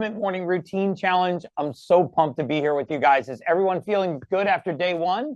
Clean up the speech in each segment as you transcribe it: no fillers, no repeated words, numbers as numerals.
Morning Routine Challenge. I'm so pumped to be here with you guys. Is everyone feeling good after day one?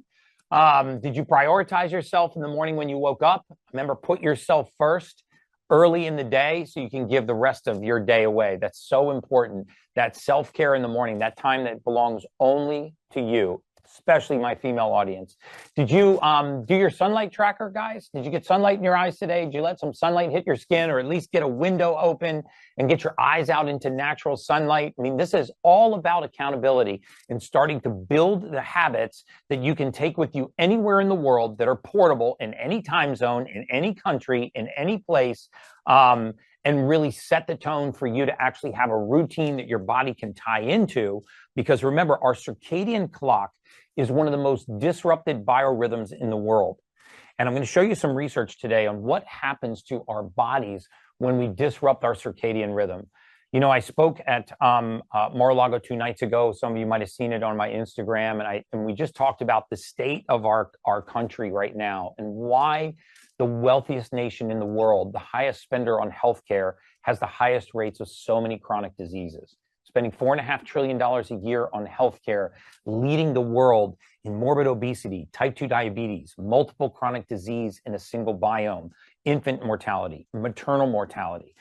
Did you prioritize yourself in the morning when you woke up? Remember, put yourself first early in the day so you can give the rest of your day away. That's so important. That self-care in the morning, that time that belongs only to you, especially my female audience. Did you do your sunlight tracker, guys? Did you get sunlight in your eyes today? Did you let some sunlight hit your skin, or at least get a window open and get your eyes out into natural sunlight? I mean, this is all about accountability and starting to build the habits that you can take with you anywhere in the world, that are portable in any time zone, in any country, in any place, and really set the tone for you to actually have a routine that your body can tie into. Because remember, our circadian clock is one of the most disrupted biorhythms in the world. And I'm going to show you some research today on what happens to our bodies when we disrupt our circadian rhythm. You know, I spoke at Mar-a-Lago 2 nights ago. Some of you might have seen it on my Instagram. And we just talked about the state of our country right now, and why the wealthiest nation in the world, the highest spender on healthcare, has the highest rates of so many chronic diseases. Spending $4.5 trillion a year on healthcare, leading the world in morbid obesity, type 2 diabetes, multiple chronic disease in a single biome, infant mortality, maternal mortality.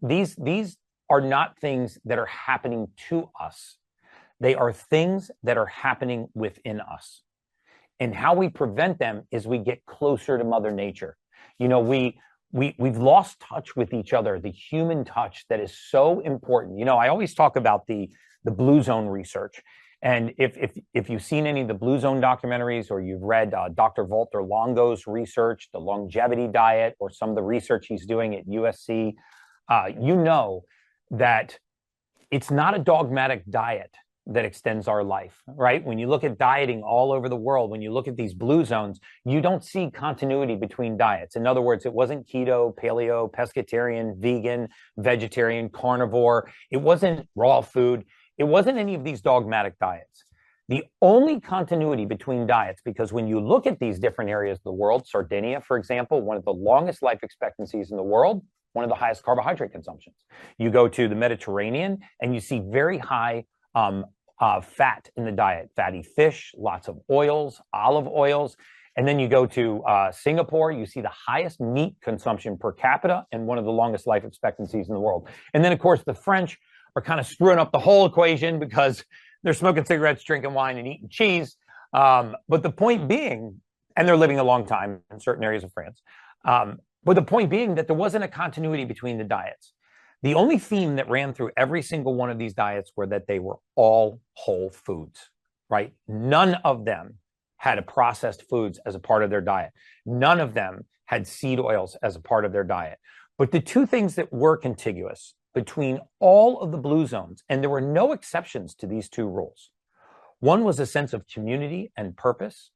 These are not things that are happening to us. They are things that are happening within us. And how we prevent them is we get closer to Mother Nature. You know, we've lost touch with each other, the human touch that is so important. You know, I always talk about the Blue Zone research. And if you've seen any of the Blue Zone documentaries, or you've read Dr. Walter Longo's research, the longevity diet, or some of the research he's doing at USC, you know that it's not a dogmatic diet that extends our life, right? When you look at dieting all over the world, when you look at these blue zones, you don't see continuity between diets. In other words, it wasn't keto, paleo, pescatarian, vegan, vegetarian, carnivore. It wasn't raw food. It wasn't any of these dogmatic diets. The only continuity between diets, because when you look at these different areas of the world, Sardinia, for example, one of the longest life expectancies in the world, one of the highest carbohydrate consumptions. You go to the Mediterranean and you see very high fat in the diet, fatty fish, lots of oils, olive oils. And then you go to Singapore, you see the highest meat consumption per capita and one of the longest life expectancies in the world. And then, of course, the French are kind of screwing up the whole equation because they're smoking cigarettes, drinking wine, and eating cheese. But the point being, and they're living a long time in certain areas of France. But the point being that there wasn't a continuity between the diets. The only theme that ran through every single one of these diets were that they were all whole foods, right? None of them had a processed foods as a part of their diet. None of them had seed oils as a part of their diet. But the two things that were contiguous between all of the blue zones, and there were no exceptions to these two rules. One was a sense of community and purpose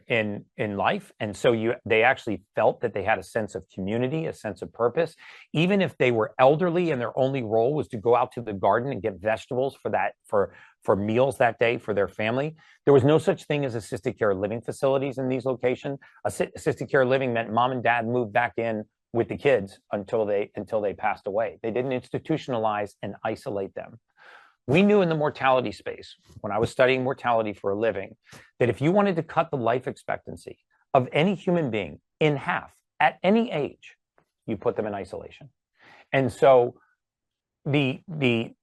in life. And so they actually felt that they had a sense of community, a sense of purpose, even if they were elderly and their only role was to go out to the garden and get vegetables for meals that day for their family. There was no such thing as assisted care living facilities in these locations. Assisted care living meant mom and dad moved back in with the kids until they passed away. They didn't institutionalize and isolate them. We knew in the mortality space, when I was studying mortality for a living, that if you wanted to cut the life expectancy of any human being in half at any age, you put them in isolation. And so the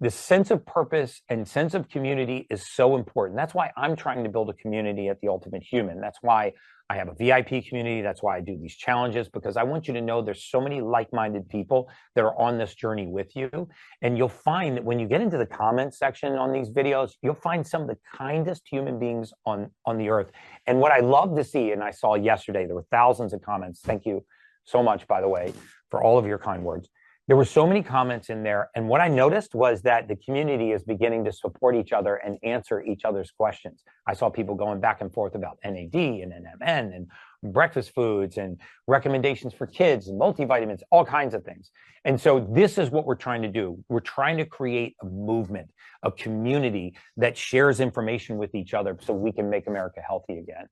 sense of purpose and sense of community is so important. That's why I'm trying to build a community at The Ultimate Human. That's why I have a VIP community. That's why I do these challenges, because I want you to know there's so many like-minded people that are on this journey with you. And you'll find that when you get into the comments section on these videos, you'll find some of the kindest human beings on the earth. And what I love to see, and I saw yesterday, there were thousands of comments. Thank you so much, by the way, for all of your kind words. There were so many comments in there. And what I noticed was that the community is beginning to support each other and answer each other's questions. I saw people going back and forth about NAD and NMN and breakfast foods and recommendations for kids and multivitamins, all kinds of things. And so this is what we're trying to do. We're trying to create a movement, a community that shares information with each other so we can make America healthy again.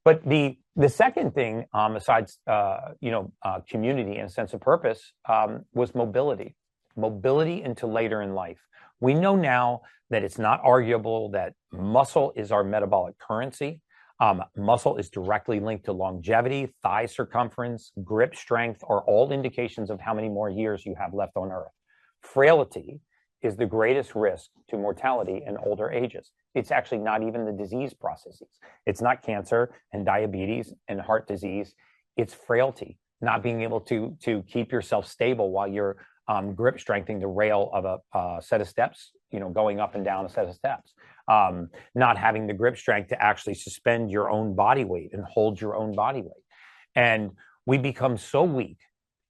But the second thing, besides community and a sense of purpose, was mobility into later in life. We know now that it's not arguable that muscle is our metabolic currency. Muscle is directly linked to longevity, thigh circumference, grip strength are all indications of how many more years you have left on Earth. Frailty is the greatest risk to mortality in older ages. It's actually not even the disease processes. It's not cancer and diabetes and heart disease. It's frailty, not being able to keep yourself stable while you're grip strengthening the rail of a set of steps, going up and down a set of steps. Not having the grip strength to actually suspend your own body weight and hold your own body weight. And we become so weak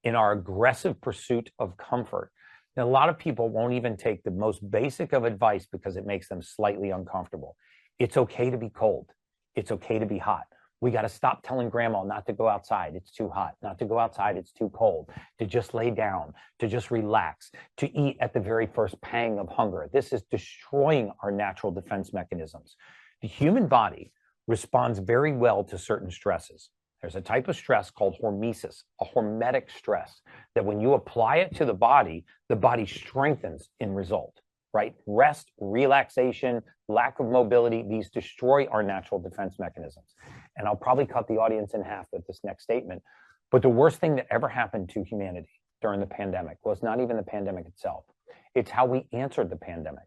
in our aggressive pursuit of comfort that a lot of people won't even take the most basic of advice because it makes them slightly uncomfortable. It's okay to be cold. It's okay to be hot. We got to stop telling grandma not to go outside. It's too hot. Not to go outside. It's too cold. To just lay down, to just relax, to eat at the very first pang of hunger. This is destroying our natural defense mechanisms. The human body responds very well to certain stresses. There's a type of stress called hormesis, a hormetic stress, that when you apply it to the body strengthens in result, right? Rest, relaxation, lack of mobility, these destroy our natural defense mechanisms. And I'll probably cut the audience in half with this next statement. But the worst thing that ever happened to humanity during the pandemic was not even the pandemic itself. It's how we answered the pandemic.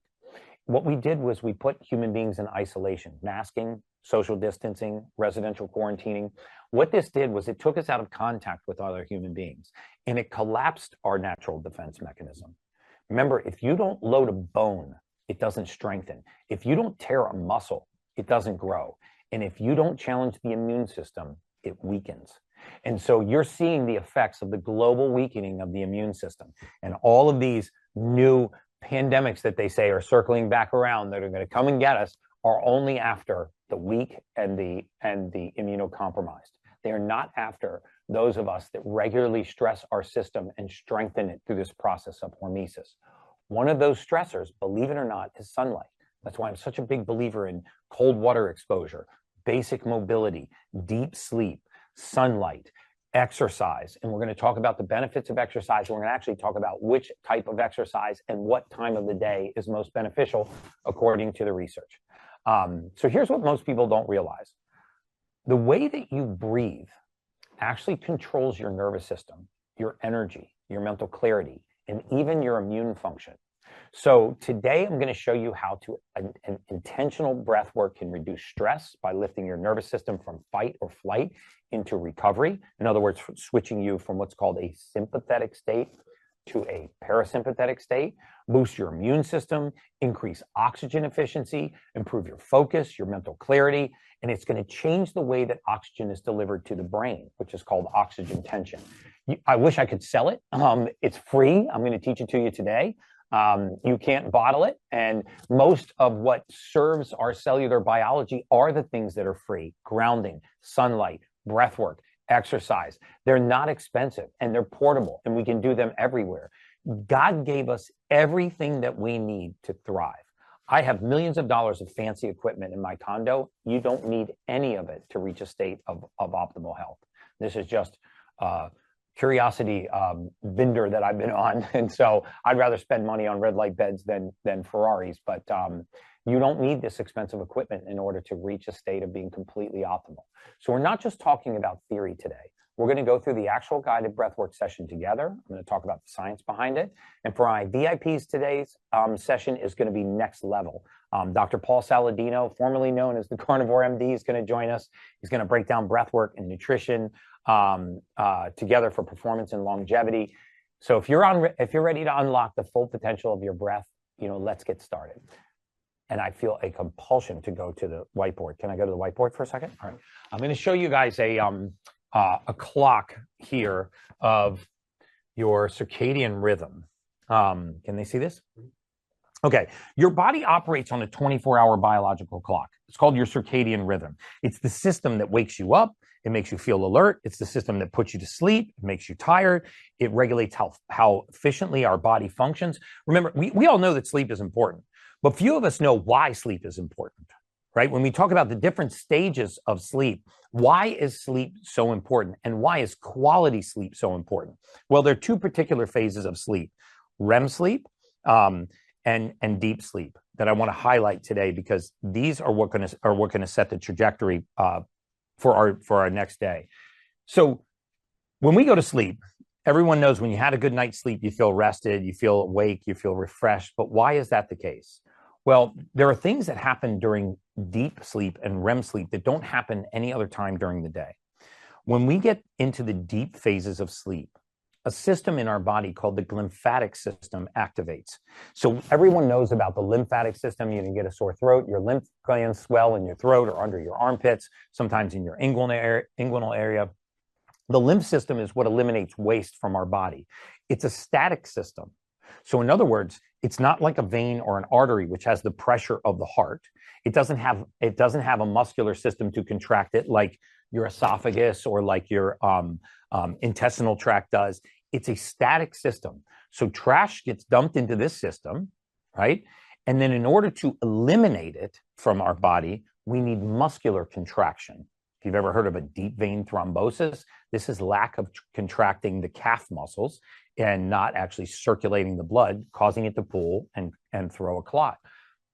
What we did was we put human beings in isolation, masking, social distancing, residential quarantining. What this did was it took us out of contact with other human beings, and it collapsed our natural defense mechanism. Remember, if you don't load a bone, it doesn't strengthen. If you don't tear a muscle, it doesn't grow. And if you don't challenge the immune system, it weakens. And so you're seeing the effects of the global weakening of the immune system. And all of these new pandemics that they say are circling back around that are going to come and get us are only after the weak and the immunocompromised. They are not after those of us that regularly stress our system and strengthen it through this process of hormesis. One of those stressors, believe it or not, is sunlight. That's why I'm such a big believer in cold water exposure, basic mobility, deep sleep, sunlight, exercise. And we're going to talk about the benefits of exercise. We're going to actually talk about which type of exercise and what time of the day is most beneficial according to the research. So here's what most people don't realize. The way that you breathe actually controls your nervous system, your energy, your mental clarity, and even your immune function. So today I'm going to show you how an intentional breath work can reduce stress by lifting your nervous system from fight or flight into recovery. In other words, switching you from what's called a sympathetic state to a parasympathetic state, boost your immune system, increase oxygen efficiency, improve your focus, your mental clarity, and it's going to change the way that oxygen is delivered to the brain, which is called oxygen tension. I wish I could sell it. It's free. I'm going to teach it to you today. You can't bottle it. And most of what serves our cellular biology are the things that are free: grounding, sunlight, breath work, exercise. They're not expensive and they're portable and we can do them everywhere. God gave us everything that we need to thrive. I have millions of dollars of fancy equipment in my condo. You don't need any of it to reach a state of optimal health. This is just curiosity vendor that I've been on. And so I'd rather spend money on red light beds than Ferraris. But you don't need this expensive equipment in order to reach a state of being completely optimal. So we're not just talking about theory today. We're going to go through the actual guided breathwork session together. I'm going to talk about the science behind it. And for my VIPs, today's session is going to be next level. Dr. Paul Saladino, formerly known as the Carnivore MD, is going to join us. He's going to break down breathwork and nutrition together for performance and longevity. So if you're ready to unlock the full potential of your breath, let's get started. And I feel a compulsion to go to the whiteboard. Can I go to the whiteboard for a second? All right. I'm going to show you guys a clock here of your circadian rhythm. Can they see this? Okay. Your body operates on a 24-hour biological clock. It's called your circadian rhythm. It's the system that wakes you up. It makes you feel alert. It's the system that puts you to sleep. It makes you tired. It regulates how efficiently our body functions. Remember, we all know that sleep is important, but few of us know why sleep is important, right? When we talk about the different stages of sleep, why is sleep so important? And why is quality sleep so important? Well, there are two particular phases of sleep: REM sleep and deep sleep that I want to highlight today, because these are what going to set the trajectory for our next day. So when we go to sleep, everyone knows when you had a good night's sleep, you feel rested, you feel awake, you feel refreshed. But why is that the case? Well, there are things that happen during deep sleep and REM sleep that don't happen any other time during the day. When we get into the deep phases of sleep, a system in our body called the glymphatic system activates. So everyone knows about the lymphatic system. You can get a sore throat, your lymph glands swell in your throat or under your armpits, sometimes in your inguinal area. The lymph system is what eliminates waste from our body. It's a static system. So in other words, it's not like a vein or an artery, which has the pressure of the heart. It doesn't have a muscular system to contract it like your esophagus or like your intestinal tract does. It's a static system. So trash gets dumped into this system, right? And then in order to eliminate it from our body, we need muscular contraction. If you've ever heard of a deep vein thrombosis, this is lack of contracting the calf muscles and not actually circulating the blood, causing it to pool and throw a clot.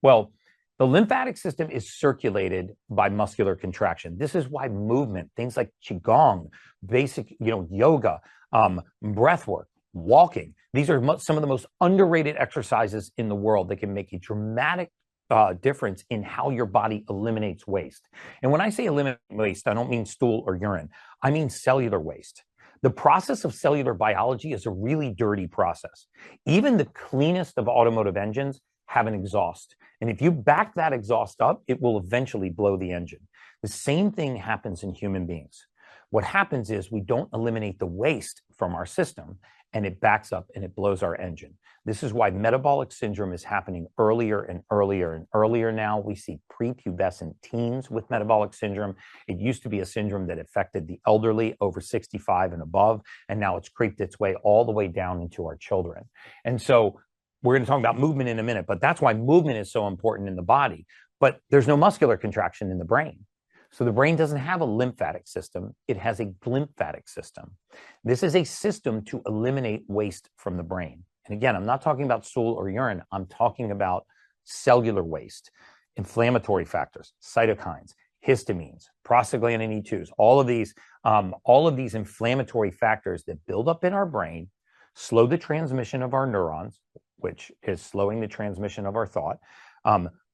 Well, the lymphatic system is circulated by muscular contraction. This is why movement, things like Qigong, basic, yoga, breath work, walking, these are some of the most underrated exercises in the world that can make a dramatic difference in how your body eliminates waste. And when I say eliminate waste, I don't mean stool or urine. I mean cellular waste. The process of cellular biology is a really dirty process. Even the cleanest of automotive engines have an exhaust. And if you back that exhaust up, it will eventually blow the engine. The same thing happens in human beings. What happens is we don't eliminate the waste from our system, and it backs up and it blows our engine. This is why metabolic syndrome is happening earlier and earlier and earlier now. We see prepubescent teens with metabolic syndrome. It used to be a syndrome that affected the elderly over 65 and above, and now it's creeped its way all the way down into our children. And so we're going to talk about movement in a minute, but that's why movement is so important in the body. But there's no muscular contraction in the brain. So the brain doesn't have a lymphatic system. It has a glymphatic system. This is a system to eliminate waste from the brain. And again, I'm not talking about stool or urine. I'm talking about cellular waste, inflammatory factors, cytokines, histamines, prostaglandin E2s, all of these inflammatory factors that build up in our brain, slow the transmission of our neurons, which is slowing the transmission of our thought,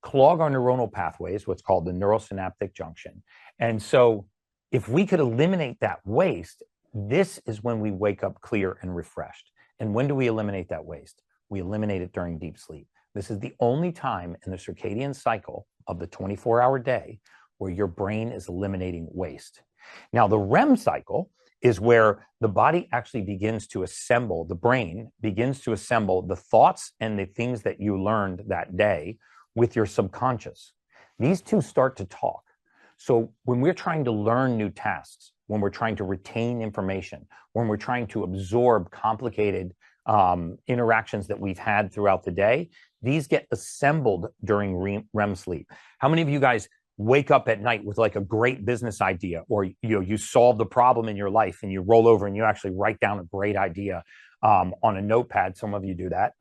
clog our neuronal pathways, what's called the neurosynaptic junction. And so if we could eliminate that waste, this is when we wake up clear and refreshed. And when do we eliminate that waste? We eliminate it during deep sleep. This is the only time in the circadian cycle of the 24-hour day where your brain is eliminating waste. Now, the REM cycle is where the body actually begins to assemble, the brain begins to assemble the thoughts and the things that you learned that day with your subconscious. These two start to talk. So when we're trying to learn new tasks, when we're trying to retain information, when we're trying to absorb complicated interactions that we've had throughout the day, these get assembled during REM sleep. How many of you guys wake up at night with like a great business idea, or you solve the problem in your life and you roll over and you actually write down a great idea on a notepad? Some of you do that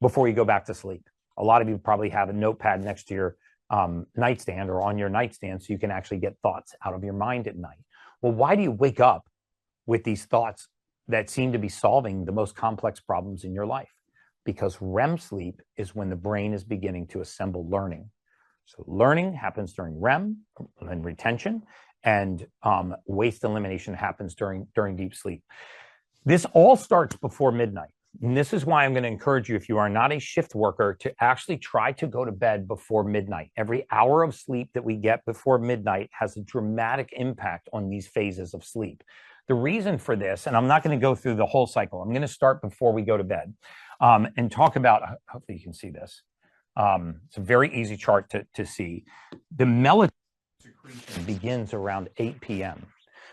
before you go back to sleep. A lot of you probably have a notepad next to your nightstand or on your nightstand so you can actually get thoughts out of your mind at night. Well, why do you wake up with these thoughts that seem to be solving the most complex problems in your life? Because REM sleep is when the brain is beginning to assemble learning. So learning happens during REM and retention, and waste elimination happens during deep sleep. This all starts before midnight. And this is why I'm going to encourage you, if you are not a shift worker, to actually try to go to bed before midnight. Every hour of sleep that we get before midnight has a dramatic impact on these phases of sleep. The reason for this, and I'm not going to go through the whole cycle, I'm going to start before we go to bed and talk about, hopefully you can see this. It's a very easy chart to see. The melatonin secretion begins around 8 p.m.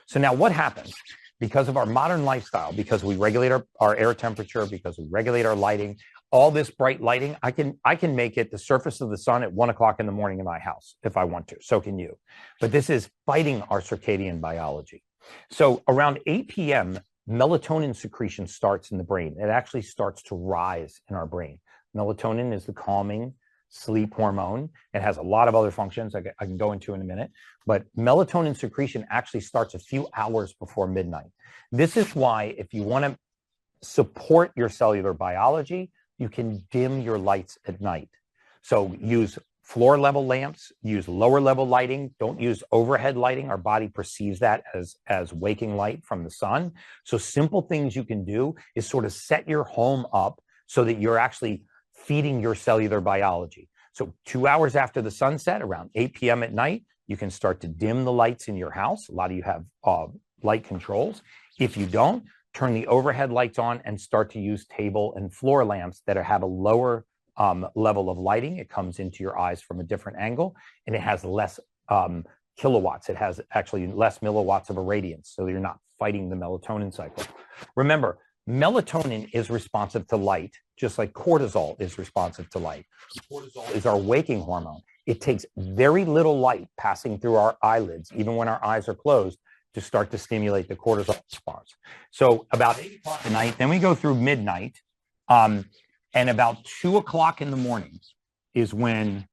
So now what happens? Because of our modern lifestyle, because we regulate our air temperature, because we regulate our lighting, all this bright lighting, I can make it the surface of the sun at 1 o'clock in the morning in my house if I want to. So can you. But this is fighting our circadian biology. So around 8 p.m., melatonin secretion starts in the brain. It actually starts to rise in our brain. Melatonin is the calming sleep hormone. It has a lot of other functions I can go into in a minute, but melatonin secretion actually starts a few hours before midnight. This is why if you want to support your cellular biology, you can dim your lights at night. So use floor level lamps, use lower level lighting, don't use overhead lighting. Our body perceives that as waking light from the sun. So simple things you can do is sort of set your home up so that you're actually feeding your cellular biology. So 2 hours after the sunset, around 8 p.m. at night, you can start to dim the lights in your house. A lot of you have light controls. If you don't, turn the overhead lights on and start to use table and floor lamps that have a lower level of lighting. It comes into your eyes from a different angle, and it has less kilowatts. It has actually less milliwatts of irradiance, so you're not fighting the melatonin cycle. Remember, melatonin is responsive to light, just like cortisol is responsive to light. Cortisol is our waking hormone. It takes very little light passing through our eyelids, even when our eyes are closed, to start to stimulate the cortisol response. So about 8 o'clock at night, then we go through midnight, and about 2 o'clock in the morning is when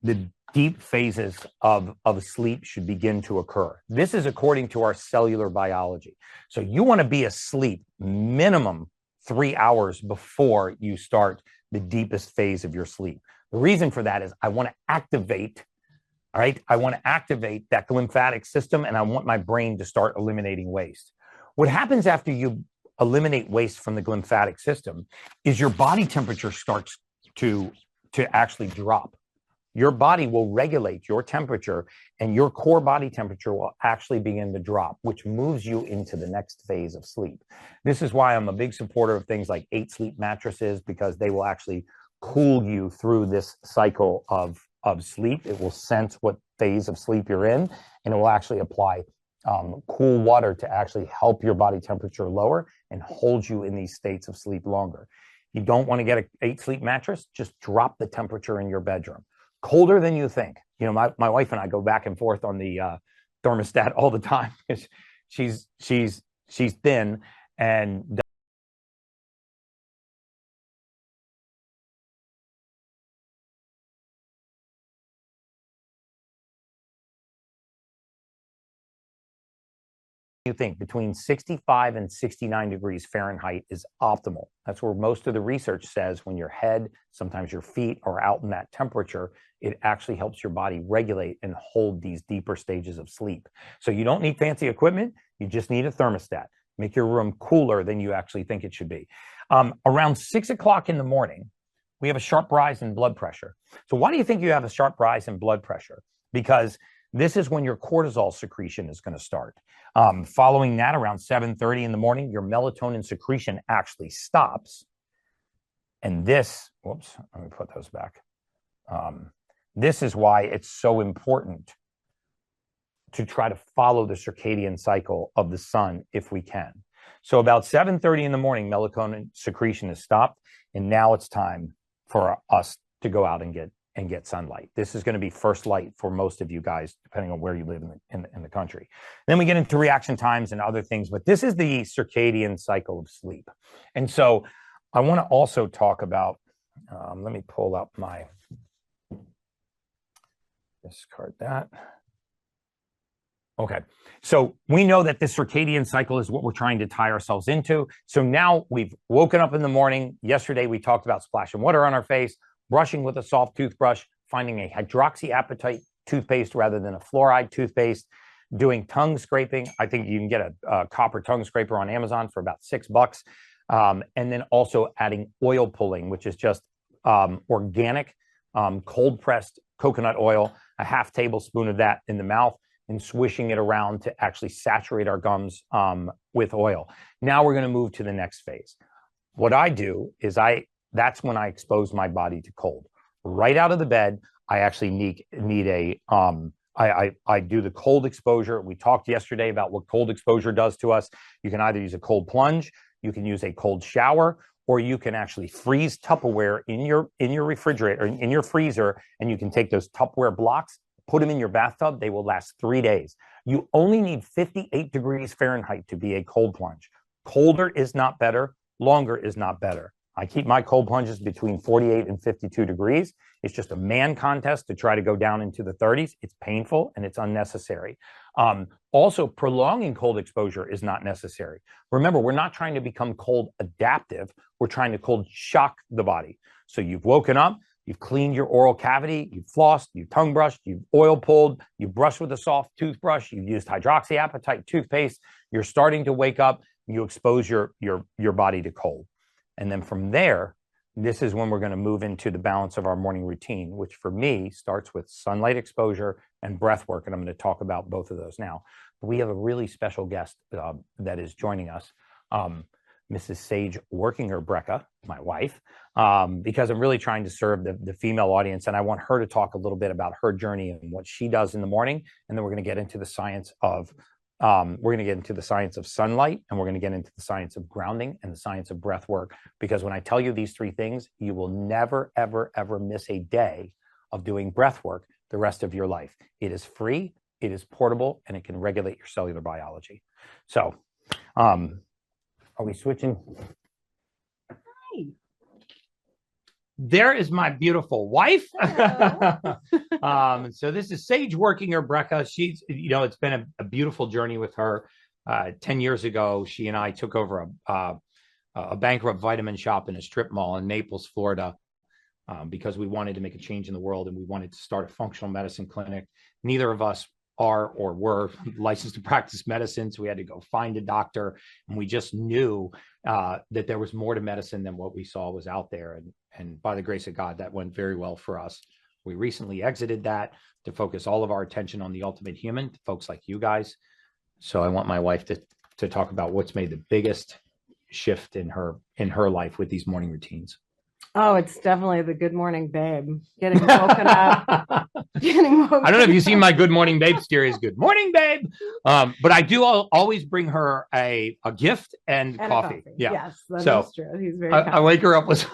the deep phases of sleep should begin to occur. This is according to our cellular biology. So you want to be asleep minimum 3 hours before you start the deepest phase of your sleep. The reason for that is I want to activate, all right? I want to activate that lymphatic system, and I want my brain to start eliminating waste. What happens after you eliminate waste from the lymphatic system is your body temperature starts to actually drop. Your body will regulate your temperature, and your core body temperature will actually begin to drop, which moves you into the next phase of sleep. This is why I'm a big supporter of things like 8 Sleep mattresses, because they will actually cool you through this cycle of sleep. It will sense what phase of sleep you're in, and it will actually apply cool water to actually help your body temperature lower and hold you in these states of sleep longer. You don't want to get an 8 Sleep mattress, just drop the temperature in your bedroom. Colder than you think. You know, my wife and I go back and forth on the thermostat all the time. she's thin, and you think between 65 and 69 degrees Fahrenheit is optimal. That's where most of the research says when your head, sometimes your feet are out in that temperature, it actually helps your body regulate and hold these deeper stages of sleep. So you don't need fancy equipment. You just need a thermostat. Make your room cooler than you actually think it should be. Around 6 o'clock in the morning, we have a sharp rise in blood pressure. So why do you think you have a sharp rise in blood pressure? Because this is when your cortisol secretion is going to start. Following that, around 7:30 in the morning, your melatonin secretion actually stops. And this, whoops, let me put those back. This is why it's so important to try to follow the circadian cycle of the sun if we can. So about 7:30 in the morning, melatonin secretion is stopped, and now it's time for us to go out and get sunlight. This is going to be first light for most of you guys, depending on where you live in the country. Then we get into reaction times and other things, but this is the circadian cycle of sleep. And so I want to also talk about, let me pull up my, discard that. Okay, so we know that the circadian cycle is what we're trying to tie ourselves into. So now we've woken up in the morning. Yesterday, we talked about splashing water on our face, brushing with a soft toothbrush, finding a hydroxyapatite toothpaste rather than a fluoride toothpaste, doing tongue scraping. I think you can get a copper tongue scraper on Amazon for about $6. And then also adding oil pulling, which is just organic, cold pressed coconut oil, a half tablespoon of that in the mouth, and swishing it around to actually saturate our gums with oil. Now we're going to move to the next phase. What I do is that's when I expose my body to cold. Right out of the bed, I actually need I do the cold exposure. We talked yesterday about what cold exposure does to us. You can either use a cold plunge, you can use a cold shower, or you can actually freeze Tupperware in your refrigerator, in your freezer, and you can take those Tupperware blocks, put them in your bathtub. They will last 3 days. You only need 58 degrees Fahrenheit to be a cold plunge. Colder is not better. Longer is not better. I keep my cold plunges between 48 and 52 degrees. It's just a man contest to try to go down into the 30s. It's painful and it's unnecessary. Also, prolonging cold exposure is not necessary. Remember, we're not trying to become cold adaptive. We're trying to cold shock the body. So you've woken up, you've cleaned your oral cavity, you've flossed, you've tongue brushed, you've oil pulled, you've brushed with a soft toothbrush, you've used hydroxyapatite toothpaste. You're starting to wake up, you expose your body to cold. And then from there, this is when we're going to move into the balance of our morning routine, which for me starts with sunlight exposure and breath work. And I'm going to talk about both of those now. But we have a really special guest that is joining us, Mrs. Sage Workinger-Brecka, my wife, because I'm really trying to serve the female audience. And I want her to talk a little bit about her journey and what she does in the morning. And then we're going to get into the science of sunlight, and we're going to get into the science of grounding and the science of breath work. Because when I tell you these three things, you will never, ever, ever miss a day of doing breath work the rest of your life. It is free, it is portable, and it can regulate your cellular biology. So, are we switching? Hi. There is my beautiful wife. So this is Sage Workinger-Brecka. She's, it's been a beautiful journey with her. 10 years ago, she and I took over a bankrupt vitamin shop in a strip mall in Naples, Florida, because we wanted to make a change in the world and we wanted to start a functional medicine clinic. Neither of us are or were licensed to practice medicine, so we had to go find a doctor, and we just knew that there was more to medicine than what we saw was out there. And by the grace of God, that went very well for us. We recently exited that to focus all of our attention on the ultimate human, folks like you guys. So I want my wife to talk about what's made the biggest shift in her life with these morning routines. Oh, it's definitely the Good Morning Babe. Getting woken up. I don't know if you've seen my Good Morning Babe series, Good Morning Babe. But I do always bring her a gift and coffee. Yeah. Yes, that's true. He's very I wake her up with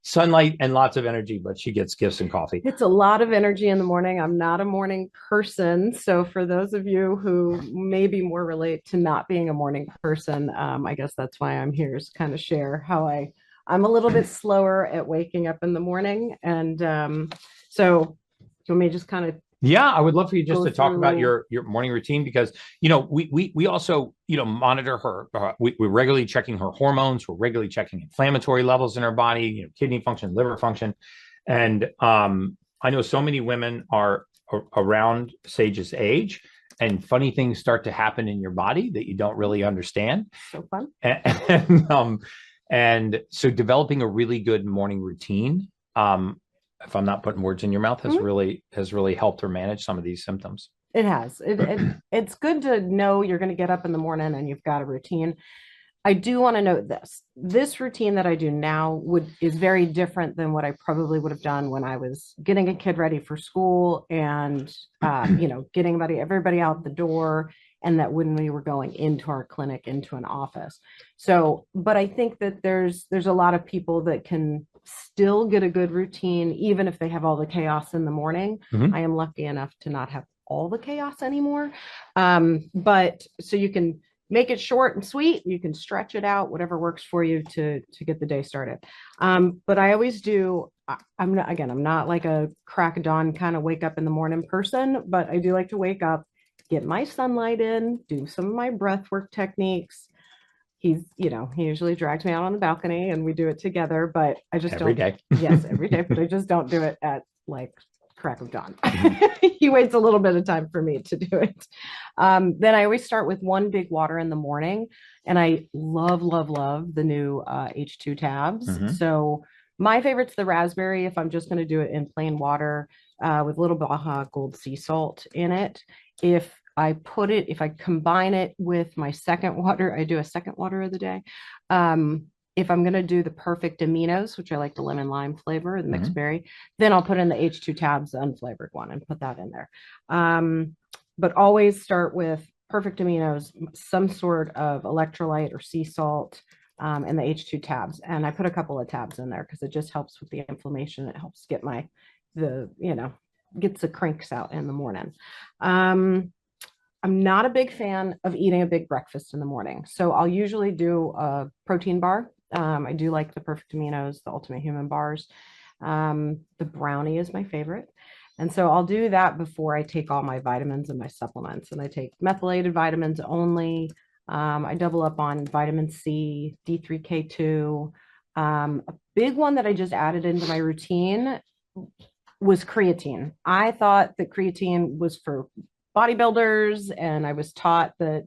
sunlight and lots of energy, but she gets gifts and coffee. It's a lot of energy in the morning. I'm not a morning person. So for those of you who maybe more relate to not being a morning person, I guess that's why I'm here, is kind of share how I'm a little bit slower at waking up in the morning. And so you want me to just kind of... Yeah, I would love for you just to talk about your morning routine, because, we also, monitor her. We're regularly checking her hormones. We're regularly checking inflammatory levels in her body, kidney function, liver function. And I know so many women are around Sage's age, and funny things start to happen in your body that you don't really understand. So fun. And so developing a really good morning routine, if I'm not putting words in your mouth, has really helped her manage some of these symptoms. It has. It's good to know you're going to get up in the morning and you've got a routine. I do want to note this routine that I do now is very different than what I probably would have done when I was getting a kid ready for school and, getting everybody out the door, and that when we were going into our clinic, into an office. So, but I think that there's a lot of people that can still get a good routine, even if they have all the chaos in the morning. I am lucky enough to not have all the chaos anymore. But so you can make it short and sweet. You can stretch it out, whatever works for you to get the day started. But I always do. I'm not like a crack of dawn kind of wake up in the morning person, but I do like to wake up, get my sunlight in, do some of my breath work techniques. He usually drags me out on the balcony and we do it together, but I just every day. Yes, every day, but I just don't do it at like crack of dawn. He waits a little bit of time for me to do it. Then I always start with one big water in the morning, and I love the new H2 tabs. So my favorite's the raspberry if I'm just going to do it in plain water with a little Baja Gold sea salt in it. If I combine it with my second water, I do a second water of the day. If I'm going to do the perfect aminos, which I like the lemon lime flavor, the mixed berry, then I'll put in the H2 tabs, the unflavored one, and put that in there. But always start with perfect aminos, some sort of electrolyte or sea salt, and the H2 tabs. And I put a couple of tabs in there because it just helps with the inflammation. It helps get gets the cranks out in the morning. I'm not a big fan of eating a big breakfast in the morning. So I'll usually do a protein bar I do like the Perfect Aminos, the Ultimate Human bars. The brownie is my favorite. And so I'll do that before I take all my vitamins and my supplements. And I take methylated vitamins only. I double up on vitamin C, D3K2. A big one that I just added into my routine was creatine. I thought that creatine was for bodybuilders, and I was taught that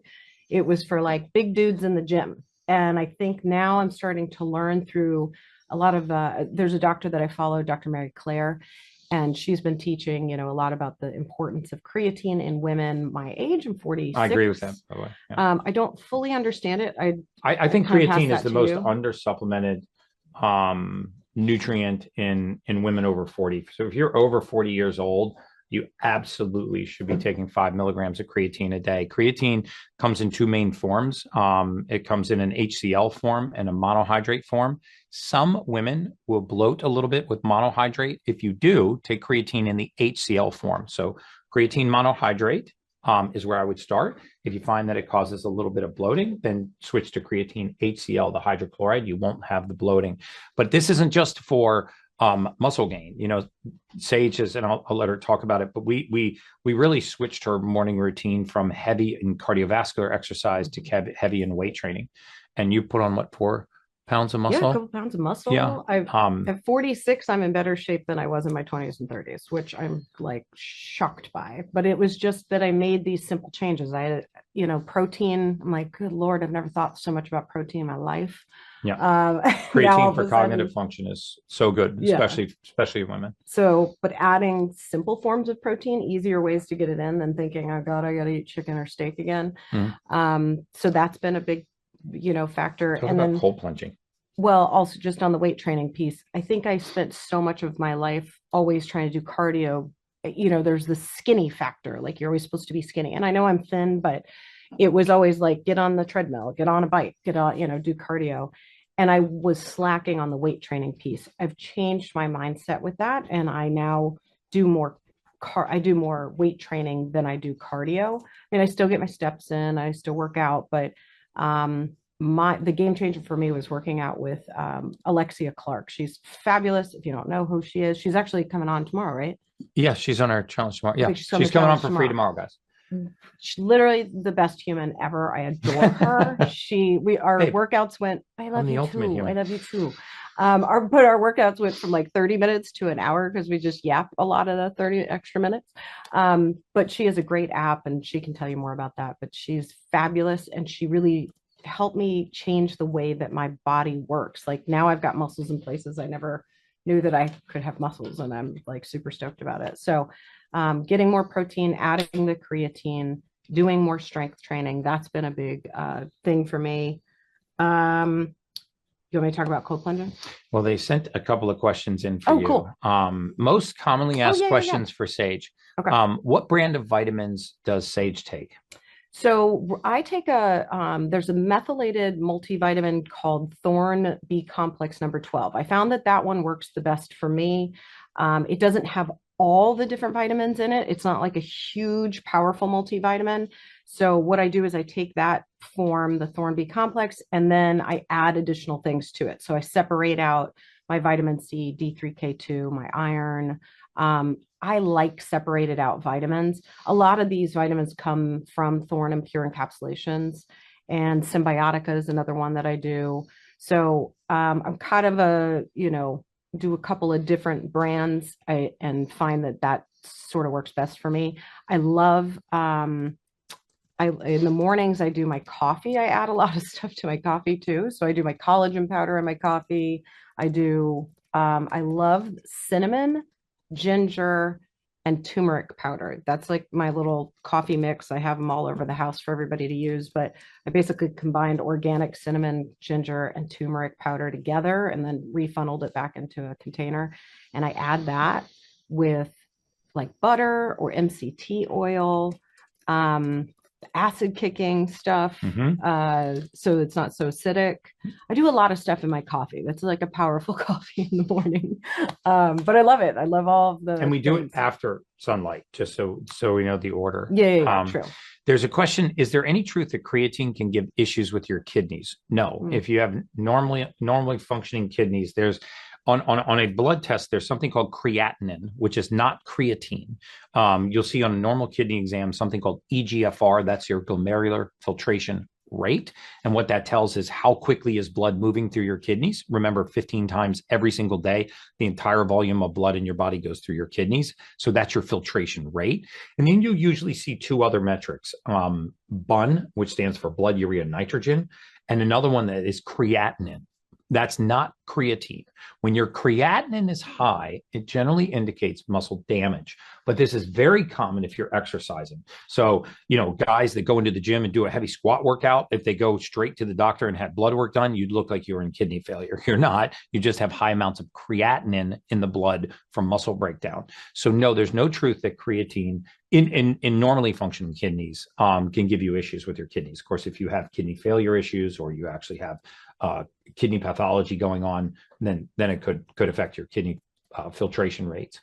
it was for like big dudes in the gym. And I think now I'm starting to learn through a lot of, there's a doctor that I follow, Dr. Mary Claire, and she's been teaching, a lot about the importance of creatine in women my age. I'm 46. I agree with that, by the way. Yeah. I don't fully understand it. I think kind of pass creatine is that the to most you. undersupplemented nutrient in women over 40. So if you're over 40 years old, you absolutely should be taking 5 milligrams of creatine a day. Creatine comes in two main forms. It comes in an HCl form and a monohydrate form. Some women will bloat a little bit with monohydrate. If you do, take creatine in the HCl form. So creatine monohydrate is where I would start. If you find that it causes a little bit of bloating, then switch to creatine HCl, the hydrochloride. You won't have the bloating. But this isn't just for muscle gain. Sage is, and I'll let her talk about it, but we really switched her morning routine from heavy in cardiovascular exercise to heavy in weight training. And you put on what, 4 pounds of muscle? Yeah, a couple pounds of muscle. Yeah. At 46, I'm in better shape than I was in my 20s and 30s, which I'm like shocked by. But it was just that I made these simple changes. Protein. I'm like, good Lord, I've never thought so much about protein in my life. Yeah. Now Creatine for cognitive function is so good, Yeah. especially women. So, but adding simple forms of protein, easier ways to get it in than thinking, oh God, I got to eat chicken or steak again. So that's been a big, factor. Talk and about then cold plunging. Well, also just on the weight training piece, I think I spent so much of my life always trying to do cardio. There's the skinny factor, like you're always supposed to be skinny. And I know I'm thin, but it was always like, get on the treadmill, get on a bike, get on, do cardio. And I was slacking on the weight training piece. I've changed my mindset with that. And I now do more I do more weight training than I do cardio. I mean, I still get my steps in, I still work out, but the game changer for me was working out with Alexia Clark. She's fabulous. If you don't know who she is, she's actually coming on tomorrow, right? Yeah, she's on our challenge tomorrow. Yeah, She's coming on for free tomorrow, guys. She's literally the best human ever. I adore her. Our Babe, workouts went, I love I'm the you ultimate too. human. I love you too. Our workouts went from like 30 minutes to an hour because we just yap a lot of the 30 extra minutes. But she has a great app and she can tell you more about that. But she's fabulous and she really helped me change the way that my body works. Like now I've got muscles in places I never knew that I could have muscles, and I'm like super stoked about it. So getting more protein, adding the creatine, doing more strength training, that's been a big thing for me. You want me to talk about cold plunging? Well, they sent a couple of questions in for you. Cool. Most commonly asked questions for Sage. Okay. What brand of vitamins does Sage take? So I take there's a methylated multivitamin called Thorne B Complex number 12. I found that one works the best for me. It doesn't have all the different vitamins in it. It's not like a huge, powerful multivitamin. So what I do is I take that form, the Thorne B Complex, and then I add additional things to it. So I separate out my vitamin C, D3K2, my iron. I like separated out vitamins. A lot of these vitamins come from Thorne and Pure encapsulations, and Symbiotica is another one that I do. So I'm kind of do a couple of different brands and find that sort of works best for me. I love, in the mornings, I do my coffee. I add a lot of stuff to my coffee too. So I do my collagen powder in my coffee. I love cinnamon, ginger, and turmeric powder. That's like my little coffee mix. I have them all over the house for everybody to use, but I basically combined organic cinnamon, ginger, and turmeric powder together and then refunneled it back into a container. And I add that with like butter or MCT oil. acid kicking stuff. Mhm. So it's not so acidic. I do a lot of stuff in my coffee. That's like a powerful coffee in the morning. But I love it. I love all of the And we do it things. after sunlight, just so we know the order. Yeah, true. There's a question: is there any truth that creatine can give issues with your kidneys? No. If you have normally functioning kidneys, there's on a blood test, there's something called creatinine, which is not creatine. You'll see on a normal kidney exam something called EGFR. That's your glomerular filtration rate. And what that tells is how quickly is blood moving through your kidneys. Remember, 15 times every single day, the entire volume of blood in your body goes through your kidneys. So that's your filtration rate. And then you usually see two other metrics, BUN, which stands for blood urea nitrogen, and another one that is creatinine. That's not creatine. When your creatinine is high, it generally indicates muscle damage. But this is very common if you're exercising. So, guys that go into the gym and do a heavy squat workout, if they go straight to the doctor and had blood work done, you'd look like you were in kidney failure. You're not. You just have high amounts of creatinine in the blood from muscle breakdown. So no, there's no truth that creatine in normally functioning kidneys can give you issues with your kidneys. Of course, if you have kidney failure issues or you actually have kidney pathology going on, then it could affect your kidney filtration rates.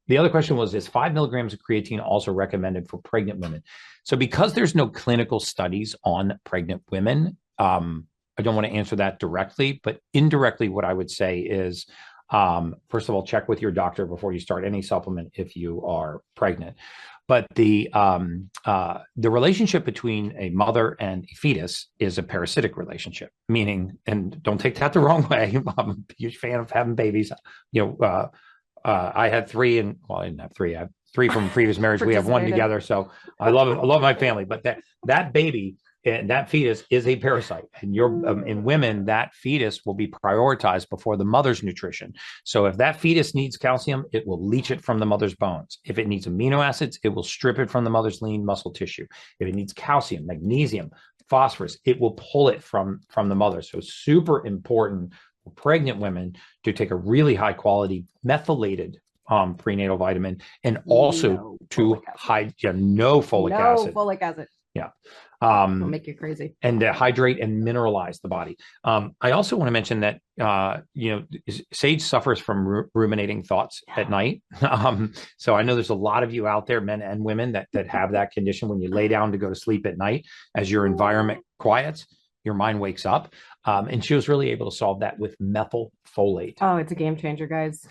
The other question was, is 5 milligrams of creatine also recommended for pregnant women? So because there's no clinical studies on pregnant women, I don't want to answer that directly, but indirectly, what I would say is, first of all, check with your doctor before you start any supplement if you are pregnant. But the relationship between a mother and a fetus is a parasitic relationship, meaning, and don't take that the wrong way, I'm a huge fan of having babies. I had three, and I didn't have three. I have three from previous marriage. We have one together, so I love my family. But that baby and that fetus is a parasite, and in women, that fetus will be prioritized before the mother's nutrition. So if that fetus needs calcium, it will leach it from the mother's bones. If it needs amino acids, it will strip it from the mother's lean muscle tissue. If it needs calcium, magnesium, phosphorus, it will pull it from the mother. So it's super important for pregnant women to take a really high quality methylated prenatal vitamin, and also no folic acid. Yeah. It'll make you crazy. And hydrate and mineralize the body. I also want to mention that, Sage suffers from ruminating thoughts at night. So I know there's a lot of you out there, men and women, that have that condition. When you lay down to go to sleep at night, as your environment quiets, your mind wakes up. And she was really able to solve that with methylfolate. Oh, it's a game changer, guys.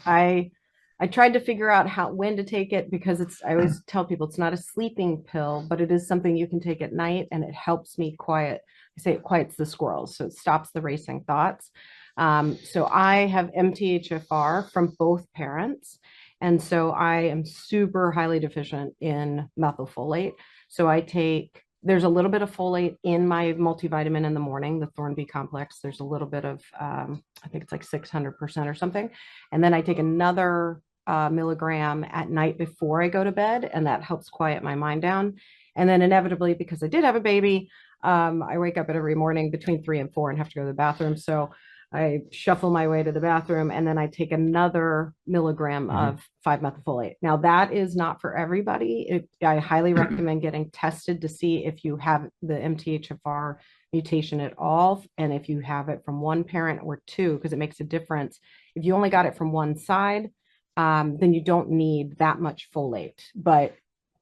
I tried to figure out when to take it, because I always tell people it's not a sleeping pill, but it is something you can take at night, and it helps me quiet. I say it quiets the squirrels, so it stops the racing thoughts. So I have MTHFR from both parents, and so I am super highly deficient in methylfolate. So there's a little bit of folate in my multivitamin in the morning, the Thornby complex. There's a little bit of, I think it's like 600% or something. And then I take another milligram at night before I go to bed, and that helps quiet my mind down. And then inevitably, because I did have a baby, I wake up every morning between 3 and 4 and have to go to the bathroom. So I shuffle my way to the bathroom, and then I take another milligram of 5-methylfolate. Now, that is not for everybody. I highly recommend getting tested to see if you have the MTHFR mutation at all, and if you have it from one parent or two, because it makes a difference. If you only got it from one side, then you don't need that much folate. But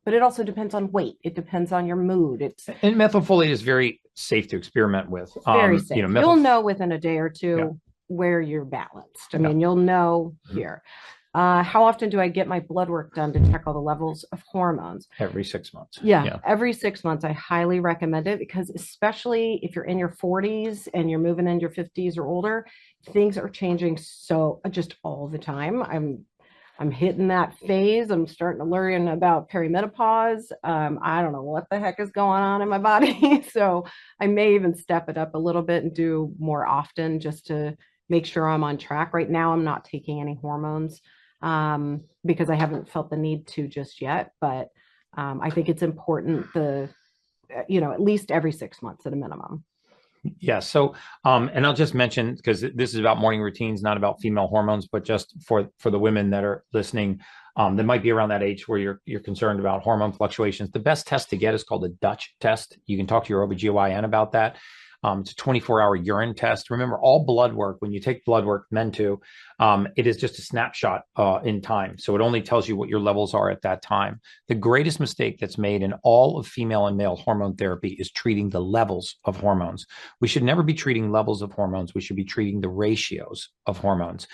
it also depends on weight. It depends on your mood. And methylfolate is very safe to experiment with. Very safe. You'll know within a day or two where you're balanced. I mean, you'll know here. How often do I get my blood work done to check all the levels of hormones? Every 6 months. Yeah, every 6 months. I highly recommend it, because especially if you're in your 40s and you're moving in your 50s or older, things are changing so just all the time. I'm hitting that phase. I'm starting to learn about perimenopause. I don't know what the heck is going on in my body. So I may even step it up a little bit and do more often, just to make sure I'm on track. Right now, I'm not taking any hormones because I haven't felt the need to just yet. But I think it's important at least every 6 months at a minimum. Yeah. So, and I'll just mention, because this is about morning routines, not about female hormones, but just for the women that are listening, That might be around that age where you're concerned about hormone fluctuations. The best test to get is called a Dutch test. You can talk to your OBGYN about that. It's a 24-hour urine test. Remember, all blood work, when you take blood work, men too, it is just a snapshot in time. So it only tells you what your levels are at that time. The greatest mistake that's made in all of female and male hormone therapy is treating the levels of hormones. We should never be treating levels of hormones. We should be treating the ratios of hormones.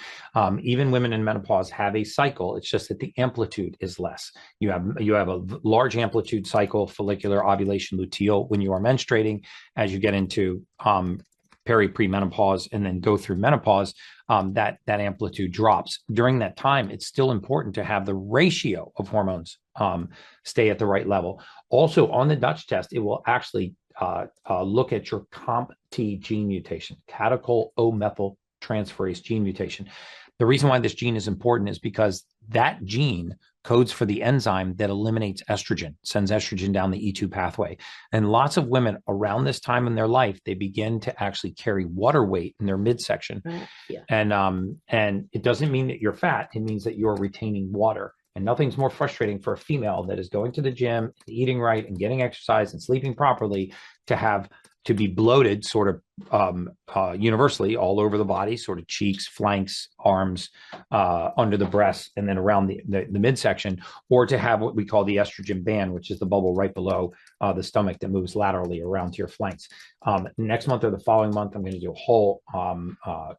Even women in menopause have a cycle. It's just that the amplitude is less. You have a large amplitude cycle, follicular, ovulation, luteal, when you are menstruating. As you get into premenopause and then go through menopause, that amplitude drops. During that time, it's still important to have the ratio of hormones stay at the right level. Also, on the Dutch test, it will actually look at your COMT gene mutation, catechol O-methyl transferase gene mutation. The reason why this gene is important is because that gene codes for the enzyme that eliminates estrogen, sends estrogen down the E2 pathway. And lots of women around this time in their life, they begin to actually carry water weight in their midsection. Yeah. And it doesn't mean that you're fat. It means that you're retaining water. And nothing's more frustrating for a female that is going to the gym, eating right, and getting exercise and sleeping properly to be bloated sort of universally all over the body, sort of cheeks, flanks, arms, under the breasts, and then around the midsection, or to have what we call the estrogen band, which is the bubble right below the stomach that moves laterally around to your flanks. Next month or the following month, I'm going to do a whole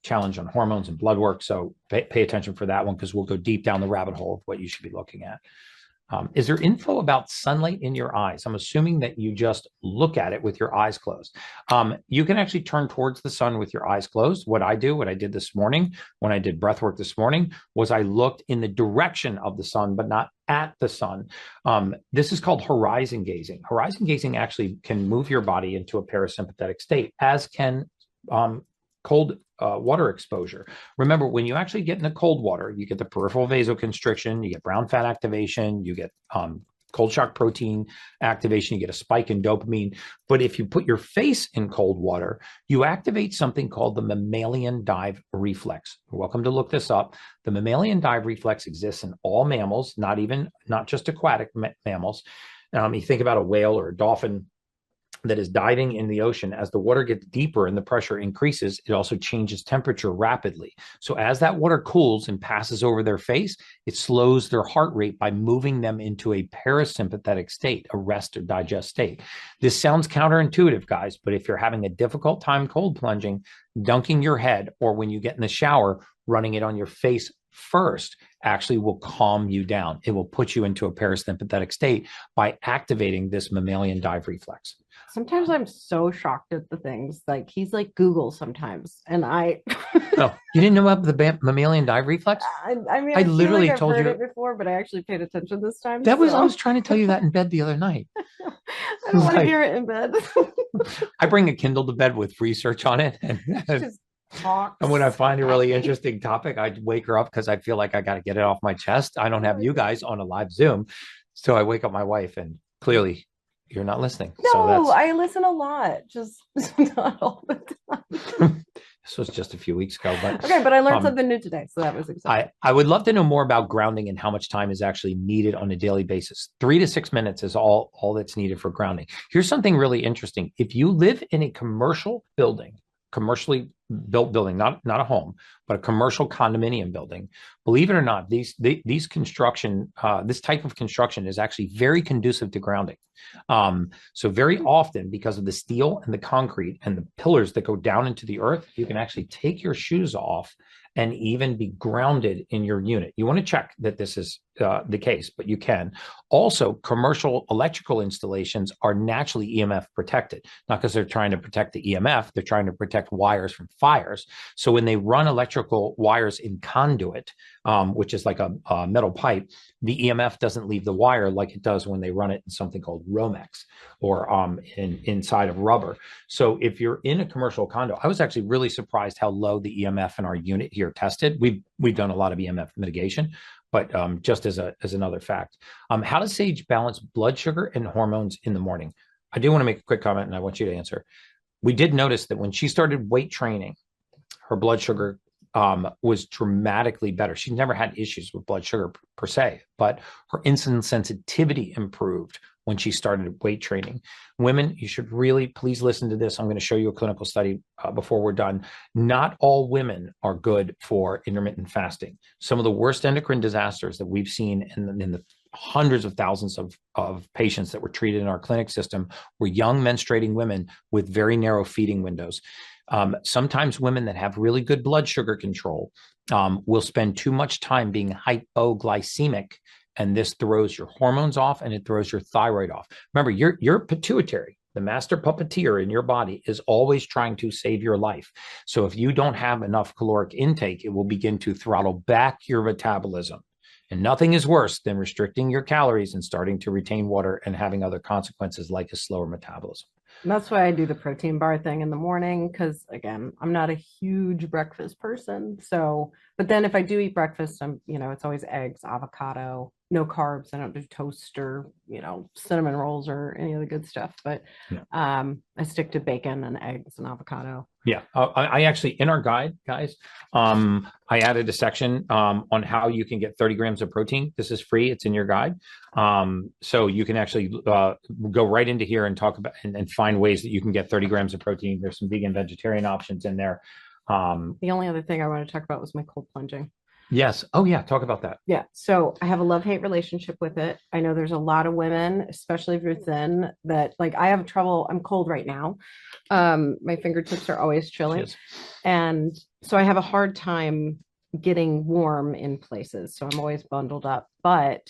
challenge on hormones and blood work. So pay attention for that one, because we'll go deep down the rabbit hole of what you should be looking at. Is there info about sunlight in your eyes? I'm assuming that you just look at it with your eyes closed. You can actually turn towards the sun with your eyes closed. What I did this morning when I did breath work this morning was I looked in the direction of the sun, but not at the sun. This is called horizon gazing. Horizon gazing actually can move your body into a parasympathetic state, as can cold water exposure. Remember, when you actually get in the cold water, you get the peripheral vasoconstriction, you get brown fat activation, you get cold shock protein activation, you get a spike in dopamine. But if you put your face in cold water, you activate something called the mammalian dive reflex. You're welcome to look this up. The mammalian dive reflex exists in all mammals, not just aquatic mammals. You think about a whale or a dolphin that is diving in the ocean. As the water gets deeper and the pressure increases, it also changes temperature rapidly. So as that water cools and passes over their face, it slows their heart rate by moving them into a parasympathetic state, a rest or digest state. This sounds counterintuitive, guys, but if you're having a difficult time cold plunging, dunking your head, or when you get in the shower, running it on your face first actually will calm you down. It will put you into a parasympathetic state by activating this mammalian dive reflex. Sometimes I'm so shocked at the things. Like, he's like Google sometimes, and I. Oh, you didn't know about the mammalian dive reflex? I mean, I feel literally like I've told heard you it before, but I actually paid attention this time. I was trying to tell you that in bed the other night. I don't want to hear it in bed. I bring a Kindle to bed with research on it, and Just talks. when I find a really interesting topic, I wake her up because I feel like I got to get it off my chest. I don't have you guys on a live Zoom, so I wake up my wife, and clearly you're not listening. No, I listen a lot, just not all the time. This was just a few weeks ago, but okay, but I learned something new today, so that was exciting. I would love to know more about grounding and how much time is actually needed on a daily basis. 3 to 6 minutes is all that's needed for grounding. Here's something really interesting. If you live in a commercial building, commercially built building, not a home, but a commercial condominium building, believe it or not, these construction, this type of construction is actually very conducive to grounding. So very often, because of the steel and the concrete and the pillars that go down into the earth, you can actually take your shoes off and even be grounded in your unit. You want to check that this is the case, but you can. Also, commercial electrical installations are naturally EMF protected, not because they're trying to protect the EMF, they're trying to protect wires from fires. So when they run electrical wires in conduit, which is like a metal pipe, the EMF doesn't leave the wire like it does when they run it in something called Romex or inside of rubber. So if you're in a commercial condo, I was actually really surprised how low the EMF in our unit here tested. We've done a lot of EMF mitigation, but just as another fact. How does Sage balance blood sugar and hormones in the morning? I do want to make a quick comment, and I want you to answer. We did notice that when she started weight training, her blood sugar was dramatically better. She never had issues with blood sugar per se, but her insulin sensitivity improved when she started weight training. Women, you should really please listen to this. I'm going to show you a clinical study before we're done. Not all women are good for intermittent fasting. Some of the worst endocrine disasters that we've seen in the hundreds of thousands of patients that were treated in our clinic system were young menstruating women with very narrow feeding windows. Sometimes women that have really good blood sugar control will spend too much time being hypoglycemic, and this throws your hormones off and it throws your thyroid off. Remember, your pituitary, the master puppeteer in your body, is always trying to save your life. So if you don't have enough caloric intake, it will begin to throttle back your metabolism. And nothing is worse than restricting your calories and starting to retain water and having other consequences like a slower metabolism. And that's why I do the protein bar thing in the morning, because again, I'm not a huge breakfast person. So, but then if I do eat breakfast, it's always eggs, avocado, no carbs. I don't do toast or, cinnamon rolls or any of the good stuff, but I stick to bacon and eggs and avocado. Yeah, I actually, in our guide, guys, I added a section on how you can get 30 grams of protein. This is free. It's in your guide. So you can actually go right into here and talk about and find ways that you can get 30 grams of protein. There's some vegan, vegetarian options in there. The only other thing I want to talk about was my cold plunging. Yes. Oh, yeah. Talk about that. Yeah. So I have a love-hate relationship with it. I know there's a lot of women, especially if you're thin, that like I have trouble. I'm cold right now. My fingertips are always chilly. Yes. And so I have a hard time getting warm in places. So I'm always bundled up. But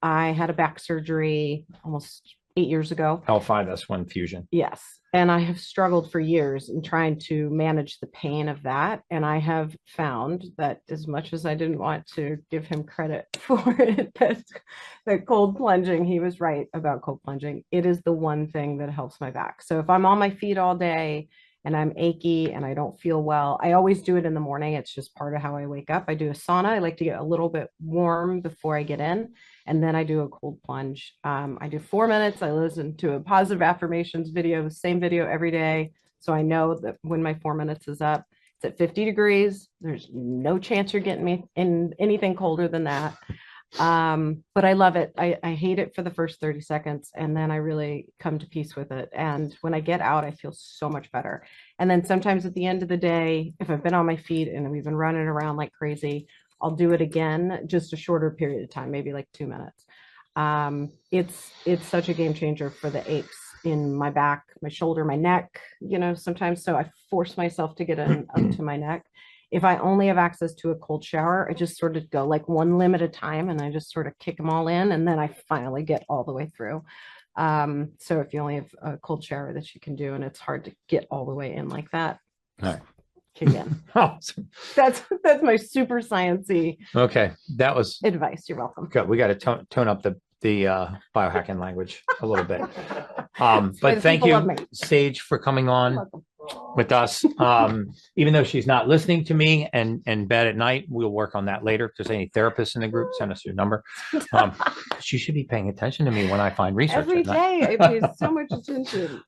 I had a back surgery almost 8 years ago. L5S1 fusion. Yes. And I have struggled for years in trying to manage the pain of that. And I have found that as much as I didn't want to give him credit for it, that cold plunging, he was right about cold plunging. It is the one thing that helps my back. So if I'm on my feet all day and I'm achy and I don't feel well, I always do it in the morning. It's just part of how I wake up. I do a sauna. I like to get a little bit warm before I get in. And then I do a cold plunge. I do 4 minutes. I listen to a positive affirmations video, the same video every day. So I know that when my 4 minutes is up, it's at 50 degrees. There's no chance you're getting me in anything colder than that. But I love it. I hate it for the first 30 seconds. And then I really come to peace with it. And when I get out, I feel so much better. And then sometimes at the end of the day, if I've been on my feet and we've been running around like crazy, I'll do it again, just a shorter period of time, maybe like 2 minutes. It's such a game changer for the aches in my back, my shoulder, my neck, sometimes. So I force myself to get up to my neck. If I only have access to a cold shower, I just sort of go like one limb at a time and I just sort of kick them all in. And then I finally get all the way through. So if you only have a cold shower that you can do, and it's hard to get all the way in like that. All right. Again. Awesome. That's my super sciencey Okay. That was advice. You're welcome. good. We got to tone up the biohacking language a little bit. But thank you, Sage, for coming on with us. Even though she's not listening to me and bed at night, we'll work on that later. If there's any therapists in the group, send us your number. She should be paying attention to me when I find research every day. I pay so much attention.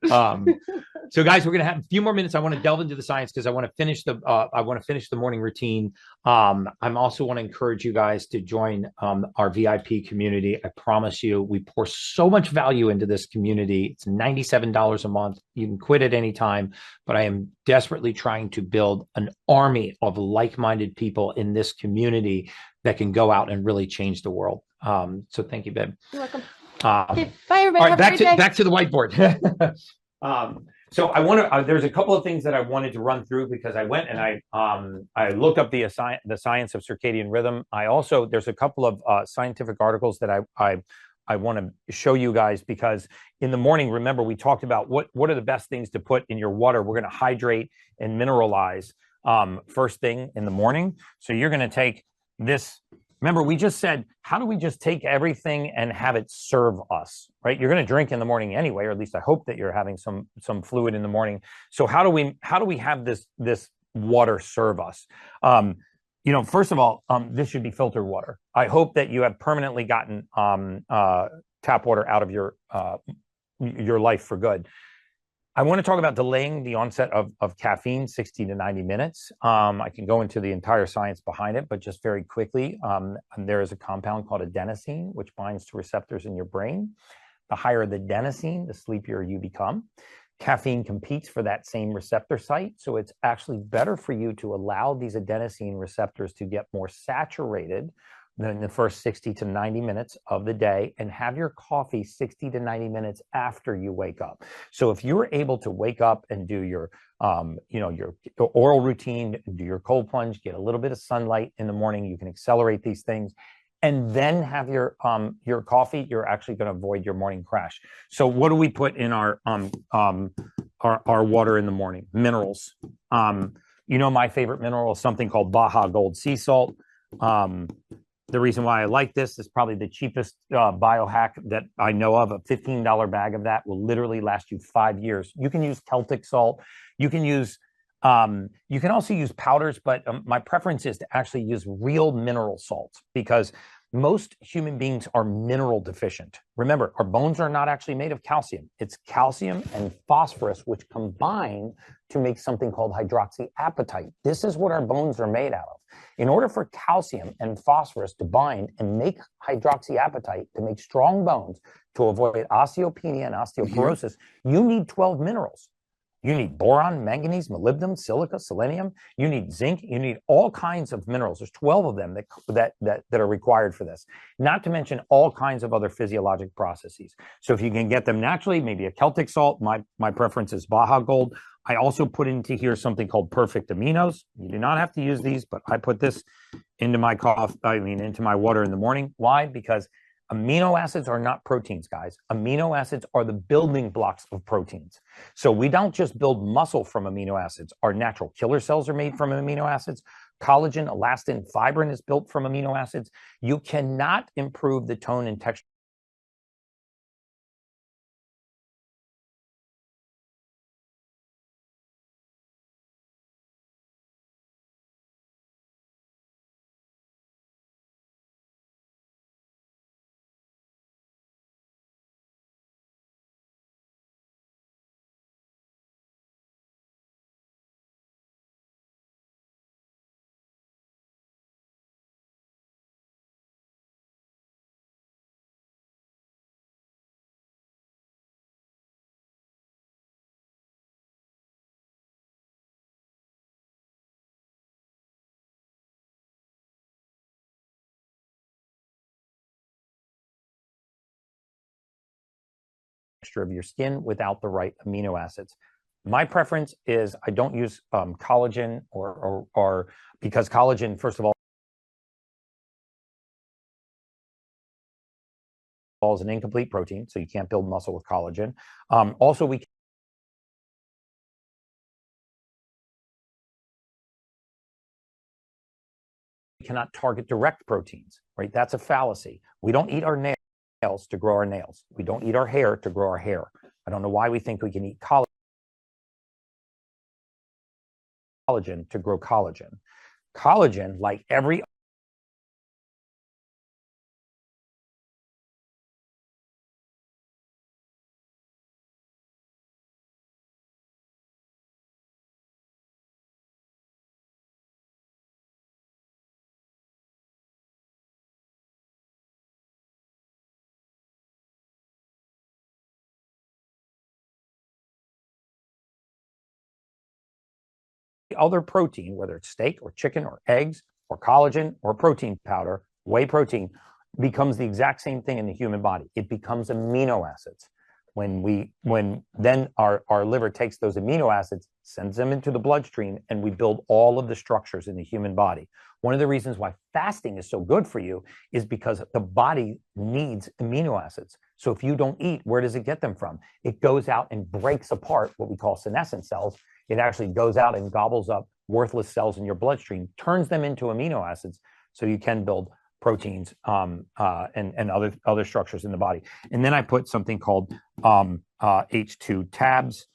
So guys, we're going to have a few more minutes. I want to delve into the science because I want to finish the morning routine. I'm also want to encourage you guys to join our VIP community. I promise you, we pour so much value into this community. It's $97 a month. You can quit at any time, but I am desperately trying to build an army of like-minded people in this community that can go out and really change the world. So thank you, babe. You're welcome. Okay, bye, everybody. All right, back to the whiteboard. So I want to. There's a couple of things that I wanted to run through because I went and I looked up the science of circadian rhythm. There's a couple of scientific articles that I want to show you guys because in the morning, remember we talked about what are the best things to put in your water. We're going to hydrate and mineralize first thing in the morning. So you're going to take this. Remember, we just said, how do we just take everything and have it serve us, right? You're going to drink in the morning anyway, or at least I hope that you're having some fluid in the morning. So how do we have this water serve us? First of all, this should be filtered water. I hope that you have permanently gotten tap water out of your life for good. I want to talk about delaying the onset of caffeine 60 to 90 minutes. I can go into the entire science behind it, but just very quickly, there is a compound called adenosine, which binds to receptors in your brain. The higher the adenosine, the sleepier you become. Caffeine competes for that same receptor site, so it's actually better for you to allow these adenosine receptors to get more saturated in the first 60 to 90 minutes of the day, and have your coffee 60 to 90 minutes after you wake up. So if you're able to wake up and do your your oral routine, do your cold plunge, get a little bit of sunlight in the morning, you can accelerate these things, and then have your coffee, you're actually going to avoid your morning crash. So what do we put in our water in the morning? Minerals. My favorite mineral is something called Baja Gold sea salt. The reason why I like this is probably the cheapest biohack that I know of. A $15 bag of that will literally last you 5 years. You can use Celtic salt. You can also use powders, but my preference is to actually use real mineral salts, because most human beings are mineral deficient. Remember, our bones are not actually made of calcium. It's calcium and phosphorus, which combine to make something called hydroxyapatite. This is what our bones are made out of. In order for calcium and phosphorus to bind and make hydroxyapatite, to make strong bones, to avoid osteopenia and osteoporosis, you need 12 minerals. You need boron, manganese, molybdenum, silica, selenium. You need zinc. You need all kinds of minerals. There's 12 of them that are required for this, not to mention all kinds of other physiologic processes. So if you can get them naturally, maybe a Celtic salt. My preference is Baja Gold. I also put into here something called Perfect Aminos. You do not have to use these, but I put this into my into my water in the morning. Why? Because amino acids are not proteins, guys. Amino acids are the building blocks of proteins. So we don't just build muscle from amino acids. Our natural killer cells are made from amino acids. Collagen, elastin, fibrin is built from amino acids. You cannot improve the tone and texture of your skin without the right amino acids. My preference is I don't use collagen or because collagen, first of all, is an incomplete protein, so you can't build muscle with collagen. Also, we cannot target direct proteins, right? That's a fallacy. We don't eat our nails to grow our nails. We don't eat our hair to grow our hair. I don't know why we think we can eat collagen to grow collagen. Collagen, like every other protein, whether it's steak or chicken or eggs or collagen or protein powder, whey protein, becomes the exact same thing in the human body. It becomes amino acids. When then our liver takes those amino acids, sends them into the bloodstream, and we build all of the structures in the human body. One of the reasons why fasting is so good for you is because the body needs amino acids. So if you don't eat, where does it get them from? It goes out and breaks apart what we call senescent cells. It actually goes out and gobbles up worthless cells in your bloodstream, turns them into amino acids, so you can build proteins and other structures in the body. And then I put something called H2 tabs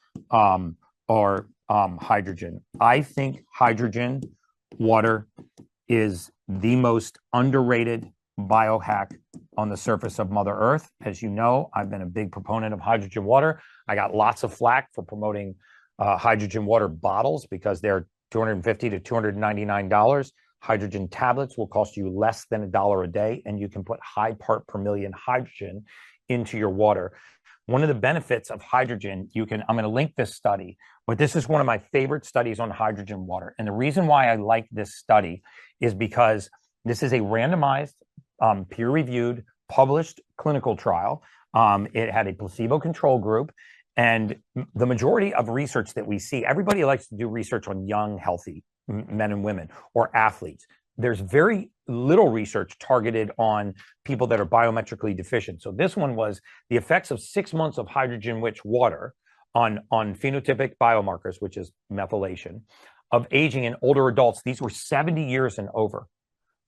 or hydrogen. I think hydrogen water is the most underrated biohack on the surface of Mother Earth. As you know, I've been a big proponent of hydrogen water. I got lots of flack for promoting hydrogen water bottles because they're $250 to $299. Hydrogen tablets will cost you less than $1 a day, and you can put high part per million hydrogen into your water. One of the benefits of hydrogen, I'm going to link this study, but this is one of my favorite studies on hydrogen water. And the reason why I like this study is because this is a randomized, peer-reviewed, published clinical trial. It had a placebo control group. And the majority of research that we see, everybody likes to do research on young, healthy men and women or athletes. There's very little research targeted on people that are biometrically deficient. So this one was the effects of 6 months of hydrogen-rich water on phenotypic biomarkers, which is methylation, of aging in older adults. These were 70 years and over.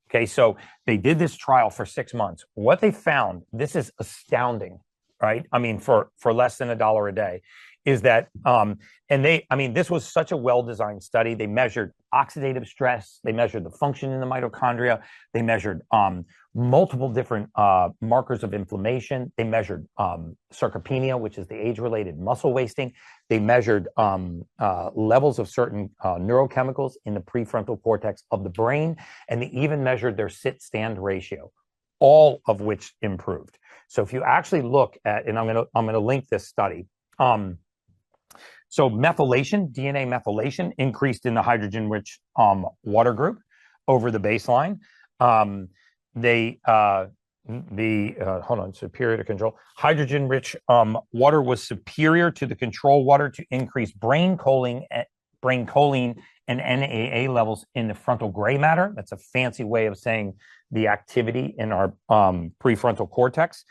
Okay, so they did this trial for 6 months. What they found, this is astounding, right? I mean, for less than $1 a day, is that, this was such a well-designed study. They measured oxidative stress. They measured the function in the mitochondria. They measured multiple different markers of inflammation. They measured sarcopenia, which is the age-related muscle wasting. They measured levels of certain neurochemicals in the prefrontal cortex of the brain, and they even measured their sit-stand ratio, all of which improved. So if you actually look at, and I'm gonna link this study. So methylation, DNA methylation, increased in the hydrogen-rich water group over the baseline. Superior to control. Hydrogen-rich water was superior to the control water to increase brain choline and NAA levels in the frontal gray matter. That's a fancy way of saying the activity in our prefrontal cortex.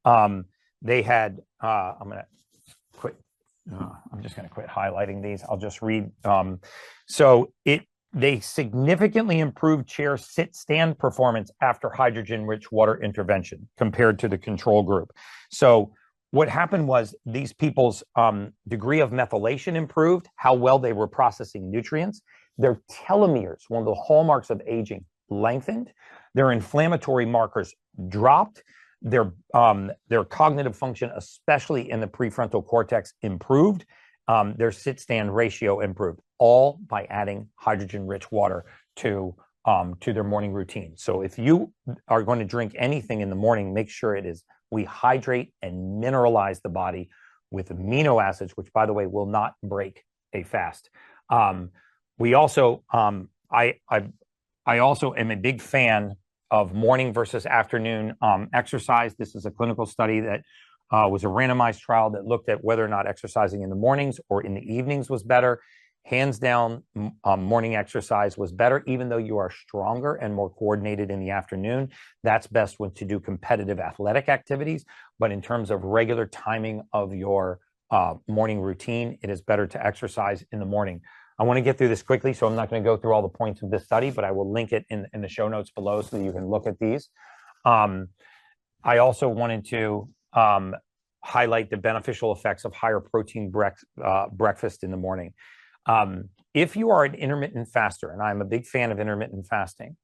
They had, I'm just going to quit highlighting these. I'll just read. They significantly improved chair sit-stand performance after hydrogen-rich water intervention compared to the control group. So what happened was these people's degree of methylation improved, how well they were processing nutrients. Their telomeres, one of the hallmarks of aging, lengthened. Their inflammatory markers dropped. Their cognitive function, especially in the prefrontal cortex, improved. Their sit-stand ratio improved, all by adding hydrogen-rich water to their morning routine. So if you are going to drink anything in the morning, make sure we hydrate and mineralize the body with amino acids, which, by the way, will not break a fast. We also, I also am a big fan of morning versus afternoon exercise. This is a clinical study that was a randomized trial that looked at whether or not exercising in the mornings or in the evenings was better. Hands down, morning exercise was better, even though you are stronger and more coordinated in the afternoon. That's best when to do competitive athletic activities. But in terms of regular timing of your morning routine, it is better to exercise in the morning. I want to get through this quickly, so I'm not going to go through all the points of this study, but I will link it in the show notes below so that you can look at these. I also wanted to highlight the beneficial effects of higher protein breakfast in the morning. If you are an intermittent faster, and I'm a big fan of intermittent fasting,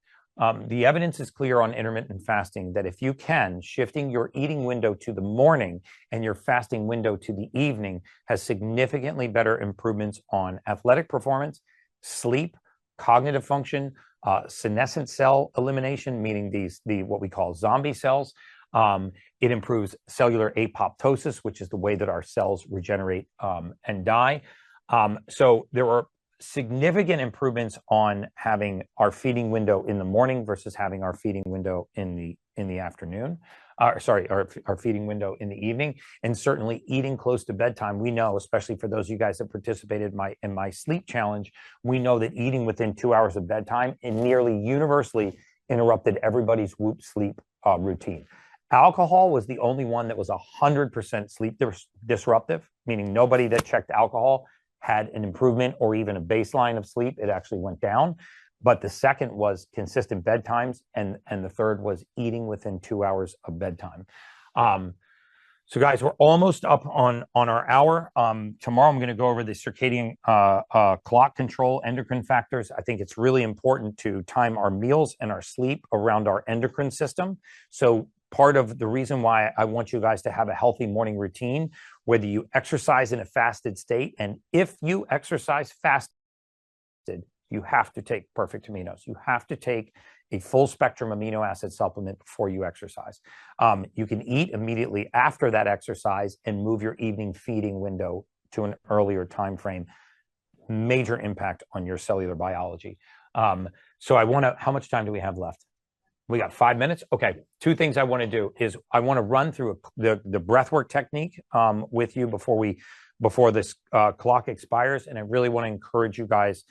the evidence is clear on intermittent fasting that if you can, shifting your eating window to the morning and your fasting window to the evening has significantly better improvements on athletic performance, sleep, cognitive function, senescent cell elimination, meaning what we call zombie cells. It improves cellular apoptosis, which is the way that our cells regenerate and die. So there are significant improvements on having our feeding window in the morning versus having our feeding window in the afternoon. Our feeding window in the evening, and certainly eating close to bedtime. We know, especially for those of you guys that participated in my sleep challenge, we know that eating within 2 hours of bedtime and nearly universally interrupted everybody's Whoop sleep routine. Alcohol was the only one that was 100% sleep disruptive, meaning nobody that checked alcohol had an improvement or even a baseline of sleep. It actually went down. But the second was consistent bedtimes, and the third was eating within 2 hours of bedtime. So guys, we're almost up on our hour. Tomorrow I'm going to go over the circadian clock control, endocrine factors. I think it's really important to time our meals and our sleep around our endocrine system. So part of the reason why I want you guys to have a healthy morning routine, whether you exercise in a fasted state, and if you exercise fasted, you have to take Perfect Aminos. You have to take a full spectrum amino acid supplement before you exercise. You can eat immediately after that exercise and move your evening feeding window to an earlier time frame. Major impact on your cellular biology. So I want to, how much time do we have left? We got 5 minutes. Okay. Two things I want to do is I want to run through the breathwork technique with you before this clock expires. And I really want to encourage you guys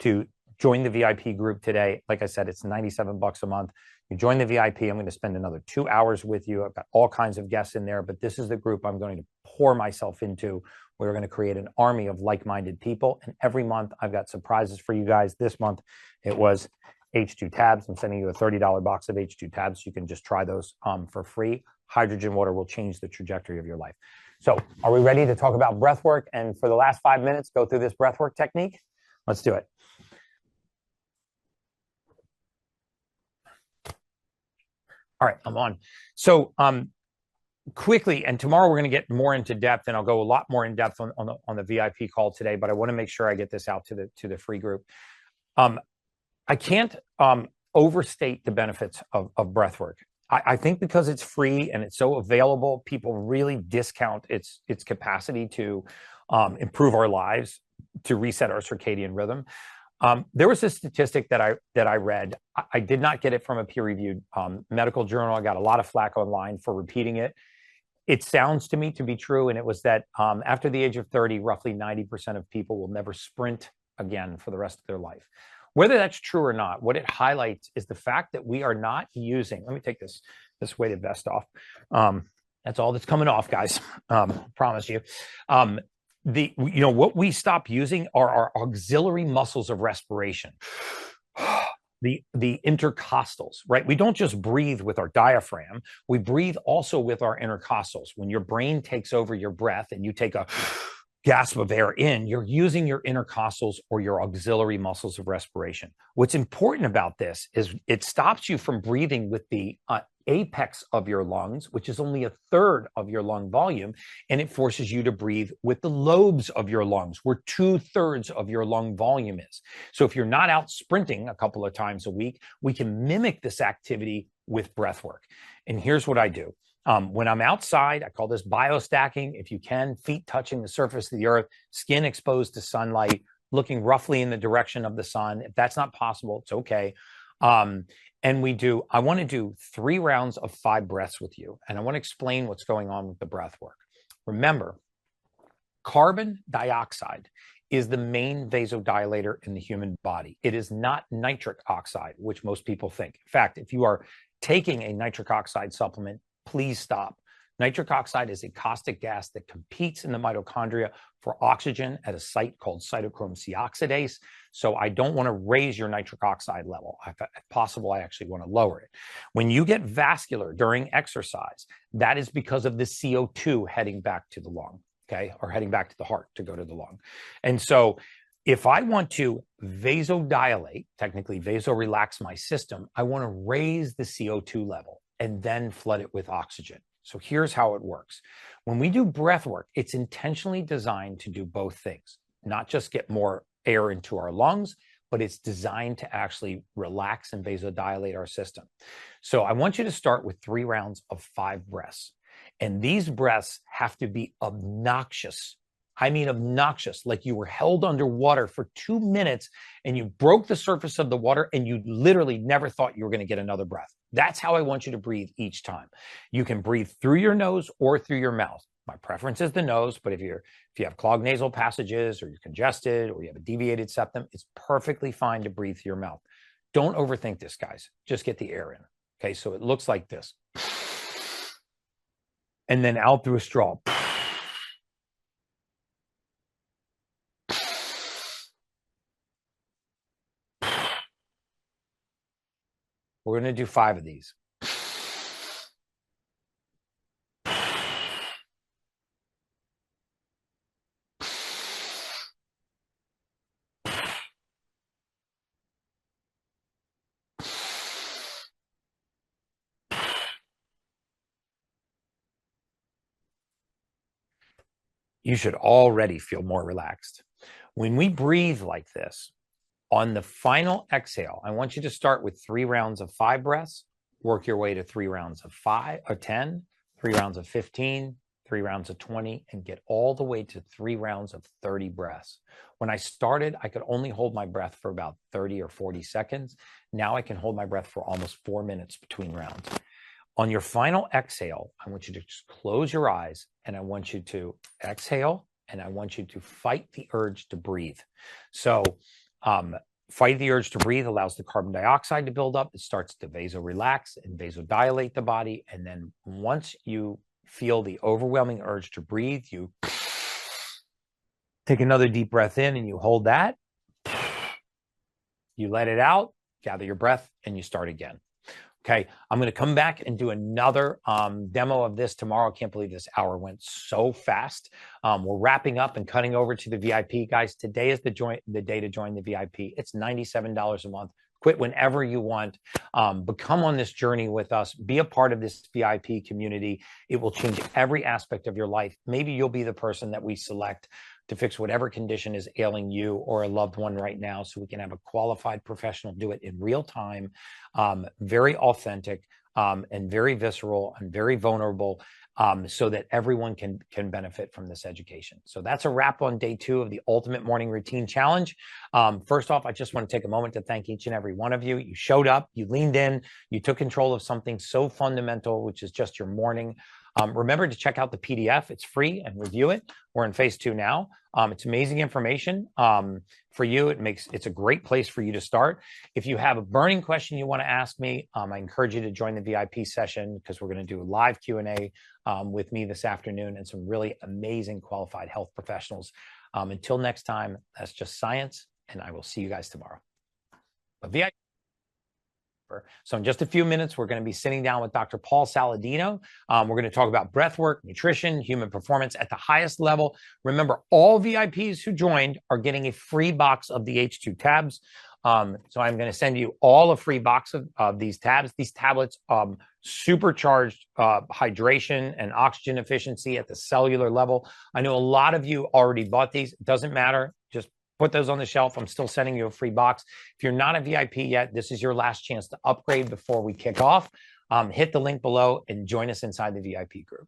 to join the VIP group today. Like I said, it's $97 a month. You join the VIP, I'm going to spend another 2 hours with you. I've got all kinds of guests in there, but this is the group I'm going to pour myself into. We're going to create an army of like-minded people. And every month I've got surprises for you guys. This month it was H2 tabs. I'm sending you a $30 box of H2 tabs. So you can just try those for free. Hydrogen water will change the trajectory of your life. So are we ready to talk about breath work? And for the last 5 minutes, go through this breath work technique? Let's do it. All right, I'm on. So quickly, and tomorrow we're going to get more into depth, and I'll go a lot more in depth on the VIP call today, but I want to make sure I get this out to the free group. I can't overstate the benefits of breath work. I think because it's free and it's so available, people really discount its capacity to improve our lives, to reset our circadian rhythm. There was a statistic that I read. I did not get it from a peer-reviewed medical journal. I got a lot of flack online for repeating it. It sounds to me to be true, and it was that after the age of 30, roughly 90% of people will never sprint again for the rest of their life. Whether that's true or not, what it highlights is the fact that we are not using, let me take this weighted vest off. That's all that's coming off, guys. Promise you. What we stop using are our auxiliary muscles of respiration. The intercostals, right? We don't just breathe with our diaphragm. We breathe also with our intercostals. When your brain takes over your breath and you take a gasp of air in, you're using your intercostals or your auxiliary muscles of respiration. What's important about this is it stops you from breathing with the apex of your lungs, which is only a third of your lung volume, and it forces you to breathe with the lobes of your lungs, where 2/3 of your lung volume is. So if you're not out sprinting a couple of times a week, we can mimic this activity with breath work. And here's what I do. When I'm outside, I call this biostacking. If you can, feet touching the surface of the earth, skin exposed to sunlight, looking roughly in the direction of the sun. If that's not possible, it's okay. And I want to do 3 rounds of 5 breaths with you. And I want to explain what's going on with the breath work. Remember, carbon dioxide is the main vasodilator in the human body. It is not nitric oxide, which most people think. In fact, if you are taking a nitric oxide supplement, please stop. Nitric oxide is a caustic gas that competes in the mitochondria for oxygen at a site called cytochrome C oxidase. So I don't want to raise your nitric oxide level. If possible, I actually want to lower it. When you get vascular during exercise, that is because of the CO2 heading back to the lung, okay, or heading back to the heart to go to the lung. And so if I want to vasodilate, technically vasorelax my system, I want to raise the CO2 level and then flood it with oxygen. So here's how it works. When we do breath work, it's intentionally designed to do both things, not just get more air into our lungs, but it's designed to actually relax and vasodilate our system. So I want you to start with 3 rounds of 5 breaths. And these breaths have to be obnoxious. I mean obnoxious, like you were held underwater for 2 minutes and you broke the surface of the water and you literally never thought you were going to get another breath. That's how I want you to breathe each time. You can breathe through your nose or through your mouth. My preference is the nose, but if you have clogged nasal passages or you're congested or you have a deviated septum, it's perfectly fine to breathe through your mouth. Don't overthink this, guys. Just get the air in. Okay, so it looks like this. And then out through a straw. We're going to do 5 of these. you should already feel more relaxed. When we breathe like this, on the final exhale, I want you to start with 3 rounds of 5 breaths, work your way to 3 rounds of 5 or 10, 3 rounds of 15, 3 rounds of 20, and get all the way to 3 rounds of 30 breaths. When I started, I could only hold my breath for about 30 or 40 seconds. Now I can hold my breath for almost 4 minutes between rounds. On your final exhale, I want you to just close your eyes, and I want you to exhale, and I want you to fight the urge to breathe. So, fight the urge to breathe allows the carbon dioxide to build up. It starts to vasorelax and vasodilate the body. And then once you feel the overwhelming urge to breathe, you take another deep breath in and you hold that. You let it out, gather your breath, and you start again. Okay, I'm going to come back and do another demo of this tomorrow. I can't believe this hour went so fast. We're wrapping up and cutting over to the VIP. Guys, today is the day to join the VIP. It's $97 a month. Quit whenever you want. But come on this journey with us. Be a part of this VIP community. It will change every aspect of your life. Maybe you'll be the person that we select to fix whatever condition is ailing you or a loved one right now, so we can have a qualified professional do it in real time, very authentic, and very visceral and very vulnerable, so that everyone can benefit from this education. So that's a wrap on day 2 of the Ultimate Morning Routine Challenge. First off, I just want to take a moment to thank each and every one of you. You showed up, you leaned in, you took control of something so fundamental, which is just your morning. Remember to check out the PDF. It's free, and review it. We're in phase 2 now. It's amazing information for you. It's a great place for you to start. If you have a burning question you want to ask me, I encourage you to join the VIP session, because we're going to do a live Q&A with me this afternoon and some really amazing qualified health professionals. Until next time, that's just science, and I will see you guys tomorrow. But VIP. So in just a few minutes, we're going to be sitting down with Dr. Paul Saladino. We're going to talk about breath work, nutrition, human performance at the highest level. Remember, all VIPs who joined are getting a free box of the H2 tabs. So I'm going to send you all a free box of these tabs. These tablets supercharged hydration and oxygen efficiency at the cellular level. I know a lot of you already bought these. It doesn't matter. Just put those on the shelf. I'm still sending you a free box. If you're not a VIP yet, this is your last chance to upgrade before we kick off. Hit the link below and join us inside the VIP group.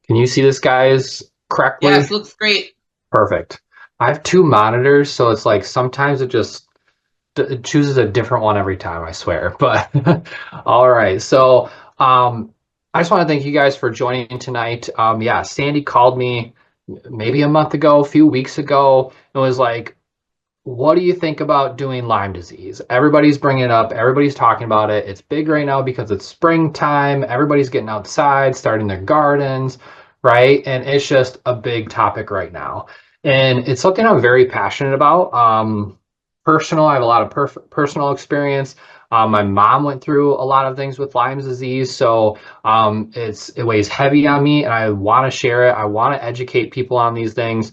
Can you see this, guys, correctly? Yes, looks great. Perfect. I have 2 monitors, so it's like sometimes it chooses a different one every time, I swear. But all right. So I just want to thank you guys for joining tonight. Yeah, Sandy called me maybe a month ago, a few weeks ago, and was like, what do you think about doing Lyme disease? Everybody's bringing it up. Everybody's talking about it. It's big right now because it's springtime. Everybody's getting outside, starting their gardens, right? And it's just a big topic right now. And it's something I'm very passionate about. I have a lot of personal experience. My mom went through a lot of things with Lyme disease, so it weighs heavy on me, and I want to share it. I want to educate people on these things.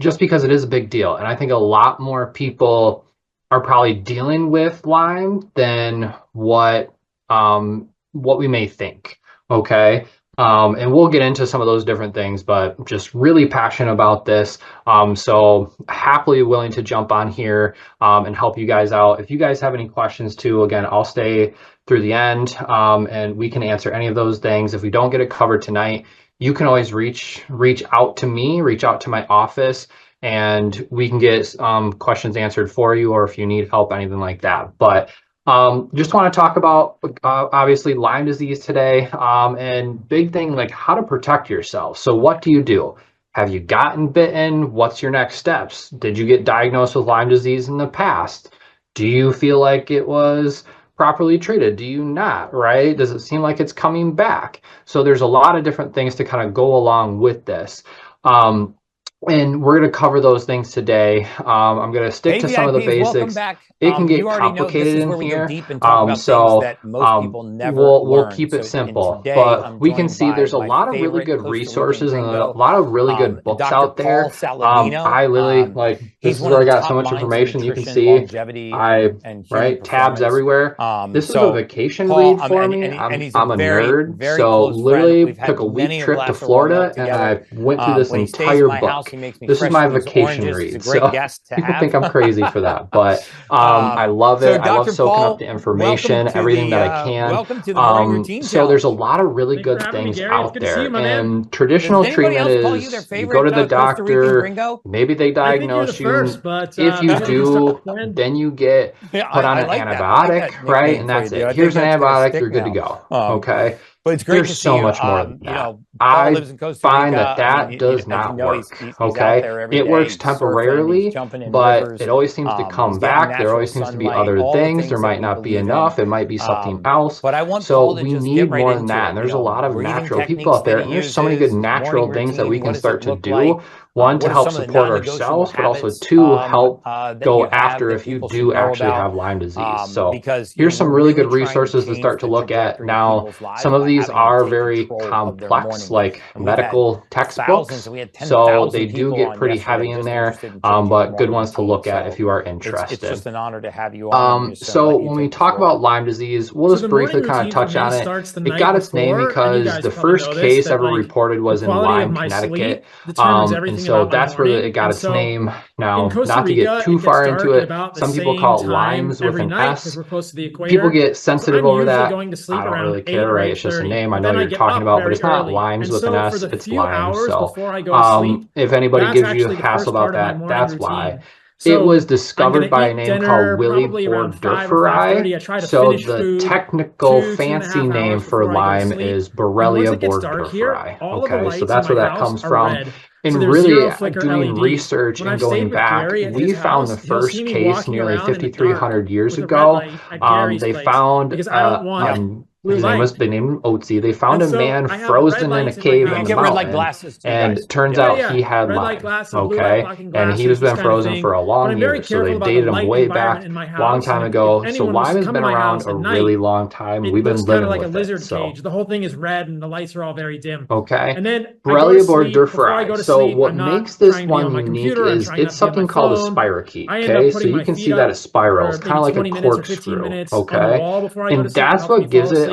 Just because it is a big deal. And I think a lot more people are probably dealing with Lyme than what we may think. Okay. And we'll get into some of those different things, but just really passionate about this. So happily willing to jump on here and help you guys out. If you guys have any questions too, again, I'll stay through the end and we can answer any of those things. If we don't get it covered tonight, you can always reach out to me, reach out to my office, and we can get questions answered for you, or if you need help, anything like that. But just want to talk about obviously Lyme disease today, and big thing like how to protect yourself. So what do you do? Have you gotten bitten? What's your next steps? Did you get diagnosed with Lyme disease in the past? Do you feel like it was properly treated? Do you not, right? Does it seem like it's coming back? So there's a lot of different things to kind of go along with this. And we're going to cover those things today. I'm going to stick to some of the basics. It can get complicated in here. So we'll keep it simple. But we can see there's a lot of really good resources and a lot of really good books out there. I really like, this is where I got so much information. You can see tabs everywhere. This is a vacation read for me. I'm a nerd. So literally took a week trip to Florida and I went through this entire book. This is my vacation read, so people think I'm crazy for that, but I love it. I love soaking up the information, everything that I can. So there's a lot of really good things out there, and traditional treatment is you go to the doctor, maybe they diagnose you. If you do, then you get put on an antibiotic, right? And that's it. Here's an antibiotic, you're good to go. Okay. But it's great There's to see so much more than that. I find that does not work. Okay, it works temporarily, but it always seems to come back. There always seems to be other things. There might not be enough. It might be something else. So we need more than that. And there's a lot of natural people out there, and there's so many good natural things that we can start to do. One, to help support ourselves, but also to help go after if you do actually have Lyme disease. So here's some really good resources to start to look at. Now, some of these are very complex, like medical textbooks, so they do get pretty heavy in there, but good ones to look at if you are interested. It's just an honor to have you on. So when we talk about Lyme disease, we'll just briefly kind of touch on it. It got its name because the first case ever reported was in Lyme, Connecticut. And so that's where it got its name. Now, not to get too far into it, some people call it Lymes with an S. People get sensitive over that. I don't really care, right? It's just a name I know you're talking about, but it's not Lymes with an S, it's Lyme. So if anybody gives you a hassle about that, that's why. It was discovered by a name called Willi Boerdorferi. So the technical fancy name for Lyme is Borrelia burgdorferi. Okay, so that's where that comes from. And really doing research and going back, we found the first case nearly 5,300 years ago. They found his name was, they named him Otzi. They found a man frozen in a cave in the mountain, and it turns out he had Lyme, okay? And he was been frozen for a long year, so they dated him way back, long time ago. So Lyme has been around a really long time. We've been living with it, so. The whole thing is red and the lights are all very dim. Okay, and then Borrelia burgdorferi. So what makes this one unique is it's something called a spirochete, okay? So you can see that a spiral. It's kind of like a corkscrew, okay? And that's what gives it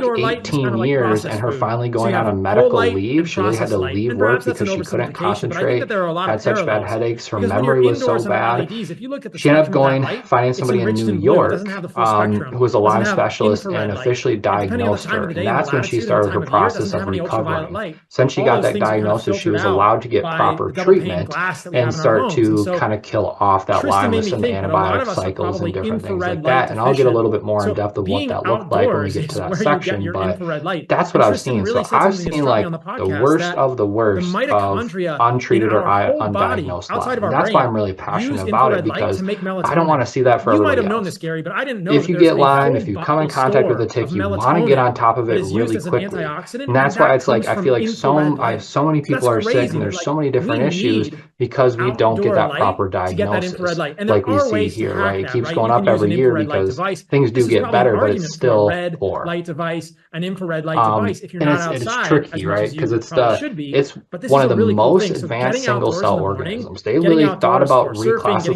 took indoor light is 18 kind of like years processed and her food. finally So going you on have a whole medical light leave. and She really had processed to light. leave And work perhaps that's because an she couldn't oversimplification, but I think concentrate, that there are a lot had of such bad parallels. headaches. Her Because when you're memory was so indoors under bad. LEDs, if you look at the She ended up spectrum of that going, light, finding it's somebody in enriched New in blue. It York, doesn't have the full spectrum. who was a It doesn't Lyme have specialist infrared and light. officially Depending on the diagnosed time her. of the day And and the that's when she latitude and the started her time of the year, it process doesn't of have any ultraviolet recovering. light. Since she All got those that things are kind of diagnosis, she filtered was out allowed to get by proper the double pane treatment glass that we have and in our start homes. And to so kind of kill off that Tristan Lyme made with me some think that a lot antibiotic of us are cycles and probably different things infrared like light that. And I'll get a deficient. little bit more in So depth of what being that looked like when we outdoors get to is that where you get section, your but infrared light. that's what And I've Tristan seen. really So said I've something that seen struck me like on the the podcast worst that of the the worst of mitochondria in untreated or our whole body, undiagnosed outside of Lyme. our And that's why brain, I'm really use passionate about it, infrared light because to make I don't want melatonin. to see that for You might everybody have known else. this, Gary, but I didn't know If that you there's get a Lyme, whole if you come body in contact with store a tick, of you want to get melatonin on top of that it is used really as an quickly. antioxidant, And that's and why that it's like, comes I from feel like infrared light. so many So that's people are sick crazy. and there's Like, so many different we issues need because we don't get outdoor that light proper to get that infrared diagnosis light. And there like we are see ways to here, hack right? It that, keeps right? going You up can use every an year infrared light because device. things do This is get probably an better, but it's argument for a still red poor. light device, an infrared light device, if you're And not it's outside tricky, as much right? as Because you probably should be. it's But this one is of a the really cool most thing. So advanced getting single outdoors in cell the morning, organisms. They getting really thought outdoors for about surfing, getting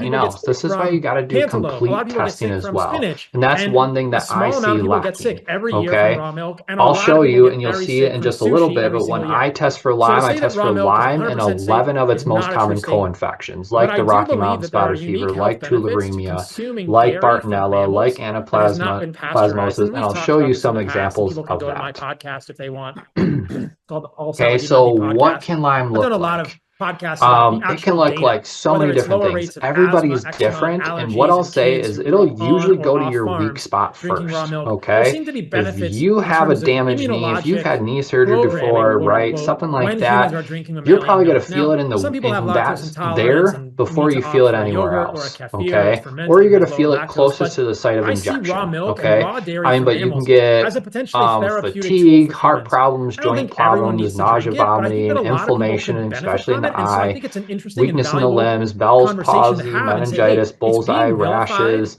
everybody people get else. sick This is why from you got to do cantaloupe. A lot complete of people get testing sick as from well. spinach. And that's one thing a that I small amount see of people get lacking. sick every year Okay. from raw milk, and a I'll lot show of people you, get and you'll very see it sick in from just a little sushi bit, every but when single year. I test for So to Lyme, I say that test raw for milk is Lyme and 100% safe 11 of its is most not a common true statement. co-infections, But like I the do Rocky believe Mountain that there are spotted fever, unique health like benefits to tularemia, consuming like dairy from Bartonella, like mammals that has not been pasteurized. anaplasmosis, And and we've I'll talked show about you this in some the past, and examples people can of go to my that. podcast if they want. It's called the All Okay, Salad so Unhealthy what Podcast. can Lyme I've look done a lot of like? podcasts about the It can actual look data, like so whether many it's different lower things. rates of Everybody's asthma, different, eczema, and what allergies I'll in say kids is who it'll grow usually on or go to off your weak farms spot drinking raw first. milk. There Okay, seem to be if benefits you in have a terms of damaged knee, if you've had immunologic knee surgery programming, before, quote right, unquote, something like when humans that, are drinking you're mammalian probably gonna milk. feel Now, it some people have in lactose that intolerance there and before need you to feel opt it for a anywhere yogurt or a else. kefir that's Okay, fermented or you're and gonna has lower feel it lactose. closest But to the site of I see raw injection. milk and Okay, raw dairy from but you can animals get as a potentially therapeutic tool fatigue, for heart humans. problems, I don't joint think everyone problems, needs to nausea, drink it, but I think that vomiting, a lot of people inflammation, could and benefit especially in from the it. And so I eye, think it's an interesting and weakness in the valuable limbs, Bell's conversation to palsy, have and say, hey, meningitis, it's bullseye being vilified rashes,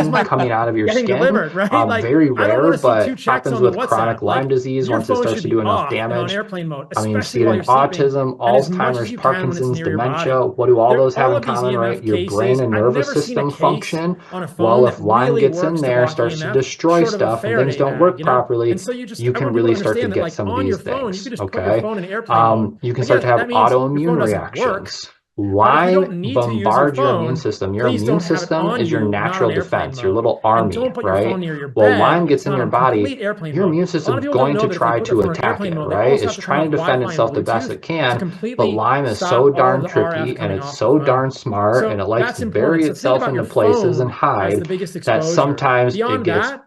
is my coming out of your getting skin. delivered, right? Like, Very I don't rare, wanna see but two checks happens on the with WhatsApp. chronic Lyme Like, disease your once it phone starts should to be do enough off and on damage. airplane mode, I mean, you especially see it while in you're sleeping. autism, And as much as Alzheimer's, you can when it's Parkinson's, near your body. dementia. What do all those have All in of these common, right? EMF Your brain cases, and I've nervous never seen a system case function. on a Well, phone if that Lyme really gets in works to there, block starts to EMF destroy short of a stuff, and things Faraday don't work bag, you know? properly, And so you you I can want people to really start to understand that, get like, some of on your these phone, you things. could just put your Okay. phone in airplane mode. You can start to Again, have that means your phone autoimmune doesn't work. reactions. But if you don't Lyme need to use your bombards your immune phone, system. Your please immune don't have it system on is your you, not on natural airplane defense, your mode. little And army, don't put your right? phone near your Well, bed. Lyme gets It's in not your on body, complete airplane your mode. immune A lot system's of people don't going know to that if they try put their to phone on attack airplane it, mode, they right? also It's have to turn trying off to defend Wi-Fi and itself the best Bluetooth it to can, but completely Lyme is stop so all of darn the RF tricky and coming it's off the so phone. darn smart and So it likes that's to bury important. So think itself about into your places and phone as hide the biggest that exposure. sometimes it Beyond gets that,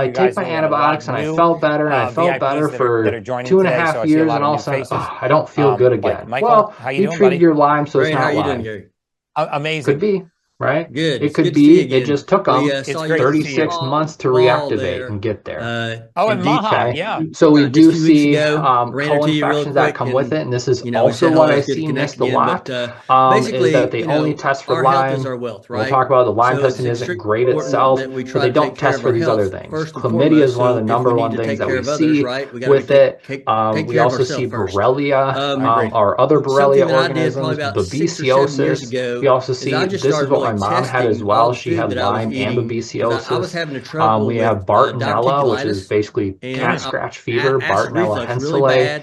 I you take guys my know we have a lot antibiotics of and I new, felt better and I VIPs felt better that are for joining 2.5 today, so I see a years, lot and of all new of a sudden, faces. I don't feel good Like again. Michael, Well, how you you doing, treated buddy? your Lyme, so it's Great. How not are you doing, Lyme. Gary? Amazing. Could be, right? Good. It It's could good to see you be. It again. just took We them saw great your to see you. 36 months to mall reactivate there. and get there. Oh, and Deep- Maha, Okay. yeah. So we Just do a few weeks see ago, ran into you real co-infections that quick, come with it, and this is we also said what hello, I it's good to see connect missed a again. lot. But basically, Is that they only test for our health is Lyme. our wealth, We'll right? talk about the Lyme So it's testing isn't extremely great important itself, that we but try they to don't take care test of for our these other health things. first and Chlamydia foremost. is one of the So if number we need one to things take that care we of others, see right? We got with to it. take We care of also see ourselves first. Borrelia, or other Something Borrelia that I did organisms, probably about 6 or 7 years babesiosis. ago We also is see, I just this is started what my really mom had as testing all well. the She food had that I was Lyme and eating because I was babesiosis. having a trouble We with have Bartonella, which is diverticulitis basically and cat scratch fever, acid Bartonella reflux really henselae, bad.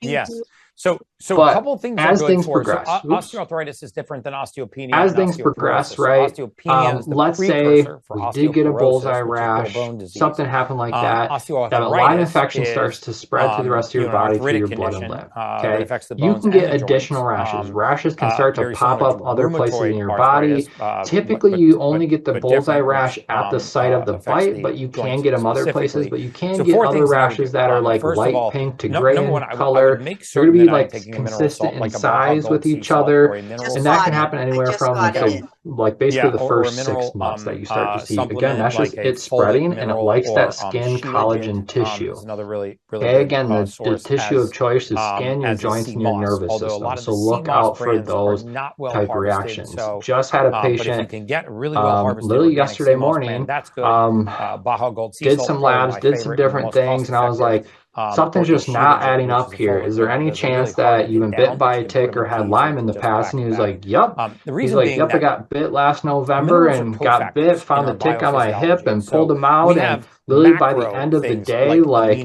Yes. So a But couple of things as are good things for progress- so oops. osteoarthritis is different than osteopenia. As and things progress, osteoporosis. right, So osteopenia is the let's say precursor for we did get a osteoporosis, bullseye which is rash, brittle bone disease. something happened like that, that a Lyme Osteoarthritis infection starts is, to spread through the rest of your an body through arthritic your blood and condition, lymph. that Okay, affects the you bones can and get the additional joints. rashes. Rashes can start to Very pop similar up to other places in rheumatoid your body. arthritis, Typically, you only get the bullseye different, rash which, at the site of the affects bite, the but you can joints get them other places. specifically. But you can So get four other things that I would rashes do. that are like First of light all, pink to number gray one, in I color. would make They're certain going to be that I'm like taking a mineral consistent salt, in like a Baja size Gold with sea each salt other. or a mineral And that got can it. happen I anywhere just from got so, it. like basically the or a first 6 mineral months that you start to see. Again, supplement, that's just like a it's folate spreading and it mineral likes or that skin collagen Shilajit, tissue. is another really Okay, good again, the source tissue of as choice is skin, your as a joints, sea and your moss. nervous Although a system. lot of So the sea look moss out for brands are those not well type harvested. reactions. So, Just had a but if you patient can get really well harvested literally organic yesterday sea moss morning, brand, that's good. Baja Gold sea did salt, some probably labs, my did some favorite and the different most things, and I was cost-effective. like, something's just not adding up here. Is there any chance that you've been bit by a tick or had Lyme in the past? And he was like, yep. He's like, yep, I got bit last November and got bit, found the tick on my hip and pulled him out. And literally by the end of the day, like,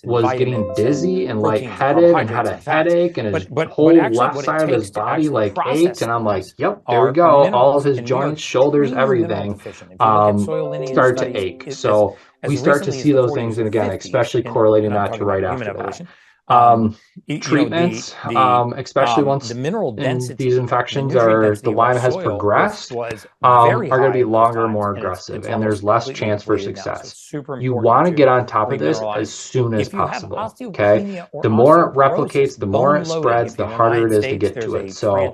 was getting dizzy and lightheaded and had a headache, and his whole left side of his body like ached. And I'm like, yep, there we go. All of his joints, shoulders, everything started to ache. So we start to see those things, and again, especially correlating that to right after that. Treatments, especially once the mineral density, these infections are, the Lyme has progressed, are going to be longer, more aggressive, and there's less chance for success. You want to get on top of this as soon as possible, okay? The more it replicates, the more it spreads, the harder it is to get to it. So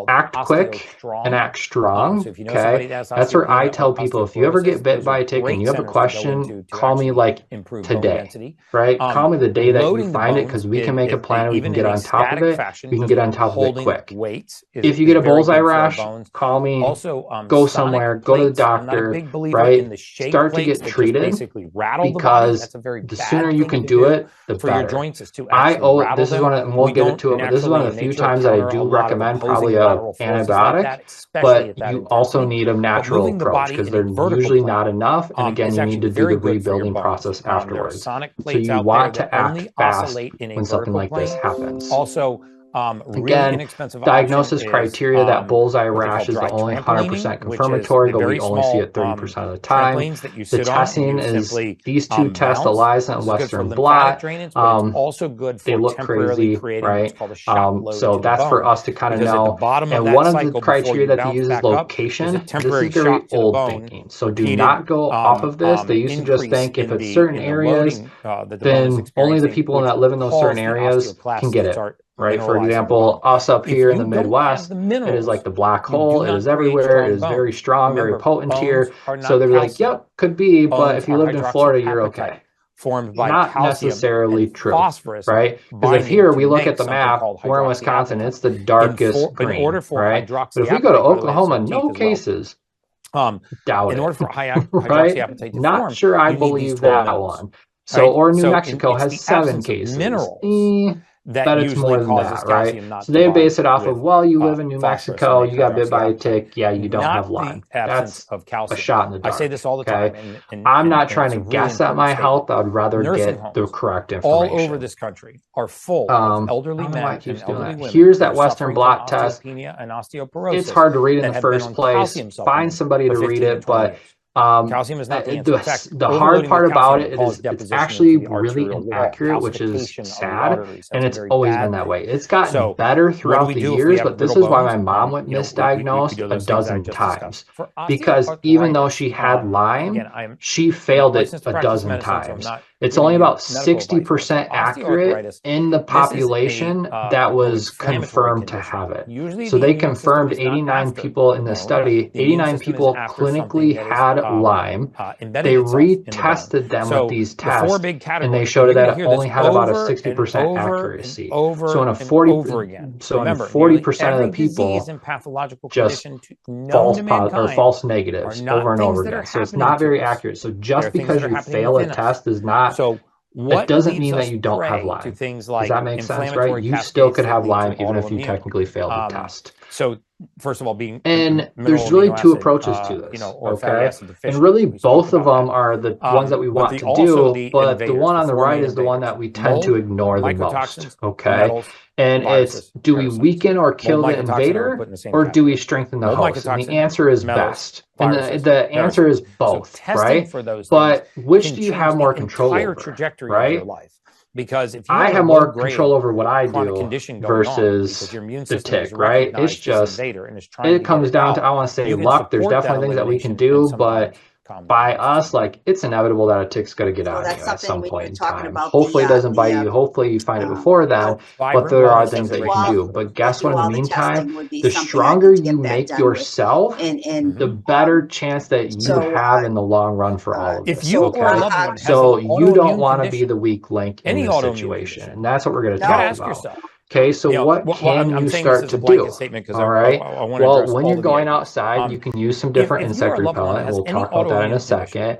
act quick and act strong, okay? That's where I tell people, if you ever get bit by a tick and you have a question, call me like today, right? Call me the day that you find it, because we can make a plan and we can get on top of it. We can get on top of it quick. If you get a bullseye rash, call me, go somewhere, go to the doctor, right? Start to get treated, because the sooner you can do it, the better. This is one of, and we'll get into it, but this is one of the few times that I do recommend probably an antibiotic, but you also need a natural approach, because they're usually not enough. And again, you need to do the rebuilding process afterwards. So you want to act fast when something like this happens. Also, again, diagnosis criteria, that bullseye rash is the only 100% confirmatory, but we only see it 30% of the time. The testing is these two tests, ELISA and Western blot. They look crazy, right? So that's for us to kind of know. And one of the criteria that they use is location. This is very old thinking. So do not go off of this. They used to just think if it's certain areas, then only the people that live in those certain areas can get it. Right. For example, us up here in the Midwest, it is like the black hole. It is everywhere. It is very strong, very potent here. So they're like, yep, could be. But if you lived in Florida, you're okay. Not necessarily true, right? Because if here we look at the map, we're in Wisconsin, it's the darkest green, right? But if we go to Oklahoma, no cases. Doubt it, right? Not sure I believe that one. So, or New Mexico has 7 cases. That it's more than that, right? So they base it off of, well, you live in New Mexico, you got bit by a tick, yeah, you don't have Lyme. That's a shot in the dark. I say this all the time. I'm not trying to guess at my health. I'd rather get the correct information. All over this country are full of elderly men and elderly women. Here's that Western blot test. It's hard to read in the first place. Find somebody to read it, but calcium is not the hard part about it is it's actually really inaccurate, which is sad, and it's always been that way. It's gotten better throughout the years, but this is why my mom went misdiagnosed a dozen times, because even though she had Lyme, she failed it a dozen times. It's only about 60% accurate in the population that was confirmed to have it. So they confirmed 89 people in the study, 89 people clinically had Lyme. They retested them with these tests, and they showed that it only had about a 60% accuracy. So in a 40% of the people, just false negatives over and over again. So it's not very accurate. So just because you fail a test is not, it doesn't mean that you don't have Lyme. Does that make sense, right? You still could have Lyme even if you technically failed the test. So first of all, there's really 2 approaches to this, okay? And really both of them are the ones that we want to do, but the one on the right is the one that we tend to ignore the most, okay? And it's, do we weaken or kill the invader, or do we strengthen the host? And the answer is best. And the answer is both, right? But which do you have more control over, right? Because if I have more control over what I do versus the tick, right? It's just, it comes down to, I want to say luck. There's definitely things that we can do, but by us, like, it's inevitable that a tick's going to get out of you at some point in time. Hopefully it doesn't bite you. Hopefully you find it before then, but there are things that you can do. But guess what, in the meantime, the stronger you make yourself, the better chance that you have in the long run for all of this. Okay? So you don't want to be the weak link in this situation. And that's what we're going to talk about. Okay, so what can you start to do? All right. Well, when you're going outside, you can use some different insect repellent. We'll talk about that in a second.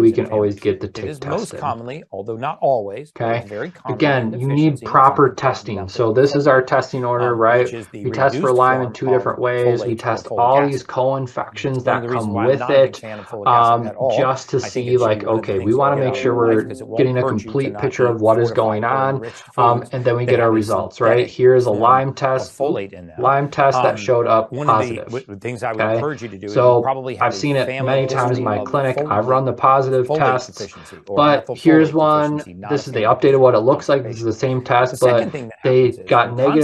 we Townsend can always family get the tree. It tick is most tested. commonly, although not always, but Okay. it's very common Again, in you need deficiency in proper something called testing. methylfolate, So this is our testing order, right? which is the We test for reduced Lyme in form 2 of different ways. We folate or test folic all acid. these co-infections It's one of that the reasons come why I'm with not a big it, fan of folic acid at all. just to I think see it should like, be one of the okay, things we you want to get make out of sure your life we're because it won't getting a hurt you to complete not picture eat of what is going fortified or on. enriched foods And then we that get our have a results, right? synthetic Here's a form Lyme test. of folate in them. Lyme test that showed up One positive. of the things I would Okay. encourage you to do is you So probably have I've seen it many times in my clinic. I've run the positive folate tests, deficiency or but methylfolate here's one. deficiency, not This a is they single updated what it looks like. This is constipation. the same test, The but second thing that they happens is got when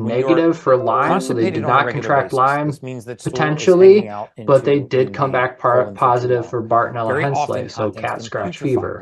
negative for Lyme, so they constipated did on a not regular contract basis, Lyme this means that stool is potentially, hanging out but they in did come the back colon for too positive long. for Bartonella Very often Hensley, so contents cat can scratch putrefy. fever.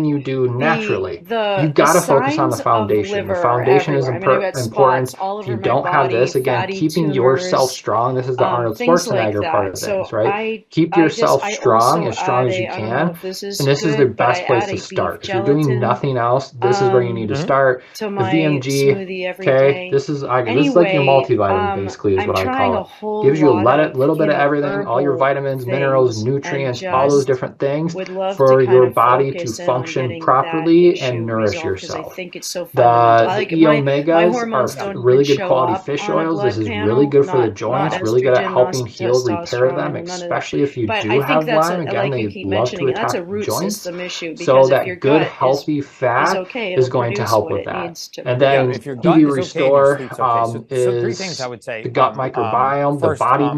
can you do naturally? The You got to focus on the signs of foundation. The liver foundation is everywhere. I mean, I've got important. spots all If over you my don't have body, this, again, fatty keeping yourself tumors, strong. This is the Arnold things like Schwarzenegger part that. of So things, right? I Keep I yourself I strong, also as strong add as you I don't know can. if this is And this is the good, but I best place add to a beef start. If you're doing gelatin nothing else, this is where you need to Mhm. start. to The my VMG, smoothie every okay, day. this is like your Anyway, multivitamin, basically, is I'm what I trying call a it. whole Gives you a lot of, little bit you of know, everything, all your herbal vitamins, minerals, things, and nutrients, all those just different things would love to for kind your of body to focus in on function getting that properly and issue nourish resolved because I yourself. think it's so fundamental. The Like E my omegas hormones are don't really even good show quality up fish on a oils. This blood is really panel, good for the not joints, really good at estrogen, not helping heal, repair testosterone, them, none of that. especially if you But do I think have that's Lyme. Again, like they you keep love to mentioning, that's attack a root joints. system issue So because if that your good, gut healthy is fat okay, is it'll going to produce help what with it that. needs to And Yeah, then produce. if your PB gut is okay, your Restore sleep's okay. So three things I is would say. the gut microbiome, the First, body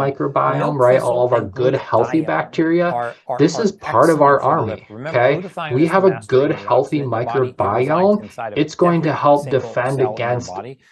no microbiome, right? All thistle of our and good, healthy glutathione bacteria. are This is part of our excellent for the liver. army, Remember, okay? glutathione We is the have a master good, healthy antioxidant in the body. It resides microbiome. inside of It's going to every help single defend cell in your against body.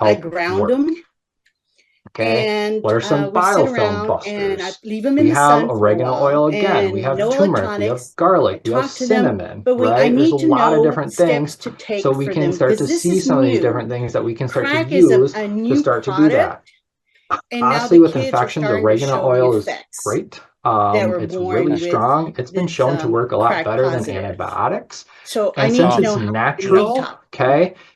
I help ground work. them. Okay. And What are some we sit biofilm around and I busters? leave them in We the have sun for a oregano while, oil again. We and have no turmeric. We have electronics. garlic. We have Talk to them, cinnamon. but I Right? There's need a to lot of know different steps things, to take so we for can them start to because this see is some of these new. different things that we can start to Crack is use a to new start to do product, that. and now Honestly, the with kids are infections, starting to oregano show the oil is effects great. that were It's born really with strong. It's been this shown to work a lot crack better than positive. antibiotics. So I And need since to it's know how to natural, detox. okay,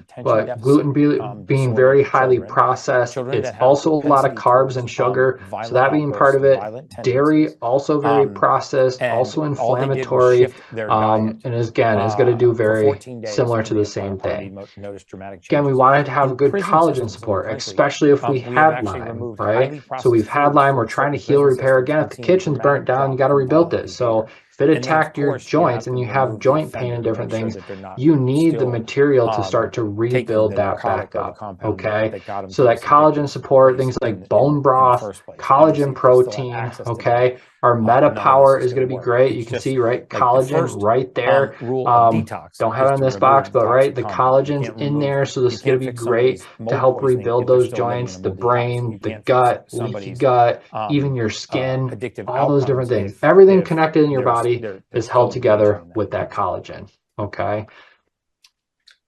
attention but deficit, gluten being disorder very in highly children. processed, Children it's that have also a lot of propensity carbs and towards, sugar. So violent that being part of outbursts, it, violent dairy tendencies. also very processed, And also all they did was inflammatory, shift their diet. and again, is going to do For very 14 days, similar to and the we same already thing. noticed dramatic Again, we changes. wanted to have In good prison collagen systems in the support, country, especially if we we have had actually Lyme, removed right? highly So we've processed had foods Lyme, from we're trying to certain heal, prison repair systems. again. If I've the seen a kitchen's burnt dramatic down, drop you got to in rebuild quality it. So there. if it And then, of attacked your course, you have joints to and you have remove the joint pain offender and to different make sure things, that they're not you need the still, material to start to taking rebuild the that narcotic back or the up, compound okay? that got them So to that this collagen addictive support, place things like in bone the broth, first place. collagen Obviously, if they still have protein, access to okay? that, Our none of MetaPower this is is going going to to be work. great. It's You can just see, right, like the collagen first right there. rule of detox Don't have it is in to this remove box, the but right, toxic the compound. You collagen's can't in remove, there, so this you is going can't to be fix great somebody's to mold help poisoning rebuild if they're those still living in joints, a the moldy house. brain, You the can't fix gut, leaky somebody's gut, even your skin, addictive all those different outcomes things. Everything if connected in your they're body they're is held still engaging together in that. with that collagen, okay?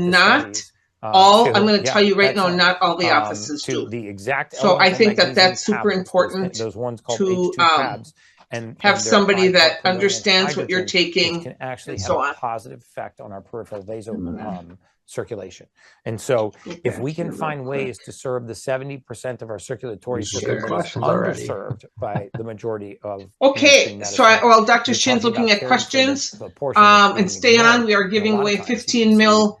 not studies, all, to- I'm going to yeah, tell you right now, excellent. not all the um, offices to do. the exact So I elemental think that magnesium that's super tablets, important those ones called to, H2 tabs, and have they're somebody high that part per million understands what you're hydrogen, which taking can actually and have so a on. positive effect on our peripheral circulation. And so if we can find ways to serve the 70% of our circulatory These are system good that is questions already. underserved by the majority of Okay, mainstream so medicine, Dr. you're Shin's talking looking about at caring for questions. the portion that's And being stay on. ignored. We are And a giving lot of away times you 15 can see mil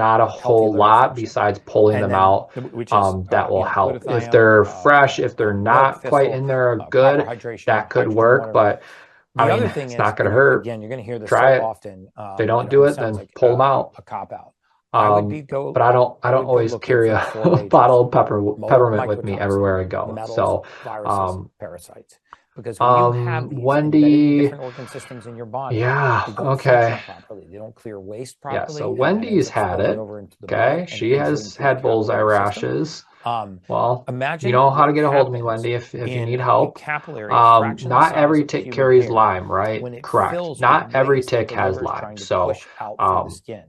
not a whole lot besides pulling them out. That will help. If they're fresh, if they're not quite in there good, that could work. But I mean, it's not going to hurt. Again, you're going to hear this Try so it. often. If they don't do it, then pull them out. A cop out. But I don't always carry a bottle of peppermint with me everywhere I go. So, parasites. Because when you have these Wendy, different organ systems in your body, yeah, they don't okay. function properly. They don't clear waste properly. Yeah, so and Wendy's ends up had spilling it. over into the Okay, blood she and has into the had bullseye capillary system. rashes. Well, Imagine you know how to get a what hold of me, happens Wendy, if you in need a help. capillary a fraction the Not size every of tick human carries hair. Lyme, When right? it Correct. fills with Not every waste tick that the has liver's Lyme. trying to So, push out through the skin.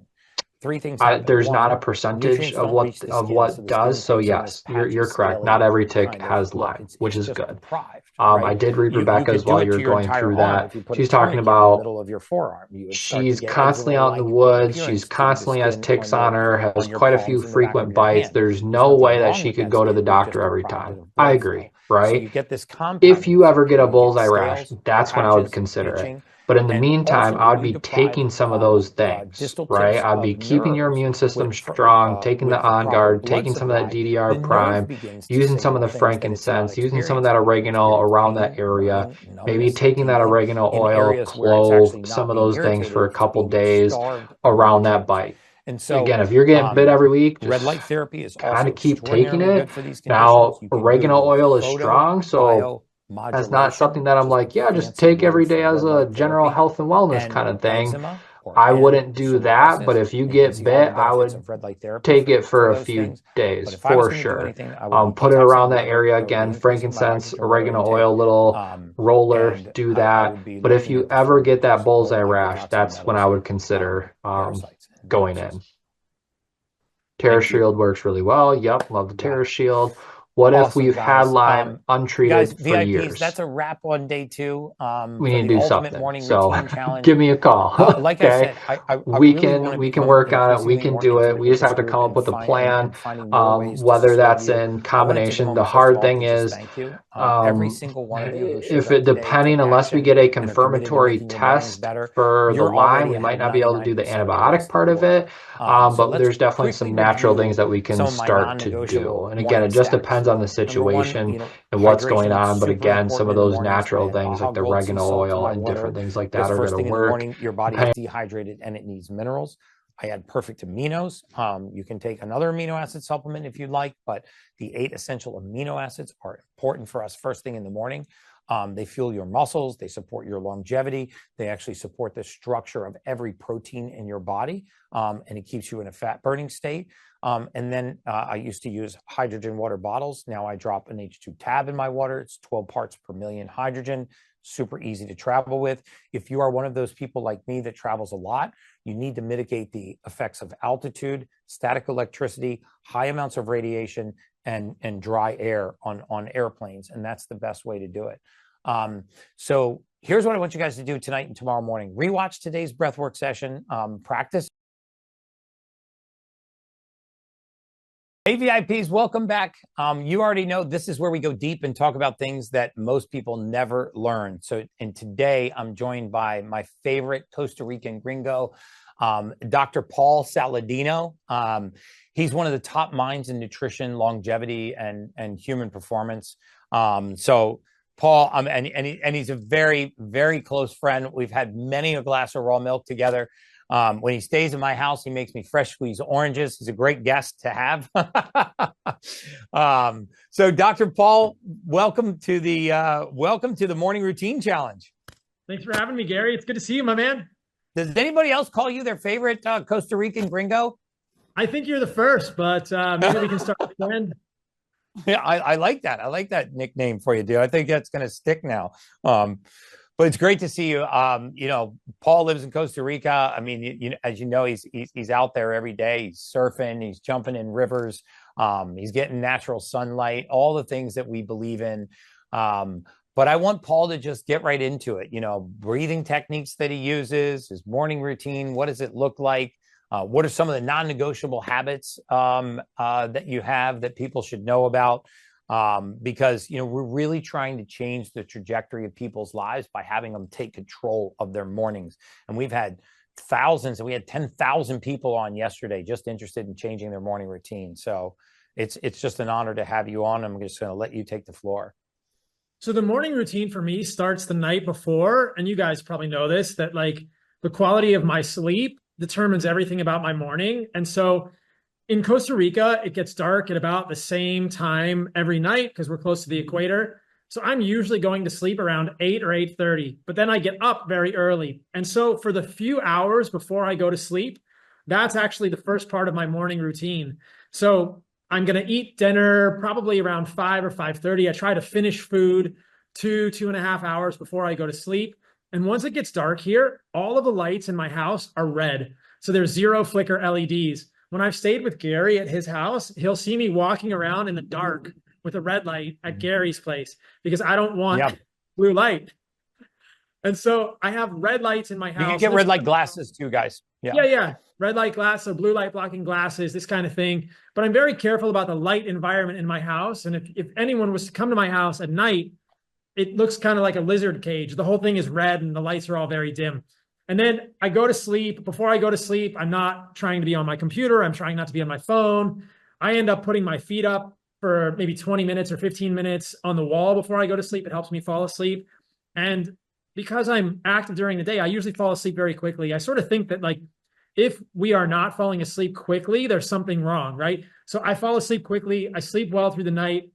Three things happen. There's One, not a percentage nutrients of don't reach the skin, so what the does. skin So takes on this yes, you're patchy, correct. scaly Not every tick kind of has look. Lyme, which is just good. deprived, I right? did read You Rebecca's could do while it you're to your going entire through arm that. if you put She's a talking tourniquet in the about middle of your forearm. You would start to she's get constantly out in the eczema-like woods. She's appearance to the constantly has skin ticks on on your her, has on your quite a few palms and the back of frequent your bites. hand. There's There's no nothing way that wrong she with could that go to the skin. You've just doctor every deprived it time. of I blood agree, flow. So right? you get this If compounding you ever effect get where a you get bullseye rash, scales, that's when I would patches, consider it. itching, But in the and meantime, also I when would you be deprive taking some of those things, distal right? tips I'd be of keeping your nerves immune system with strong, taking the with the On proper Guard, blood taking some of that supply, DDR the nerve Prime, begins to using some of signal the things that it's not frankincense, using some of that experiencing. You oregano experience around that pain, area, burning, maybe numbness, taking that tingling oregano in oil, areas where it's clove, actually some not of being those things irritated, for a it's couple being days starved of around that nutrients. bite. And so Again, if you're getting bit every week, red just light therapy is kind also of keep taking extraordinarily it. good for these conditions. Now, You can oregano Google oil is strong, so that's not photomodulation, something that I'm which is like, the yeah, just fancy take every word day for as red a light general therapy. health and wellness And kind of thing. eczema or I M, wouldn't do that, but psoriasis, if you and you can get see all the bit, I benefits would of red light therapy take it for for a those few things. days But if I was for going to do sure. anything, I would be Put it around detoxing the that liver. area I would be again, increasing my frankincense, hydrogen bonding oregano intake. oil, little roller, And do I that. would be But if looking you at the ever get that fundamentals of bullseye like rash, detoxing that's when I metals, would consider parasites, and going viruses. in. Terra Shield works really well. Yep, love the Terra Shield. What if Awesome, we've had guys. Lyme untreated Guys, for VIPs, years? that's a wrap on day 2 We for need to the do Ultimate something. Morning So Routine Challenge. give me a call. Like I Okay. said, I We really want to can become work on it. We increasingly can more do it. intimate We with just this have to group come up and with a plan. finding more ways to Whether serve that's you. in I want to take a combination. The moment, first of hard all, thing to just is, thank you. Every single one of you who showed if up it today, depending, took unless we action, get a and are committed to confirmatory making your mornings test better, for the you're Lyme, already we ahead might of not be able to do the 99% of the antibiotic rest of part the of world. it. So But let's there's definitely quickly some natural review things that we can some of my start to do. non-negotiable And again, it morning just status. depends on the Number one, situation and what's going hydration, on. But super again, some important of in the those mornings. natural I add things like AHA the Gold Sea oregano Salt to oil my and water different things like because that are going first to thing in the work. morning, your body is dehydrated and it needs minerals. I add Perfect Aminos. You can take another amino acid supplement if you'd like, but the 8 essential amino acids are important for us first thing in the morning. They fuel your muscles. They support your longevity. They actually support the structure of every protein in your body, and it keeps you in a fat burning state. And then I used to use hydrogen water bottles. Now I drop an H2 tab in my water. It's 12 parts per million hydrogen. Super easy to travel with. If you are one of those people like me that travels a lot, you need to mitigate the effects of altitude, static electricity, high amounts of radiation, and dry air on airplanes. And that's the best way to do it. So here's what I want you guys to do tonight and tomorrow morning. Rewatch today's breathwork session, practice. Hey, VIPs, welcome back. You already know this is where we go deep and talk about things that most people never learn. So, and today I'm joined by my favorite Costa Rican gringo, Dr. Paul Saladino. He's one of the top minds in nutrition, longevity, and human performance. So Paul, and he's a very, very close friend. We've had many a glass of raw milk together. When he stays in my house, he makes me fresh squeezed oranges. He's a great guest to have. So Dr. Paul, welcome to the Morning Routine Challenge. Thanks for having me, Gary. It's good to see you, my man. Does anybody else call you their favorite Costa Rican gringo? I think you're the first, but maybe we can start a trend. Yeah, I like that. I like that nickname for you, dude. I think that's going to stick now. But it's great to see you. You know, Paul lives in Costa Rica. I mean, as you know, he's out there every day. He's surfing. He's jumping in rivers. He's getting natural sunlight. All the things that we believe in. But I want Paul to just get right into it. You know, breathing techniques that he uses, his morning routine. What does it look like? What are some of the non-negotiable habits that you have that people should know about? Because, you know, we're really trying to change the trajectory of people's lives by having them take control of their mornings. And we've had thousands, and we had 10,000 people on yesterday just interested in changing their morning routine. So it's just an honor to have you on. I'm just going to let you take the floor. So the morning routine for me starts the night before, and you guys probably know this, that like the quality of my sleep determines everything about my morning. And so in Costa Rica, it gets dark at about the same time every night because we're close to the equator. So I'm usually going to sleep around 8 or 8:30, but then I get up very early. And so for the few hours before I go to sleep, that's actually the first part of my morning routine. So I'm going to eat dinner probably around 5 or 5:30. I try to finish food 2.5 hours before I go to sleep. And once it gets dark here, all of the lights in my house are red. So there's zero flicker LEDs. When I've stayed with Gary at his house, he'll see me walking around in the dark with a red light at Gary's place because I don't want blue light. And so I have red lights in my house. You can get red light glasses too, guys. Yeah. Red light glass, so blue light blocking glasses, this kind of thing. But I'm very careful about the light environment in my house. And if anyone was to come to my house at night, it looks kind of like a lizard cage. The whole thing is red and the lights are all very dim. And then I go to sleep. Before I go to sleep, I'm not trying to be on my computer. I'm trying not to be on my phone. I end up putting my feet up for maybe 20 minutes or 15 minutes on the wall before I go to sleep. It helps me fall asleep. And because I'm active during the day, I usually fall asleep very quickly. I sort of think that, like, if we are not falling asleep quickly, there's something wrong, right? So I fall asleep quickly. I sleep well through the night.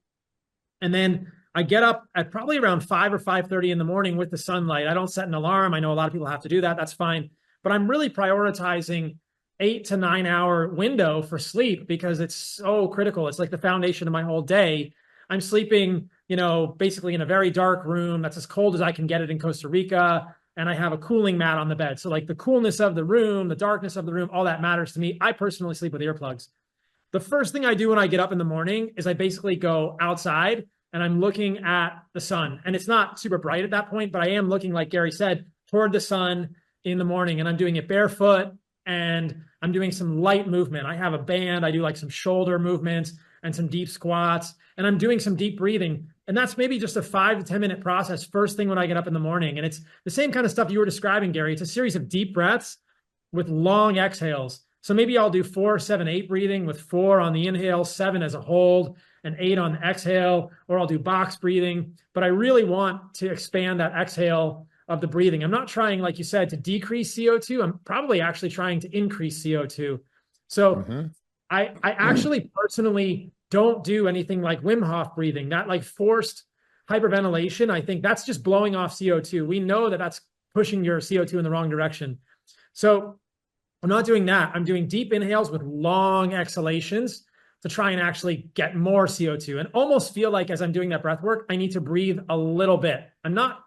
And then I get up at probably around 5 or 5:30 in the morning with the sunlight. I don't set an alarm. I know a lot of people have to do that. That's fine. But I'm really prioritizing 8 to 9 hour window for sleep because it's so critical. It's like the foundation of my whole day. I'm sleeping, basically in a very dark room that's as cold as I can get it in Costa Rica. And I have a cooling mat on the bed. So like the coolness of the room, the darkness of the room, all that matters to me. I personally sleep with earplugs. The first thing I do when I get up in the morning is I basically go outside and I'm looking at the sun. And it's not super bright at that point, but I am looking, like Gary said, toward the sun in the morning. And I'm doing it barefoot and I'm doing some light movement. I have a band. I do like some shoulder movements and some deep squats. And I'm doing some deep breathing. And that's maybe just a 5 to 10 minute process first thing when I get up in the morning. And it's the same kind of stuff you were describing, Gary. It's a series of deep breaths with long exhales. So maybe I'll do 4, 7, 8 breathing with 4 on the inhale, 7 as a hold, and 8 on the exhale, or I'll do box breathing. But I really want to expand that exhale of the breathing. I'm not trying, like you said, to decrease CO2. I'm probably actually trying to increase CO2. So I actually personally don't do anything like Wim Hof breathing, that like forced hyperventilation. I think that's just blowing off CO2. We know that that's pushing your CO2 in the wrong direction. So I'm not doing that. I'm doing deep inhales with long exhalations to try and actually get more CO2 and almost feel like as I'm doing that breath work, I need to breathe a little bit. I'm not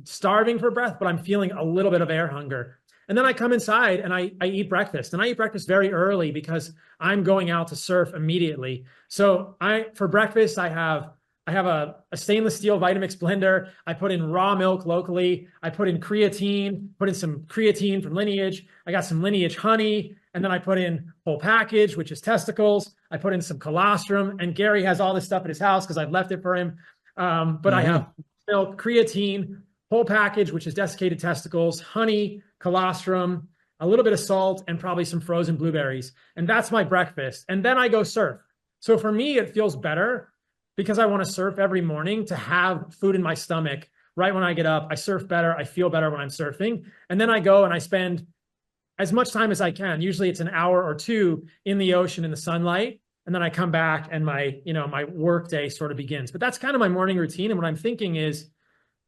starving for breath, but I'm feeling a little bit of air hunger. And then I come inside and I eat breakfast, and I eat breakfast very early because I'm going out to surf immediately. So for breakfast, I have a stainless steel Vitamix blender. I put in raw milk locally. I put in creatine, put in some creatine from Lineage. I got some Lineage honey. And then I put in whole package, which is testicles. I put in some colostrum, and Gary has all this stuff at his house because I've left it for him. But I have milk, creatine, whole package, which is desiccated testicles, honey, colostrum, a little bit of salt, and probably some frozen blueberries. And that's my breakfast. And then I go surf. So for me, it feels better because I want to surf every morning to have food in my stomach right when I get up. I surf better. I feel better when I'm surfing. And then I go and I spend as much time as I can. Usually it's an hour or 2 in the ocean in the sunlight. And then I come back and my work day sort of begins. But that's kind of my morning routine. And what I'm thinking is,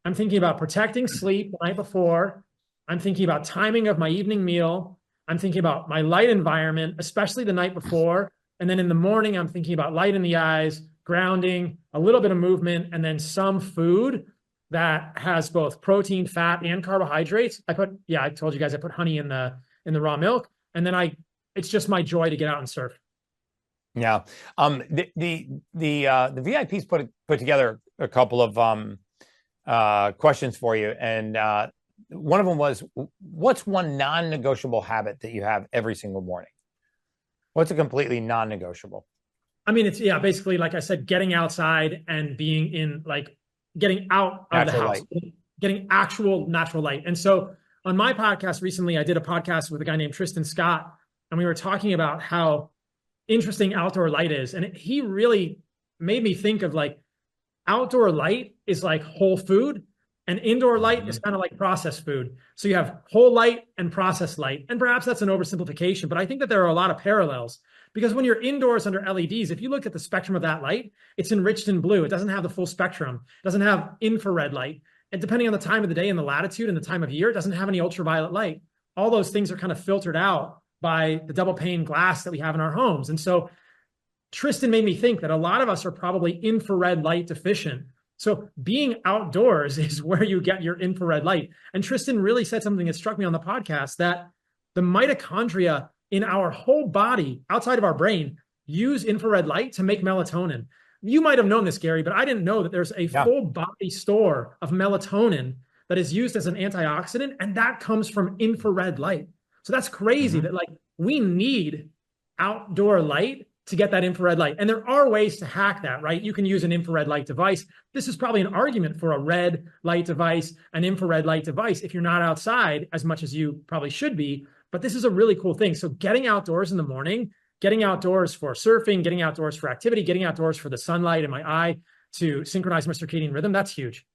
I'm thinking about protecting sleep the night before. I'm thinking about timing of my evening meal. I'm thinking about my light environment, especially the night before. And then in the morning, I'm thinking about light in the eyes, grounding, a little bit of movement, and then some food that has both protein, fat, and carbohydrates. I told you guys I put honey in the raw milk. And then it's just my joy to get out and surf. Yeah. The VIPs put together a couple of questions for you. And one of them was, what's one non-negotiable habit that you have every single morning? What's a completely non-negotiable? I mean, it's basically, like I said, getting outside and being in, like, getting out of the house, getting actual natural light. And so on my podcast recently, I did a podcast with a guy named Tristan Scott, and we were talking about how interesting outdoor light is. And he really made me think of, like, outdoor light is like whole food, and indoor light is kind of like processed food. So you have whole light and processed light. And perhaps that's an oversimplification, but I think that there are a lot of parallels, because when you're indoors under LEDs, if you look at the spectrum of that light, it's enriched in blue. It doesn't have the full spectrum. It doesn't have infrared light. And depending on the time of the day and the latitude and the time of year, it doesn't have any ultraviolet light. All those things are kind of filtered out by the double pane glass that we have in our homes. And so Tristan made me think that a lot of us are probably infrared light deficient. So being outdoors is where you get your infrared light. And Tristan really said something that struck me on the podcast, that the mitochondria in our whole body, outside of our brain, use infrared light to make melatonin. You might have known this, Gary, but I didn't know that there's a full body store of melatonin that is used as an antioxidant, and that comes from infrared light. So that's crazy that like we need outdoor light to get that infrared light. And there are ways to hack that, right? You can use an infrared light device. This is probably an argument for a red light device, an infrared light device, if you're not outside as much as you probably should be. But this is a really cool thing. So getting outdoors in the morning, getting outdoors for surfing, getting outdoors for activity, getting outdoors for the sunlight in my eye to synchronize my circadian rhythm, that's huge.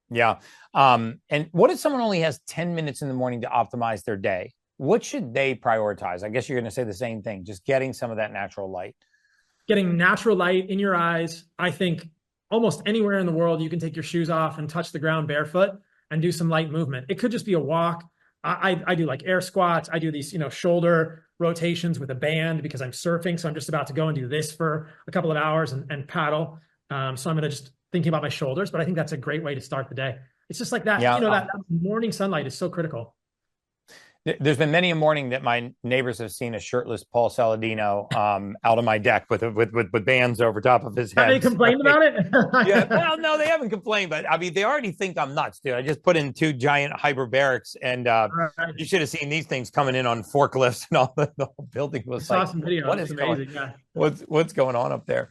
Yeah. And what if someone only has 10 minutes in the morning to optimize their day? What should they prioritize? I guess you're going to say the same thing, just getting some of that natural light. Getting natural light in your eyes. I think almost anywhere in the world, you can take your shoes off and touch the ground barefoot and do some light movement. It could just be a walk. I do like air squats. I do these, shoulder rotations with a band because I'm surfing. So I'm just about to go and do this for a couple of hours and paddle. So I'm going to just thinking about my shoulders, but I think that's a great way to start the day. It's just like that. Yeah. That morning sunlight is so critical. There's been many a morning that my neighbors have seen a shirtless Paul Saladino out on my deck with bands over top of his head. Have they complained about it? Yeah, well, no, they haven't complained, but I mean, they already think I'm nuts, dude. I just put in 2 giant hyperbarics, and you should have seen these things coming in on forklifts, and all the whole building was I saw like, some video. what It's is amazing. going, Yeah. what's going on up there?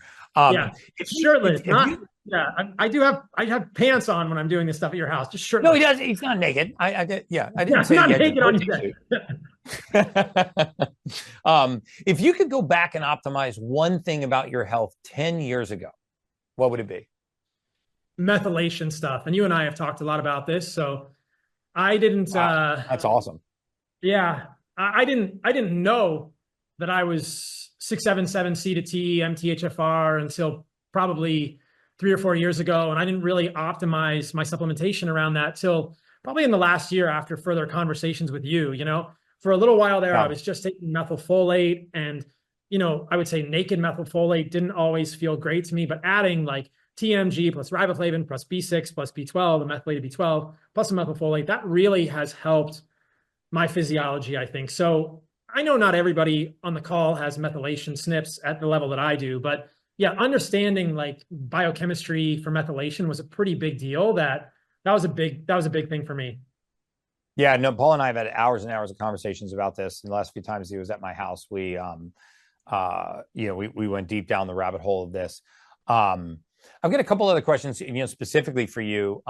It's shirtless. I have pants on when I'm doing this stuff at your house. Just shirtless. No, he does. He's not naked. I didn't say not he had naked on to your day. If you could go back and optimize one thing about your health 10 years ago, what would it be? Methylation stuff. And you and I have talked a lot about this. So I didn't. Wow, that's awesome. Yeah, I didn't know that I was 677C to T MTHFR until probably 3 or 4 years ago. And I didn't really optimize my supplementation around that till probably in the last year after further conversations with you. For a little while there, I was just taking methylfolate, and, I would say naked methylfolate didn't always feel great to me, but adding like TMG plus riboflavin plus B6 plus B12, the methylated B12 plus the methylfolate, that really has helped my physiology, I think. So I know not everybody on the call has methylation SNPs at the level that I do, but yeah, understanding like biochemistry for methylation was a pretty big deal. That was a big thing for me. Yeah, no, Paul and I have had hours and hours of conversations about this. And the last few times he was at my house, we went deep down the rabbit hole of this. I've got a couple other questions, specifically for you.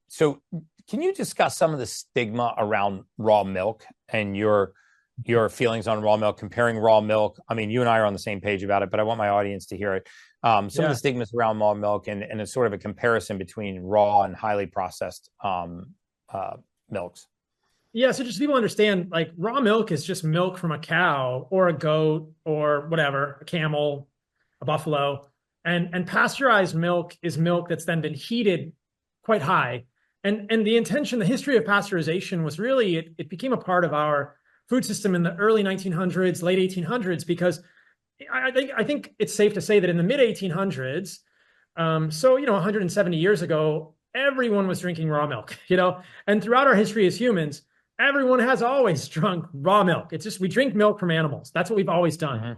So can you discuss some of the stigma around raw milk and your feelings on raw milk, comparing raw milk? I mean, you and I are on the same page about it, but I want my audience to hear it. Some of the stigmas around raw milk and a sort of a comparison between raw and highly processed milks. Yeah, so just so people understand, like raw milk is just milk from a cow or a goat or whatever, a camel, a buffalo. And pasteurized milk is milk that's then been heated quite high. And the intention, the history of pasteurization was really, it became a part of our food system in the early 1900s, late 1800s, because I think it's safe to say that in the mid 1800s, 170 years ago, everyone was drinking raw milk, and throughout our history as humans, everyone has always drunk raw milk. It's just, we drink milk from animals. That's what we've always done. Mm-hmm.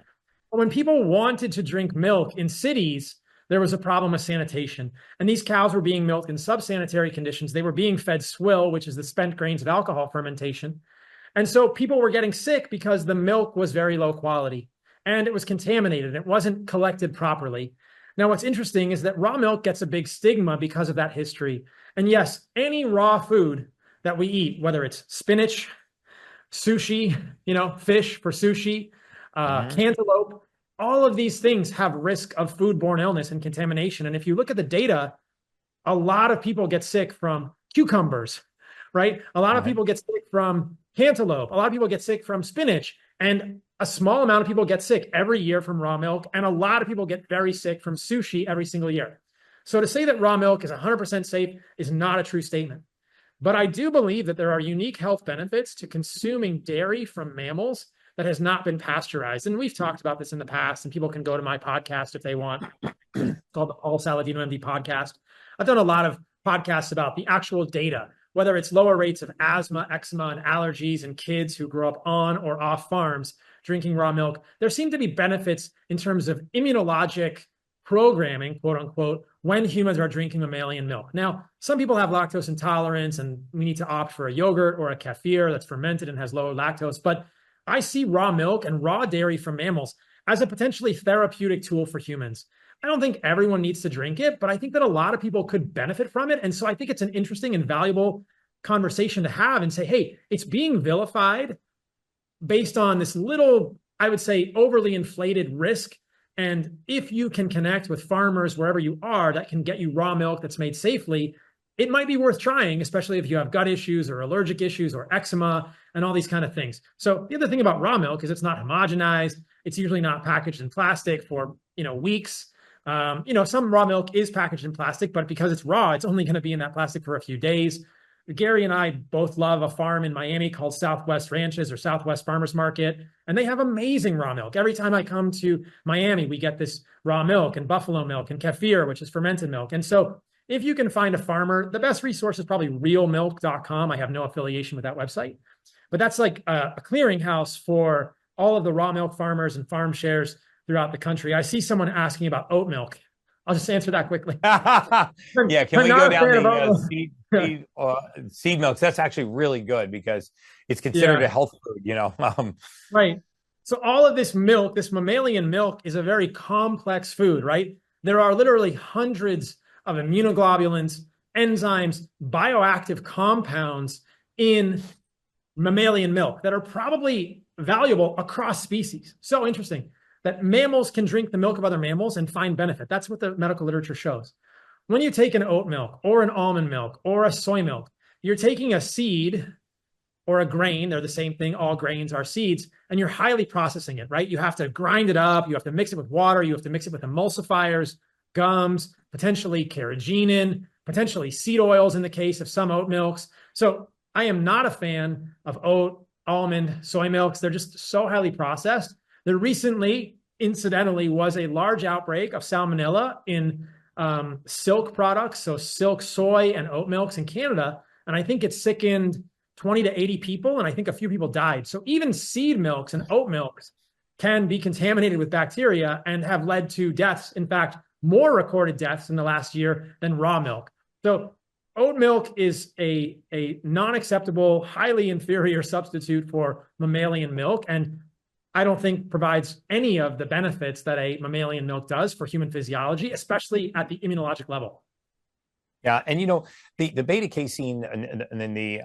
But when people wanted to drink milk in cities, there was a problem with sanitation. And these cows were being milked in sub-sanitary conditions. They were being fed swill, which is the spent grains of alcohol fermentation. And so people were getting sick because the milk was very low quality and it was contaminated. It wasn't collected properly. Now, what's interesting is that raw milk gets a big stigma because of that history. And yes, any raw food that we eat, whether it's spinach, sushi, fish for sushi, cantaloupe, all of these things have risk of foodborne illness and contamination. And if you look at the data, a lot of people get sick from cucumbers, right? A lot of people get sick from cantaloupe. A lot of people get sick from spinach. And a small amount of people get sick every year from raw milk. And a lot of people get very sick from sushi every single year. So to say that raw milk is 100% safe is not a true statement. But I do believe that there are unique health benefits to consuming dairy from mammals that has not been pasteurized. And we've talked about this in the past, and people can go to my podcast if they want. It's called the Paul Saladino MD podcast. I've done a lot of podcasts about the actual data. whether it's lower rates of asthma, eczema, and allergies in kids who grow up on or off farms drinking raw milk, there seem to be benefits in terms of immunologic programming, quote unquote, when humans are drinking mammalian milk. Now, some people have lactose intolerance and we need to opt for a yogurt or a kefir that's fermented and has lower lactose. But I see raw milk and raw dairy from mammals as a potentially therapeutic tool for humans. I don't think everyone needs to drink it, but I think that a lot of people could benefit from it. And so I think it's an interesting and valuable conversation to have and say, hey, it's being vilified based on this little, I would say, overly inflated risk. And if you can connect with farmers wherever you are that can get you raw milk that's made safely, it might be worth trying, especially if you have gut issues or allergic issues or eczema and all these kind of things. So the other thing about raw milk is it's not homogenized. It's usually not packaged in plastic for, weeks. Some raw milk is packaged in plastic, but because it's raw, it's only going to be in that plastic for a few days. Gary and I both love a farm in Miami called Southwest Ranches or Southwest Farmers Market, and they have amazing raw milk. Every time I come to Miami, we get this raw milk and buffalo milk and kefir, which is fermented milk. And so if you can find a farmer, the best resource is probably realmilk.com. I have no affiliation with that website, but that's like a clearinghouse for all of the raw milk farmers and farm shares throughout the country. I see someone asking about oat milk. I'll just answer that quickly. Yeah, can we go down the seed milks? That's actually really good because it's considered a health food, Right. So all of this milk, this mammalian milk, is a very complex food, right? There are literally hundreds of immunoglobulins, enzymes, bioactive compounds in mammalian milk that are probably valuable across species. So interesting that mammals can drink the milk of other mammals and find benefit. That's what the medical literature shows. When you take an oat milk or an almond milk or a soy milk, you're taking a seed or a grain, they're the same thing, all grains are seeds, and you're highly processing it, right? You have to grind it up, you have to mix it with water, you have to mix it with emulsifiers, gums, potentially carrageenan, potentially seed oils in the case of some oat milks. So I am not a fan of oat, almond, soy milks. They're just so highly processed. There recently, incidentally, was a large outbreak of salmonella in silk products, so silk soy and oat milks in Canada. And I think it sickened 20 to 80 people, and I think a few people died. So even seed milks and oat milks can be contaminated with bacteria and have led to deaths. In fact, more recorded deaths in the last year than raw milk. So oat milk is a non-acceptable, highly inferior substitute for mammalian milk, and I don't think provides any of the benefits that a mammalian milk does for human physiology, especially at the immunologic level. Yeah, and the beta casein and then the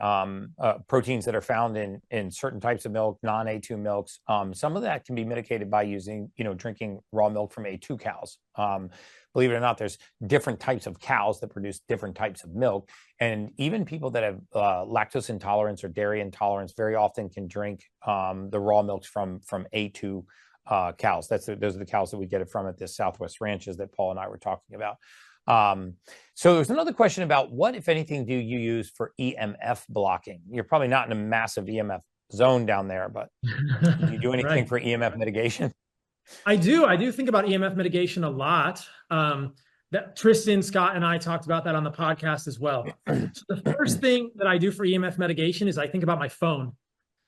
proteins that are found in certain types of milk, non-A2 milks, some of that can be mitigated by using, drinking raw milk from A2 cows. Believe it or not, there's different types of cows that produce different types of milk, and even people that have lactose intolerance or dairy intolerance very often can drink the raw milks from A2 cows. Those are the cows that we get it from at the Southwest Ranches that Paul and I were talking about. So there's another question about what, if anything, do you use for EMF blocking? You're probably not in a massive EMF zone down there, but do you do anything Right. for EMF mitigation? I do think about EMF mitigation a lot. That Tristan, Scott, and I talked about that on the podcast as well. So the first thing that I do for EMF mitigation is I think about my phone,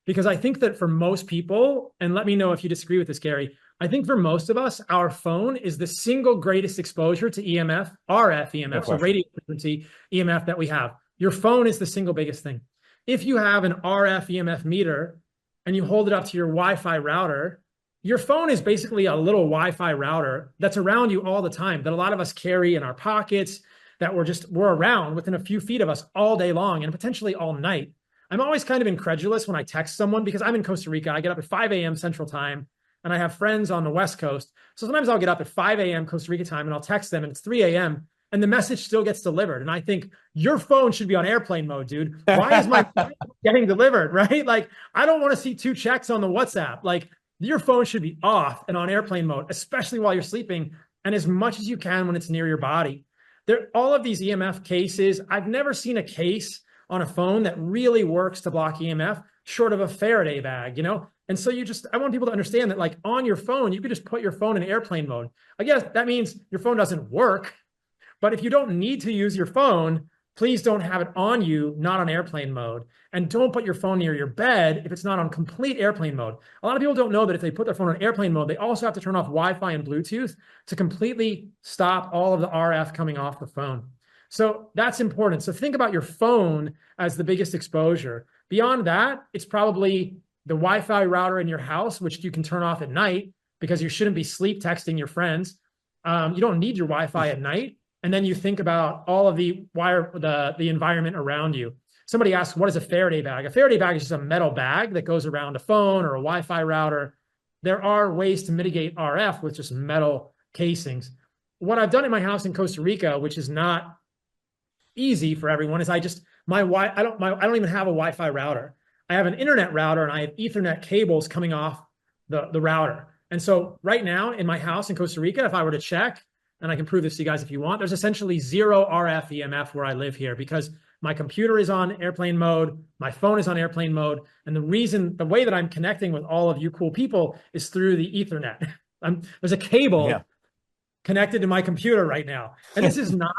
because I think that for most people, and let me know if you disagree with this, Gary, I think for most of us, our phone is the single greatest exposure to EMF, RF EMF, so radio frequency EMF that we have. Your phone is the single biggest thing. If you have an RF EMF meter and you hold it up to your Wi-Fi router, your phone is basically a little Wi-Fi router that's around you all the time, that a lot of us carry in our pockets, that we're around within a few feet of us all day long and potentially all night. I'm always kind of incredulous when I text someone because I'm in Costa Rica. I get up at 5 a.m. Central Time and I have friends on the West Coast. So sometimes I'll get up at 5 a.m. Costa Rica time and I'll text them and it's 3 a.m. and the message still gets delivered. And I think your phone should be on airplane mode, dude. Why is my phone getting delivered, right? Like, I don't want to see 2 checks on the WhatsApp. Like, your phone should be off and on airplane mode, especially while you're sleeping, and as much as you can when it's near your body. All of these EMF cases, I've never seen a case on a phone that really works to block EMF short of a Faraday bag, And so I want people to understand that, like, on your phone, you could just put your phone in airplane mode. I guess that means your phone doesn't work, but if you don't need to use your phone please don't have it on you, not on airplane mode. And don't put your phone near your bed if it's not on complete airplane mode. A lot of people don't know that if they put their phone on airplane mode, they also have to turn off Wi-Fi and Bluetooth to completely stop all of the RF coming off the phone. So that's important. So think about your phone as the biggest exposure. Beyond that, it's probably the Wi-Fi router in your house, which you can turn off at night because you shouldn't be sleep texting your friends. You don't need your Wi-Fi at night. And then you think about all of the environment around you. Somebody asks, what is a Faraday bag? A Faraday bag is just a metal bag that goes around a phone or a Wi-Fi router. There are ways to mitigate RF with just metal casings. What I've done in my house in Costa Rica, which is not easy for everyone, is I don't even have a Wi-Fi router. I have an internet router and I have Ethernet cables coming off the router. And so right now in my house in Costa Rica, if I were to check, and I can prove this to you guys if you want, there's essentially 0 RF EMF where I live here because my computer is on airplane mode, my phone is on airplane mode, and the way that I'm connecting with all of you cool people is through the Ethernet. There's a cable connected to my computer right now. And this is not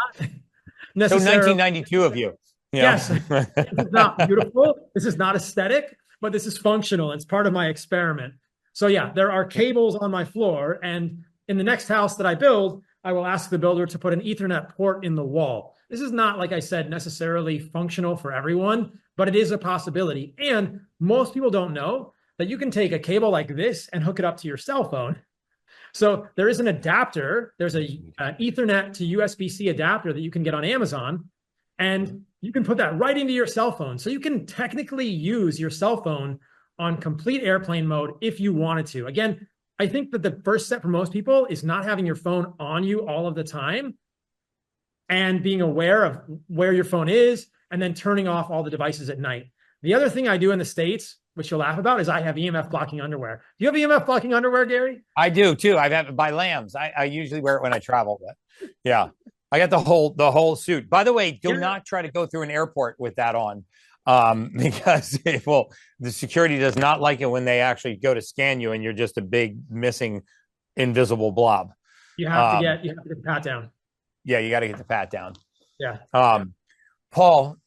necessarily... So 1992 of you. Yes, this is not beautiful. This is not aesthetic, but this is functional. It's part of my experiment. So yeah, there are cables on my floor, and in the next house that I build, I will ask the builder to put an Ethernet port in the wall. This is not, like I said, necessarily functional for everyone, but it is a possibility. And most people don't know that you can take a cable like this and hook it up to your cell phone. So there is an adapter. There's an Ethernet to USB-C adapter that you can get on Amazon, and you can put that right into your cell phone. So you can technically use your cell phone on complete airplane mode if you wanted to. Again, I think that the first step for most people is not having your phone on you all of the time and being aware of where your phone is and then turning off all the devices at night. The other thing I do in the States, which you'll laugh about, is I have EMF blocking underwear. Do you have EMF blocking underwear, Gary? I do too. I have it by Lambs. I usually wear it when I travel, but yeah, I got the whole suit. By the way, do not try to go through an airport with that on. Because the security does not like it when they actually go to scan you and you're just a big missing invisible blob. You have to get the pat down. Yeah, you got to get the pat down. Yeah. Paul,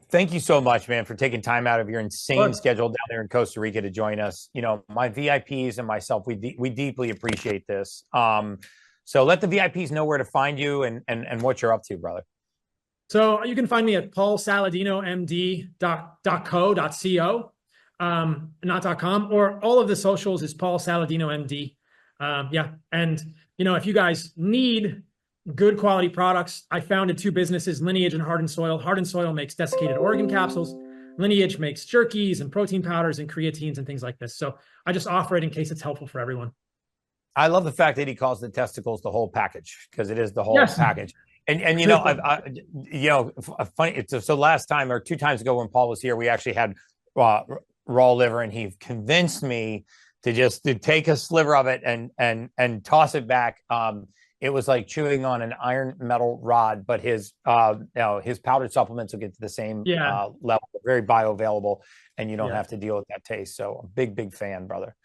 thank you so much, man, for taking time out of your insane schedule down there in Costa Rica to join us. You know, my VIPs and myself, we deeply appreciate this. So let the VIPs know where to find you and what you're up to, brother. So you can find me at paulsaladinomd.co, not .com, or all of the socials is Paul Saladino MD. Yeah. And, you know, if you guys need good quality products, I founded 2 businesses, Lineage and Heart and Soil. Heart and Soil makes desiccated organ capsules. Lineage makes jerkies and protein powders and creatines and things like this. So I just offer it in case it's helpful for everyone. I love the fact that he calls the testicles the whole package, because it is the whole package. And you know, funny. So last time or 2 times ago when Paul was here, we actually had raw liver, and he convinced me to take a sliver of it and toss it back. It was like chewing on an iron metal rod, but his powdered supplements will get to the same level, very bioavailable, and you don't have to deal with that taste. So a big fan, brother.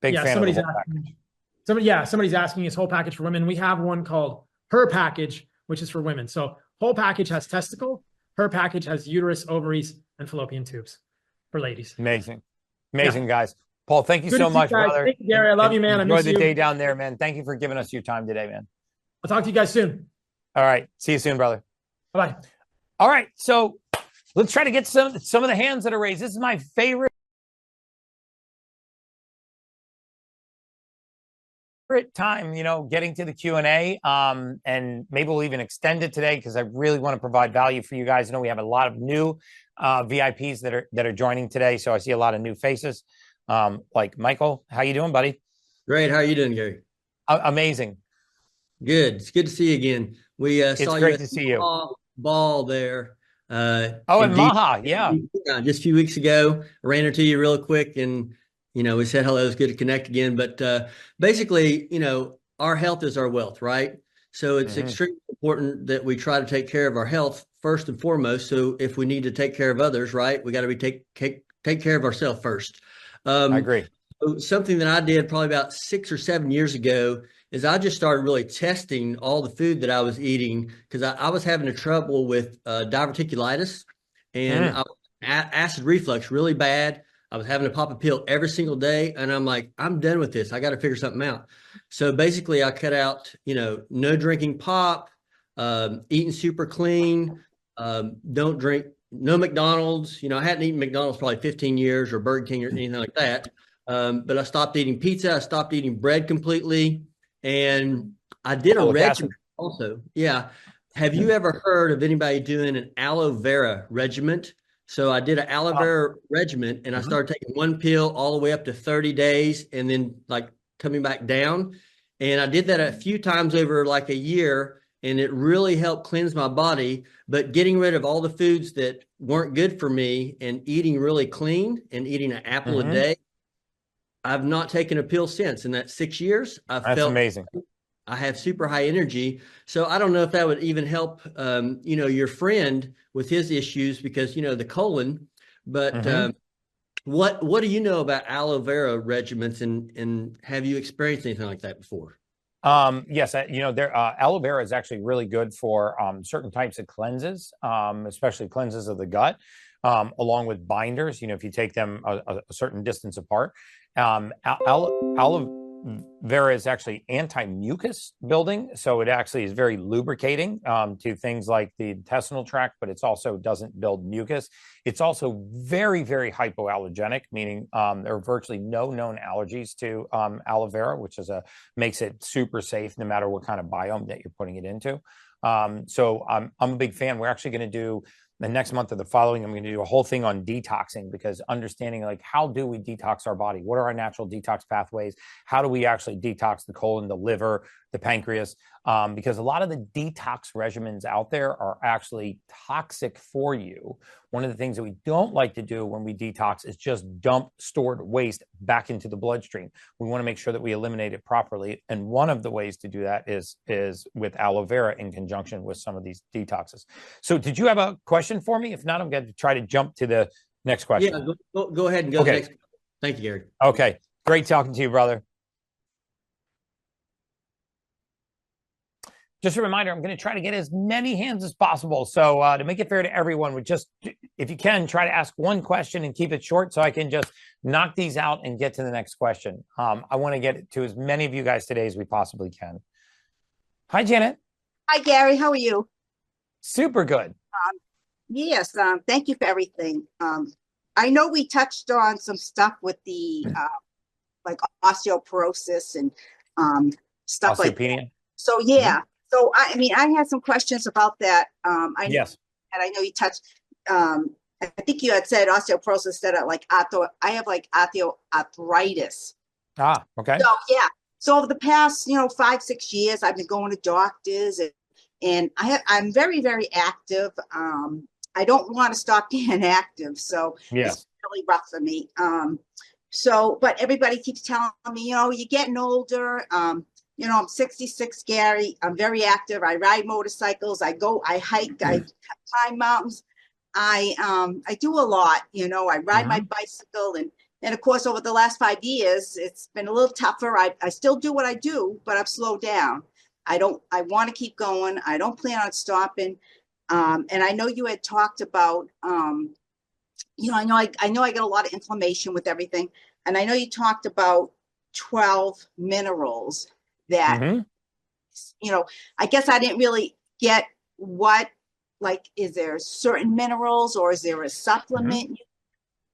Big fan of the whole package. Somebody's asking his whole package for women. We have one called Her Package, which is for women. So whole package has testicle, Her Package has uterus, ovaries, and fallopian tubes for ladies. Amazing, guys. Paul, thank you so much, brother. Thank you, Gary. I love you, man. Enjoy the day down there, man. Thank you for giving us your time today, man. I'll talk to you guys soon. All right. See you soon, brother. Bye-bye. All right. So let's try to get some of the hands that are raised. This is my favorite time, you know, getting to the Q&A, and maybe we'll even extend it today because I really want to provide value for you guys. I know we have a lot of new VIPs that are joining today, so I see a lot of new faces. Like Michael, how you doing, buddy? Great. How are you doing, Gary? Amazing. Good. It's good to see you again. We saw you at the ball there. In Maha, yeah. Just a few weeks ago, I ran into you real quick, and you know, we said hello. It was good to connect again. But basically, you know, our health is our wealth, right? So it's extremely important that we try to take care of our health first and foremost. So if we need to take care of others, right, we got to take care of ourselves first. I agree. So something that I did probably about 6 or 7 years ago is I just started really testing all the food that I was eating because I was having a trouble with diverticulitis and acid reflux really bad. I was having to pop a pill every single day, and I'm like, I'm done with this. I got to figure something out. So basically, I cut out, no drinking pop, eating super clean, don't drink, no McDonald's. I hadn't eaten McDonald's probably 15 years or Burger King or anything like that. But I stopped eating pizza. I stopped eating bread completely. And I did a regimen also. Yeah. Have you ever heard of anybody doing an aloe vera regimen? So I did an aloe vera regimen, and I started taking one pill all the way up to 30 days and then like coming back down. And I did that a few times over like a year, and it really helped cleanse my body. But getting rid of all the foods that weren't good for me and eating really clean and eating an apple a day, I've not taken a pill since. In that 6 years, That's amazing. I have super high energy. So I don't know if that would even help, your friend with his issues because, the colon. But what do you know about aloe vera regimens, and have you experienced anything like that before? Yes, aloe vera is actually really good for certain types of cleanses, especially cleanses of the gut, along with binders. If you take them a certain distance apart. Aloe vera is actually anti-mucus building, so it actually is very lubricating to things like the intestinal tract, but it's also doesn't build mucus. It's also very, very hypoallergenic, meaning there are virtually no known allergies to aloe vera, which makes it super safe no matter what kind of biome that you're putting it into. So I'm a big fan. We're actually going to do the next month or the following, I'm going to do a whole thing on detoxing, because understanding like how do we detox our body? What are our natural detox pathways? How do we actually detox the colon, the liver, the pancreas? Because a lot of the detox regimens out there are actually toxic for you. One of the things that we don't like to do when we detox is just dump stored waste back into the bloodstream. We want to make sure that we eliminate it properly. And one of the ways to do that is with aloe vera in conjunction with some of these detoxes. So did you have a question for me? If not, I'm going to try to jump to the next question. Yeah, go ahead and go next. Thank you, Gary. Okay. Great talking to you, brother. Just a reminder, I'm going to try to get as many hands as possible. So to make it fair to everyone, if you can, try to ask one question and keep it short so I can just knock these out and get to the next question. I want to get to as many of you guys today as we possibly can. Hi, Janet. Hi, Gary. How are you? Super good. Yes. Thank you for everything. I know we touched on some stuff with the like osteoporosis and stuff like that. So yeah. So I had some questions about that. Yes. And I know you touched. I think you had said osteoporosis instead of like I have like osteoarthritis. Ah, okay. So yeah. So over the past 5-6 years, I've been going to doctors, and I'm very, very active. I don't want to stop being active, so it's really rough for me. But everybody keeps telling me, you're getting older. I'm 66, Gary. I'm very active. I ride motorcycles. I hike. I climb mountains. I do a lot. I ride my bicycle, and of course, over the last 5 years, it's been a little tougher. I still do what I do, but I've slowed down. I want to keep going. I don't plan on stopping. And I know you had talked about, I know I get a lot of inflammation with everything. And I know you talked about 12 minerals that, I guess I didn't really get is there certain minerals, or is there a supplement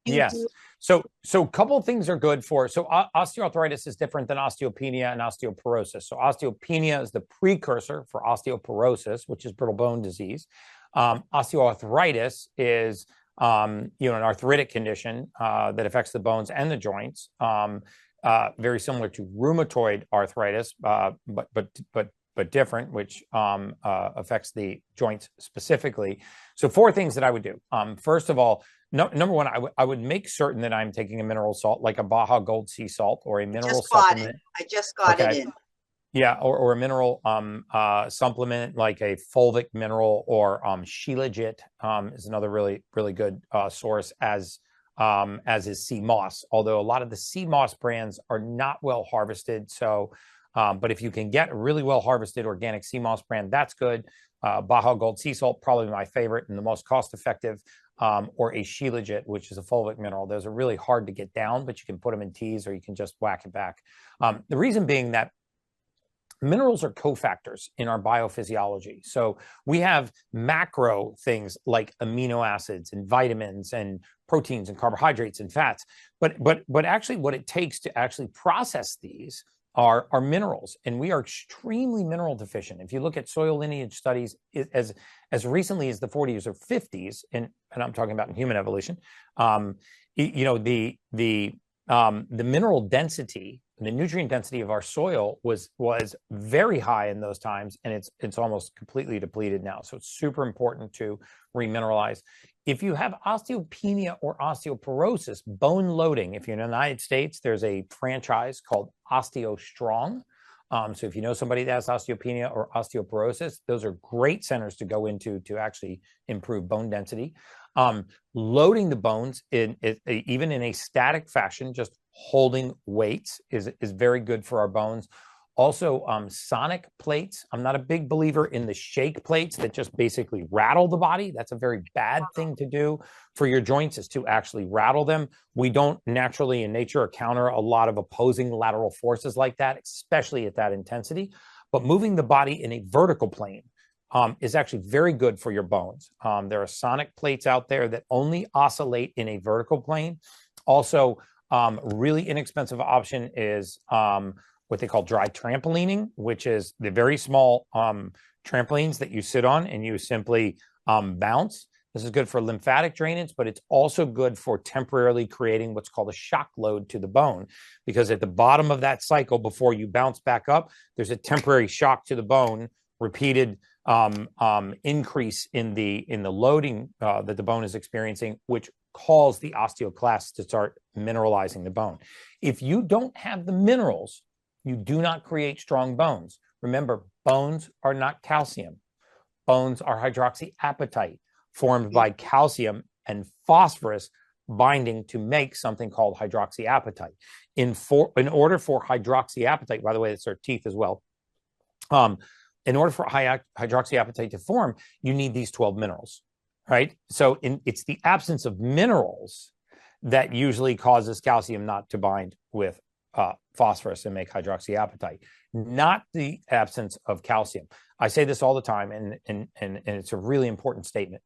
you do? So a couple of things are good for. So osteoarthritis is different than osteopenia and osteoporosis. So osteopenia is the precursor for osteoporosis, which is brittle bone disease. Osteoarthritis is an arthritic condition that affects the bones and the joints, very similar to rheumatoid arthritis, but different, which affects the joints specifically. So 4 things that I would do. First of all, number one, I would make certain that I'm taking a mineral salt, like a Baja Gold sea salt, or a mineral supplement. I just got it in. Yeah, or a mineral supplement like a fulvic mineral, or Shilajit is another really, really good source, as is sea moss. Although a lot of the sea moss brands are not well harvested, so But if you can get a really well harvested organic sea moss brand, that's good. Baja Gold Sea Salt, probably my favorite and the most cost effective, or a Shilajit, which is a fulvic mineral. Those are really hard to get down, but you can put them in teas or you can just whack it back. The reason being that minerals are cofactors in our biophysiology. So we have macro things like amino acids and vitamins and proteins and carbohydrates and fats. But actually what it takes to actually process these are minerals, and we are extremely mineral deficient. If you look at soil lineage studies as recently as the 40s or 50s, and I'm talking about in human evolution, you know, the mineral density, the nutrient density of our soil was very high in those times, and it's almost completely depleted now. So it's super important to remineralize. If you have osteopenia or osteoporosis, bone loading, if you're in the United States, there's a franchise called OsteoStrong. So if you know somebody that has osteopenia or osteoporosis, those are great centers to go into to actually improve bone density. Loading the bones even in a static fashion, just holding weights is very good for our bones. Also, sonic plates. I'm not a big believer in the shake plates that just basically rattle the body. That's a very bad thing to do for your joints, is to actually rattle them. We don't naturally in nature counter a lot of opposing lateral forces like that, especially at that intensity. But moving the body in a vertical plane is actually very good for your bones. There are sonic plates out there that only oscillate in a vertical plane. Also, really inexpensive option is what they call dry trampolining, which is the very small trampolines that you sit on and you simply bounce. This is good for lymphatic drainage, but it's also good for temporarily creating what's called a shock load to the bone, because at the bottom of that cycle, before you bounce back up, there's a temporary shock to the bone, repeated increase in the loading that the bone is experiencing, which calls the osteoclasts to start mineralizing the bone. If you don't have the minerals, you do not create strong bones. Remember, bones are not calcium. Bones are hydroxyapatite, formed by calcium and phosphorus binding to make something called hydroxyapatite. In order for hydroxyapatite, by the way, it's our teeth as well. In order for hydroxyapatite to form, you need these 12 minerals, right? So it's the absence of minerals that usually causes calcium not to bind with phosphorus and make hydroxyapatite, not the absence of calcium. I say this all the time, and it's a really important statement.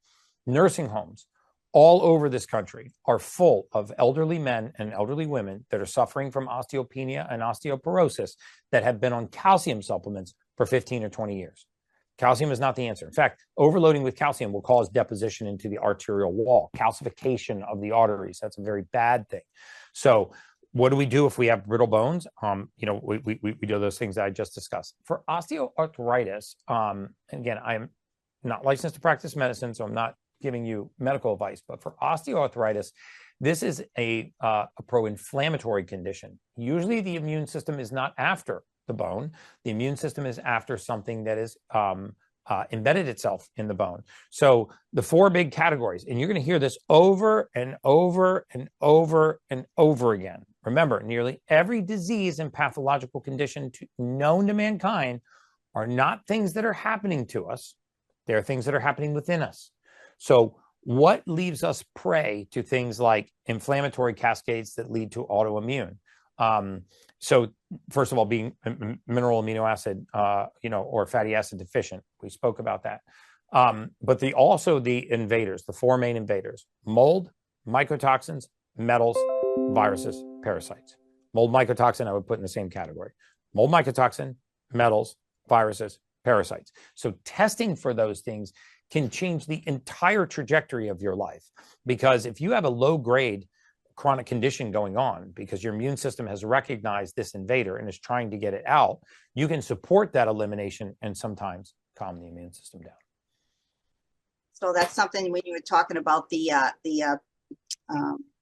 Nursing homes all over this country are full of elderly men and elderly women that are suffering from osteopenia and osteoporosis that have been on calcium supplements for 15 or 20 years. Calcium is not the answer. In fact, overloading with calcium will cause deposition into the arterial wall, calcification of the arteries. That's a very bad thing. So what do we do if we have brittle bones? You know, we do those things that I just discussed. For osteoarthritis, again, I'm not licensed to practice medicine, so I'm not giving you medical advice, but for osteoarthritis, this is a pro-inflammatory condition. Usually the immune system is not after the bone. The immune system is after something that is embedded itself in the bone. So the four big categories, and you're going to hear this over and over and over and over again. Remember, nearly every disease and pathological condition known to mankind are not things that are happening to us. They are things that are happening within us. So what leaves us prey to things like inflammatory cascades that lead to autoimmune? So first of all, being mineral amino acid, or fatty acid deficient. We spoke about that. But also the invaders, the four main invaders: mold, mycotoxins, metals, viruses, parasites. Mold, mycotoxin, I would put in the same category. Mold, mycotoxin, metals, viruses, parasites. So testing for those things can change the entire trajectory of your life. Because if you have a low grade chronic condition going on because your immune system has recognized this invader and is trying to get it out, you can support that elimination and sometimes calm the immune system down. So that's something when you were talking about the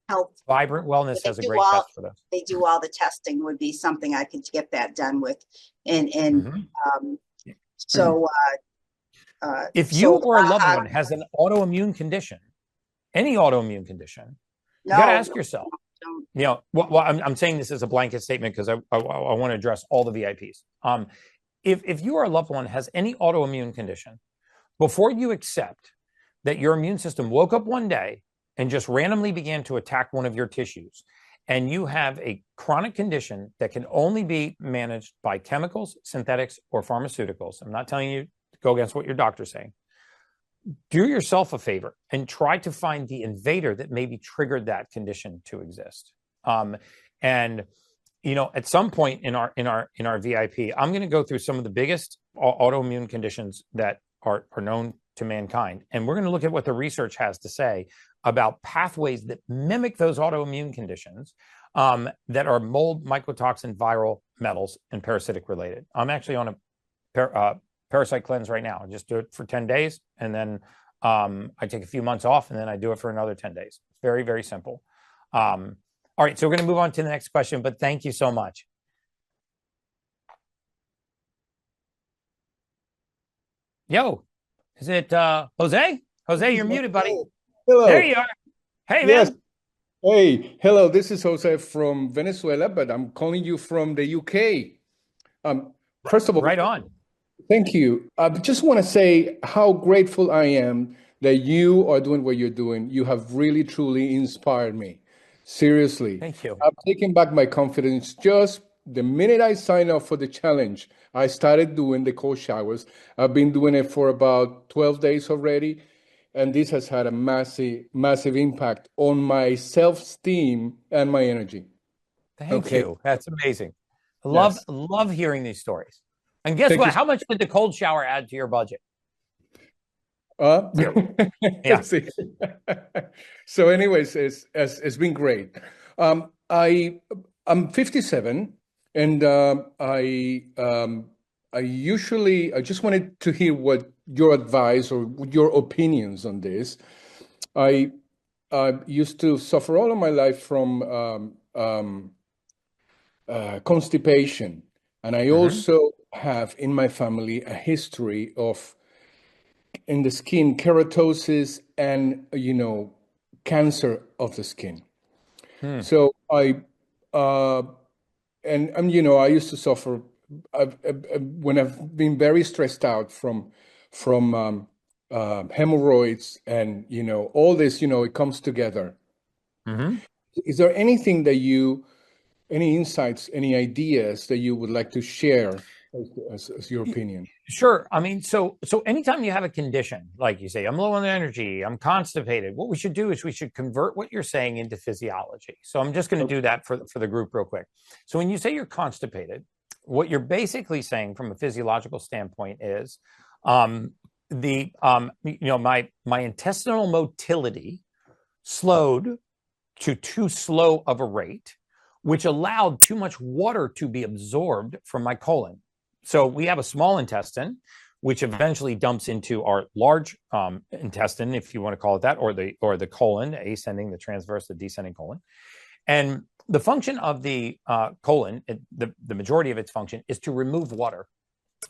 health. Vibrant Wellness has a great test for those. They do all the testing would be something I could get that done with. If you or a loved one has an autoimmune condition, any autoimmune condition, you got to ask yourself, don't. You know, well, I'm saying this as a blanket statement because I want to address all the VIPs. If you or a loved one has any autoimmune condition, before you accept that your immune system woke up one day and just randomly began to attack one of your tissues, and you have a chronic condition that can only be managed by chemicals, synthetics, or pharmaceuticals, I'm not telling you to go against what your doctor's saying. Do yourself a favor and try to find the invader that maybe triggered that condition to exist. And you know, at some point in our VIP, I'm going to go through some of the biggest autoimmune conditions that are known to mankind, and we're going to look at what the research has to say about pathways that mimic those autoimmune conditions that are mold, mycotoxin, viral, metals, and parasitic related. I'm actually on a parasite cleanse right now. I just do it for 10 days, and then I take a few months off, and then I do it for another 10 days. It's very, very simple. All right, so we're going to move on to the next question, but thank you so much. Yo, is it Jose? Jose, you're muted, buddy. Hello. There you are. Hey, Yes. man. Hey, hello. This is Jose from Venezuela, but I'm calling you from the UK. First of all, right on. Thank you. I just want to say how grateful I am that you are doing what you're doing. You have really, truly inspired me. Seriously. Thank you. I've taken back my confidence just the minute I signed up for the challenge. I started doing the cold showers. I've been doing it for about 12 days already. And this has had a massive, massive impact on my self-esteem and my energy. Thank you. That's amazing. Love hearing these stories. And guess what? How much did the cold shower add to your budget? Yeah. So anyways, it's been great. I'm 57, and I just wanted to hear what your advice or your opinions on this. I used to suffer all of my life from constipation, and I also have in my family a history of in the skin keratosis and cancer of the skin. So I used to suffer when I've been very stressed out from hemorrhoids and all this, it comes together. Is there anything that any insights, any ideas that you would like to share as your opinion? Sure. I mean, so anytime you have a condition, like you say, I'm low on energy, I'm constipated, what we should do is we should convert what you're saying into physiology. So I'm just going to do that for the group real quick. So when you say you're constipated, what you're basically saying from a physiological standpoint is my intestinal motility slowed to too slow of a rate, which allowed too much water to be absorbed from my colon. So we have a small intestine, which eventually dumps into our large intestine, if you want to call it that, or the colon, the ascending, the transverse, the descending colon. And the function of the colon, the majority of its function is to remove water,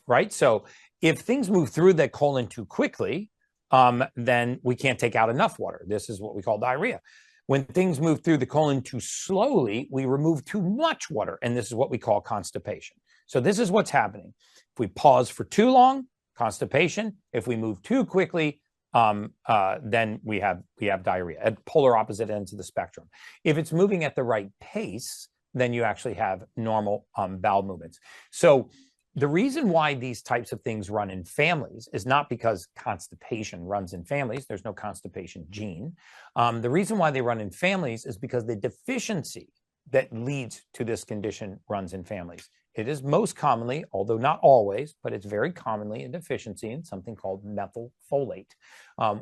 right? So if things move through the colon too quickly, then we can't take out enough water. This is what we call diarrhea. When things move through the colon too slowly, we remove too much water, and this is what we call constipation. So this is what's happening. If we pause for too long, constipation. If we move too quickly, then we have diarrhea at polar opposite ends of the spectrum. If it's moving at the right pace, then you actually have normal bowel movements. So the reason why these types of things run in families is not because constipation runs in families. There's no constipation gene. The reason why they run in families is because the deficiency that leads to this condition runs in families. It is most commonly, although not always, but it's very commonly a deficiency in something called methylfolate,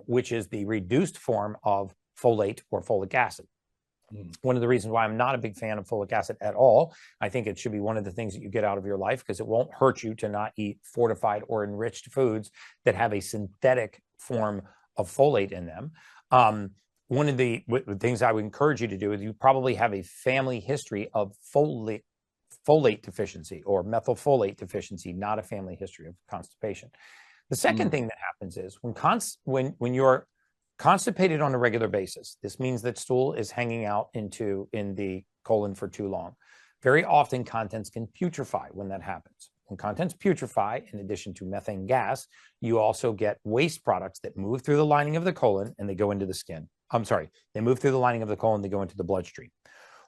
which is the reduced form of folate or folic acid. One of the reasons why I'm not a big fan of folic acid at all, I think it should be one of the things that you get out of your life because it won't hurt you to not eat fortified or enriched foods that have a synthetic form of folate in them. One of the things I would encourage you to do is you probably have a family history of folate deficiency or methylfolate deficiency, not a family history of constipation. The second thing that happens is when your Constipated on a regular basis. This means that stool is hanging out in the colon for too long. Very often contents can putrefy when that happens. When contents putrefy, in addition to methane gas, you also get waste products that move through the lining of the colon and they go into the skin. They move through the lining of the colon, they go into the bloodstream.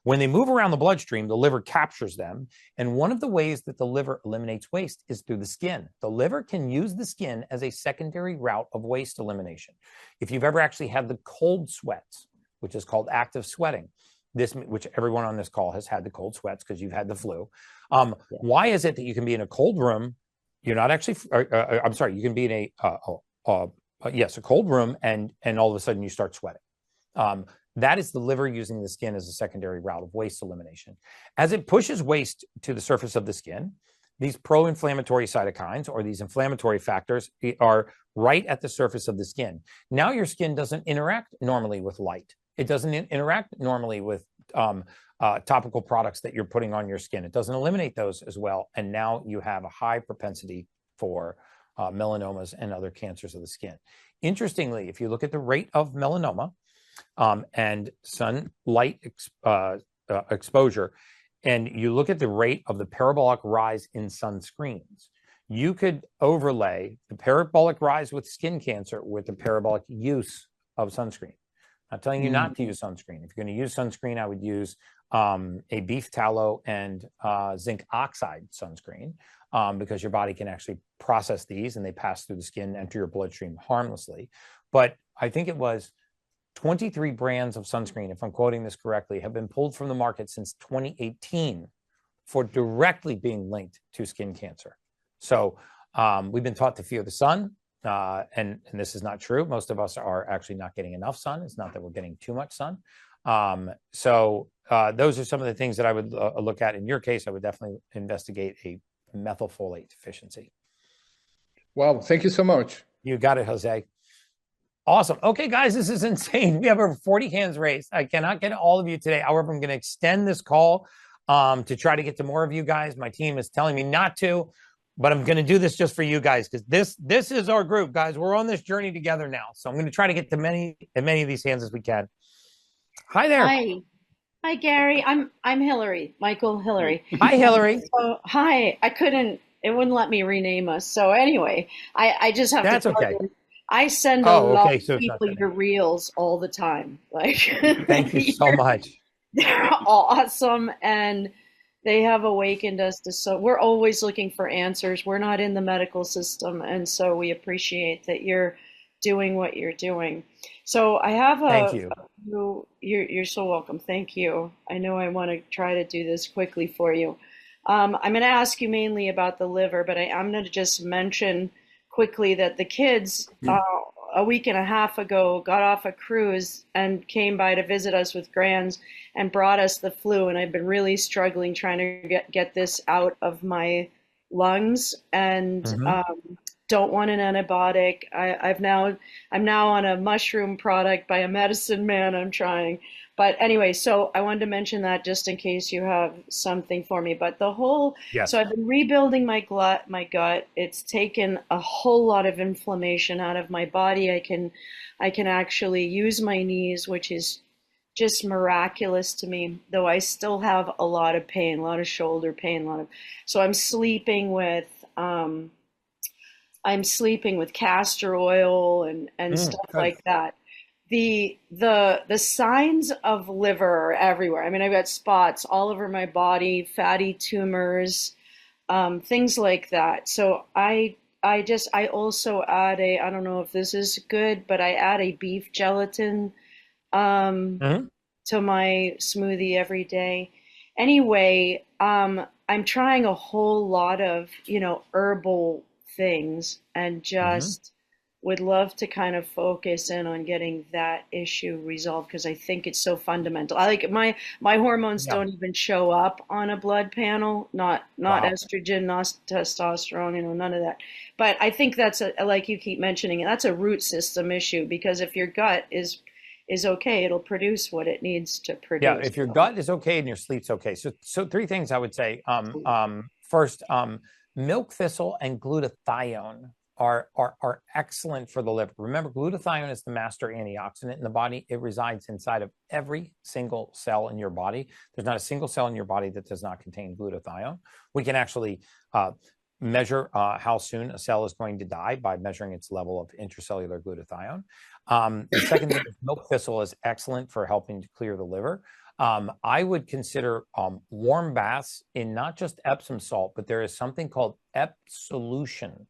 When they move around the bloodstream, the liver captures them. And one of the ways that the liver eliminates waste is through the skin. The liver can use the skin as a secondary route of waste elimination. If you've ever actually had the cold sweats, which is called active sweating, which everyone on this call has had the cold sweats because you've had the flu. Why is it that you can be in a cold room? You're not actually, you can be in a cold room and all of a sudden you start sweating. That is the liver using the skin as a secondary route of waste elimination. As it pushes waste to the surface of the skin, these pro-inflammatory cytokines or these inflammatory factors are right at the surface of the skin. Now your skin doesn't interact normally with light. It doesn't interact normally with topical products that you're putting on your skin. It doesn't eliminate those as well. And now you have a high propensity for melanomas and other cancers of the skin. Interestingly, if you look at the rate of melanoma and sunlight exposure, and you look at the rate of the parabolic rise in sunscreens, you could overlay the parabolic rise with skin cancer with the parabolic use of sunscreen. I'm not telling you not to use sunscreen. If you're going to use sunscreen, I would use a beef tallow and zinc oxide sunscreen because your body can actually process these and they pass through the skin, enter your bloodstream harmlessly. But I think it was 23 brands of sunscreen, if I'm quoting this correctly, have been pulled from the market since 2018 for directly being linked to skin cancer. So we've been taught to fear the sun. And this is not true. Most of us are actually not getting enough sun. It's not that we're getting too much sun. So those are some of the things that I would look at. In your case, I would definitely investigate a methylfolate deficiency. Wow. Thank you so much. You got it, Jose. Awesome. Okay, guys, this is insane. We have over 40 hands raised. I cannot get all of you today. However, I'm going to extend this call to try to get to more of you guys. My team is telling me not to. But I'm going to do this just for you guys because this is our group, guys. We're on this journey together now. So I'm going to try to get to as many of these hands as we can. Hi there. Hi, Gary. I'm Hillary, Michael Hillary. Hi, Hillary. So, hi. It wouldn't let me rename us. So anyway, I just have That's to tell okay. you, I send a lot of people your reels all the time. Like, thank you so much. They're awesome. And they have awakened us to we're always looking for answers. We're not in the medical system, and so we appreciate that you're doing what you're doing. So I have thank you. You're so welcome. Thank you. I know I want to try to do this quickly for you. I'm going to ask you mainly about the liver, but I'm going to just mention quickly that the kids a week and a half ago got off a cruise and came by to visit us with Grands and brought us the flu. And I've been really struggling trying to get this out of my lungs and don't want an antibiotic. I'm now on a mushroom product by a medicine man I'm trying. But anyway, so I wanted to mention that just in case you have something for me. But so I've been rebuilding my gut. It's taken a whole lot of inflammation out of my body. I can actually use my knees, which is just miraculous to me, though I still have a lot of pain, a lot of shoulder pain, so I'm sleeping with castor oil and stuff like that. The signs of liver are everywhere. I mean, I've got spots all over my body, fatty tumors, things like that. So I also add I don't know if this is good, but I add a beef gelatin to my smoothie every day. Anyway, I'm trying a whole lot of, herbal things and just would love to kind of focus in on getting that issue resolved because I think it's so fundamental. I like my hormones don't even show up on a blood panel, not estrogen, not testosterone, none of that. But I think that's like you keep mentioning, that's a root system issue because if your gut is okay, it'll produce what it needs to produce. Yeah, if your gut is okay and your sleep's okay. So three things I would say. First, milk thistle and glutathione are excellent for the liver. Remember, glutathione is the master antioxidant in the body. It resides inside of every single cell in your body. There's not a single cell in your body that does not contain glutathione. We can actually measure how soon a cell is going to die by measuring its level of intracellular glutathione. The second thing is milk thistle is excellent for helping to clear the liver. I would consider warm baths in not just Epsom salt, but there is something called Epsolution.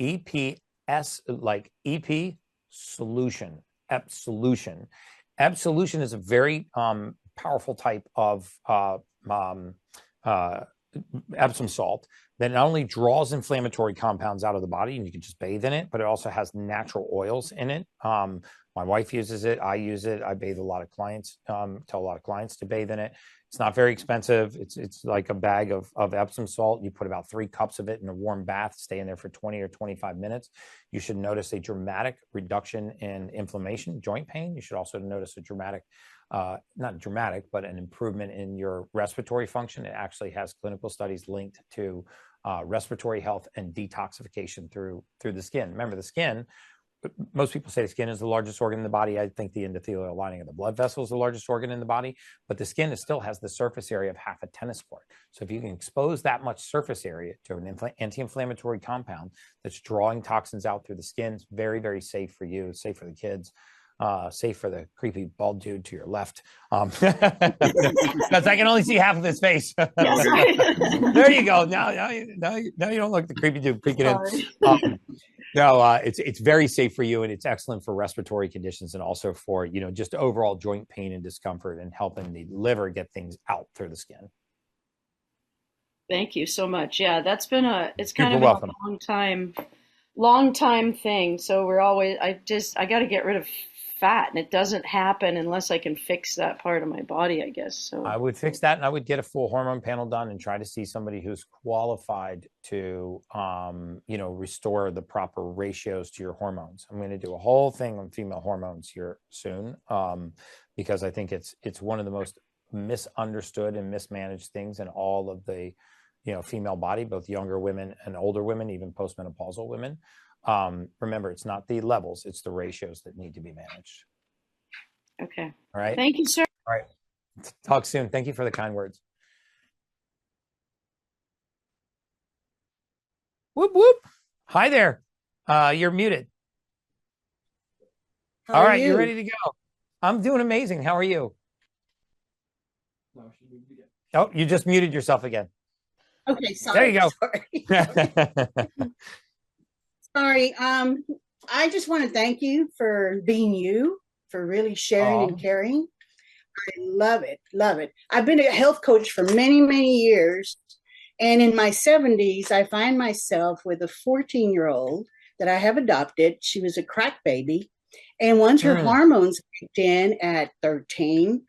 EPS, like EP solution, Epsolution. Epsolution is a very powerful type of Epsom salt that not only draws inflammatory compounds out of the body, and you can just bathe in it, but it also has natural oils in it. My wife uses it. I use it. I bathe a lot of clients, tell a lot of clients to bathe in it. It's not very expensive. It's like a bag of Epsom salt. You put about 3 cups of it in a warm bath, stay in there for 20 or 25 minutes. You should notice a dramatic reduction in inflammation, joint pain. You should also notice a dramatic, not dramatic, but an improvement in your respiratory function. It actually has clinical studies linked to respiratory health and detoxification through the skin. Remember, the skin, most people say the skin is the largest organ in the body. I think the endothelial lining of the blood vessel is the largest organ in the body, but the skin still has the surface area of half a tennis court. So if you can expose that much surface area to an anti-inflammatory compound that's drawing toxins out through the skin, it's very, very safe for you, safe for the kids. Safe for the creepy bald dude to your left, because I can only see half of his face. There you go. Now you don't look the creepy dude peeking in. No, it's very safe for you, and it's excellent for respiratory conditions, and also for just overall joint pain and discomfort, and helping the liver get things out through the skin. Thank you so much. Yeah, that's been it's kind You're of welcome. a long time thing. So I got to get rid of fat, and it doesn't happen unless I can fix that part of my body, I guess. So I would fix that, and I would get a full hormone panel done and try to see somebody who's qualified to, restore the proper ratios to your hormones. I'm going to do a whole thing on female hormones here soon, because I think it's one of the most misunderstood and mismanaged things in all of the, female body, both younger women and older women, even postmenopausal women. Remember, it's not the levels, it's the ratios that need to be managed. okay. All right. Thank you, sir. All right. Talk soon. Thank you for the kind words. Whoop, whoop. Hi there. You're muted. All right. You're ready to go. I'm doing amazing. How are you? Oh, you just muted yourself again. Okay, sorry. There you go. Sorry. I just want to thank you for being you, for really sharing and caring. I love it. Love it. I've been a health coach for many, many years. And in my 70s, I find myself with a 14-year-old that I have adopted. She was a crack baby. And once her hormones kicked in at 13,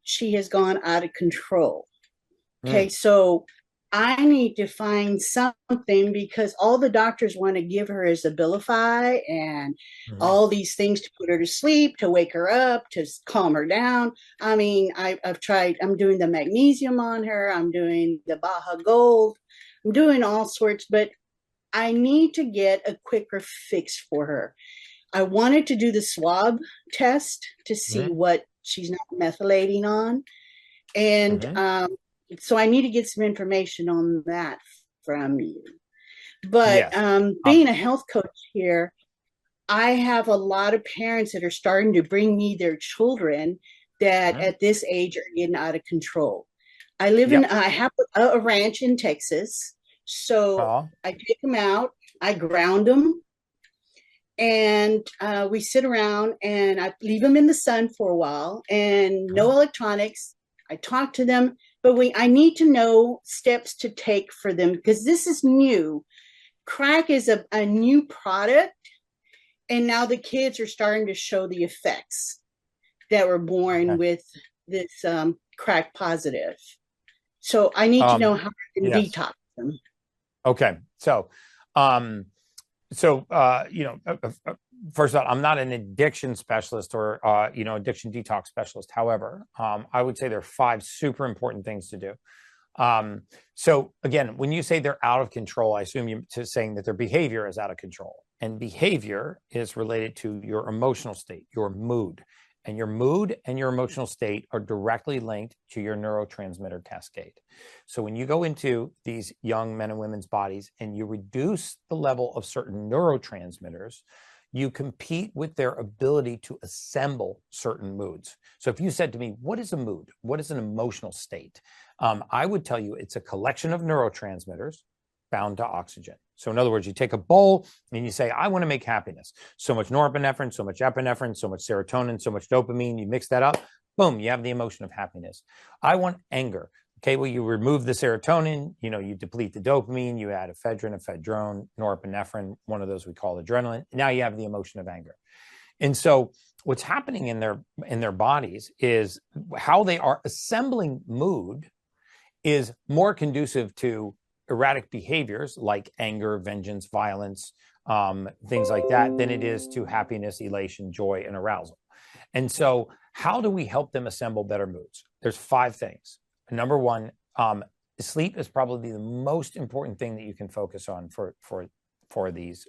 she has gone out of control. Okay, so I need to find something, because all the doctors want to give her is Abilify and all these things to put her to sleep, to wake her up, to calm her down. I mean, I've tried, I'm doing the magnesium on her. I'm doing the Baja Gold. I'm doing all sorts, but I need to get a quicker fix for her. I wanted to do the swab test to see what she's not methylating on. And, so I need to get some information on that from you. But being a health coach here, I have a lot of parents that are starting to bring me their children that at this age are getting out of control. I live I have a ranch in Texas. So I take them out, I ground them, and we sit around and I leave them in the sun for a while, and no electronics. I talk to them. But I need to know steps to take for them, because this is new. Crack is a new product, and now the kids are starting to show the effects that were born with this crack positive. So I need to know how I can detox them. Okay. So, first of all, I'm not an addiction specialist or, addiction detox specialist. However, I would say there are 5 super important things to do. So again, when you say they're out of control, I assume you're saying that their behavior is out of control. And behavior is related to your emotional state, your mood. And your mood and your emotional state are directly linked to your neurotransmitter cascade. So when you go into these young men and women's bodies and you reduce the level of certain neurotransmitters, you compete with their ability to assemble certain moods. So if you said to me, what is a mood? What is an emotional state? I would tell you it's a collection of neurotransmitters bound to oxygen. So in other words, you take a bowl and you say, I want to make happiness. So much norepinephrine, so much epinephrine, so much serotonin, so much dopamine. You mix that up, boom, you have the emotion of happiness. I want anger. Okay, well, you remove the serotonin, you deplete the dopamine, you add ephedrine, ephedrone, norepinephrine, one of those we call adrenaline. Now you have the emotion of anger. And so what's happening in their bodies is how they are assembling mood is more conducive to erratic behaviors like anger, vengeance, violence, things like that, than it is to happiness, elation, joy, and arousal. And so how do we help them assemble better moods? There's 5 things. Number 1, sleep is probably the most important thing that you can focus on for these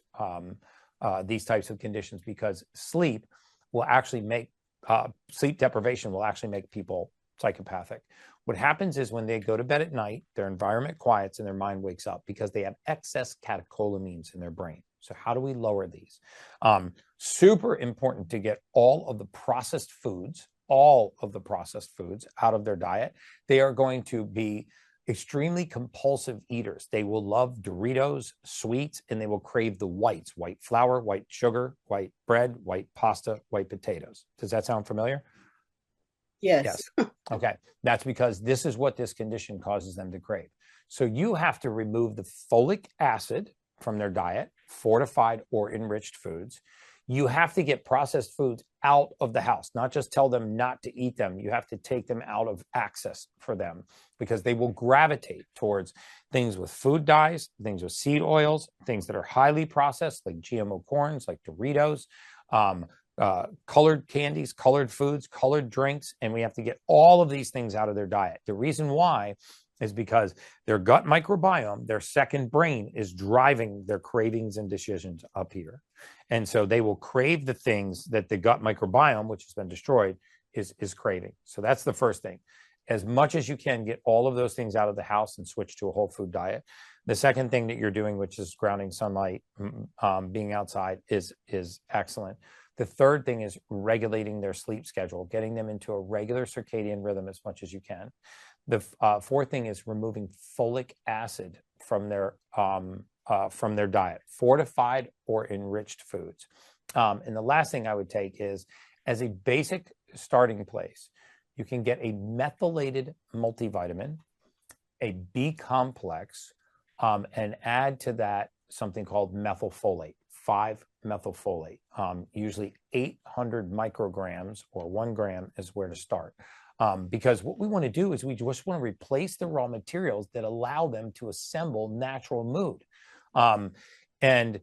types of conditions, because sleep will actually make sleep deprivation will actually make people psychopathic. What happens is when they go to bed at night, their environment quiets and their mind wakes up because they have excess catecholamines in their brain. So how do we lower these? Super important to get all of the processed foods out of their diet. They are going to be extremely compulsive eaters. They will love Doritos, sweets, and they will crave the whites: white flour, white sugar, white bread, white pasta, white potatoes. Does that sound familiar? Yes. Okay. That's because this is what this condition causes them to crave. So you have to remove the folic acid from their diet, fortified or enriched foods. You have to get processed foods out of the house, not just tell them not to eat them. You have to take them out of access for them, because they will gravitate towards things with food dyes, things with seed oils, things that are highly processed, like GMO corns, like Doritos, colored candies, colored foods, colored drinks, and we have to get all of these things out of their diet. The reason why is because their gut microbiome, their second brain, is driving their cravings and decisions up here. And so they will crave the things that the gut microbiome, which has been destroyed, is craving. So that's the first thing. As much as you can, get all of those things out of the house and switch to a whole food diet. The second thing that you're doing, which is grounding, sunlight, being outside, is excellent. The third thing is regulating their sleep schedule, getting them into a regular circadian rhythm as much as you can. The fourth thing is removing folic acid from their diet, fortified or enriched foods. And the last thing I would take is, as a basic starting place, you can get a methylated multivitamin, a B complex, and add to that something called methylfolate, 5-methylfolate. Usually 800 micrograms or 1 gram is where to start. Because what we want to do is we just want to replace the raw materials that allow them to assemble natural mood. And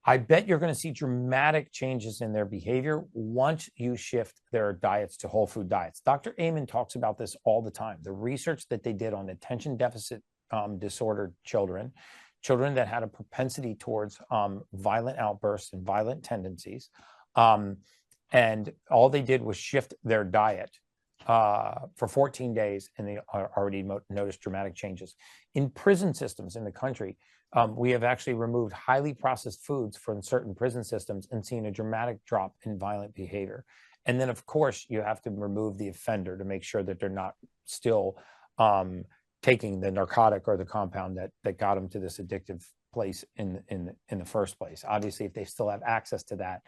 I bet you're going to see dramatic changes in their behavior once you shift their diets to whole food diets. Dr. Amen talks about this all the time. The research that they did on attention deficit disorder children that had a propensity towards violent outbursts and violent tendencies. And all they did was shift their diet for 14 days, and they already noticed dramatic changes. In prison systems in the country, we have actually removed highly processed foods from certain prison systems and seen a dramatic drop in violent behavior. And then, of course, you have to remove the offender to make sure that they're not still taking the narcotic or the compound that got them to this addictive place in the first place. Obviously, if they still have access to that,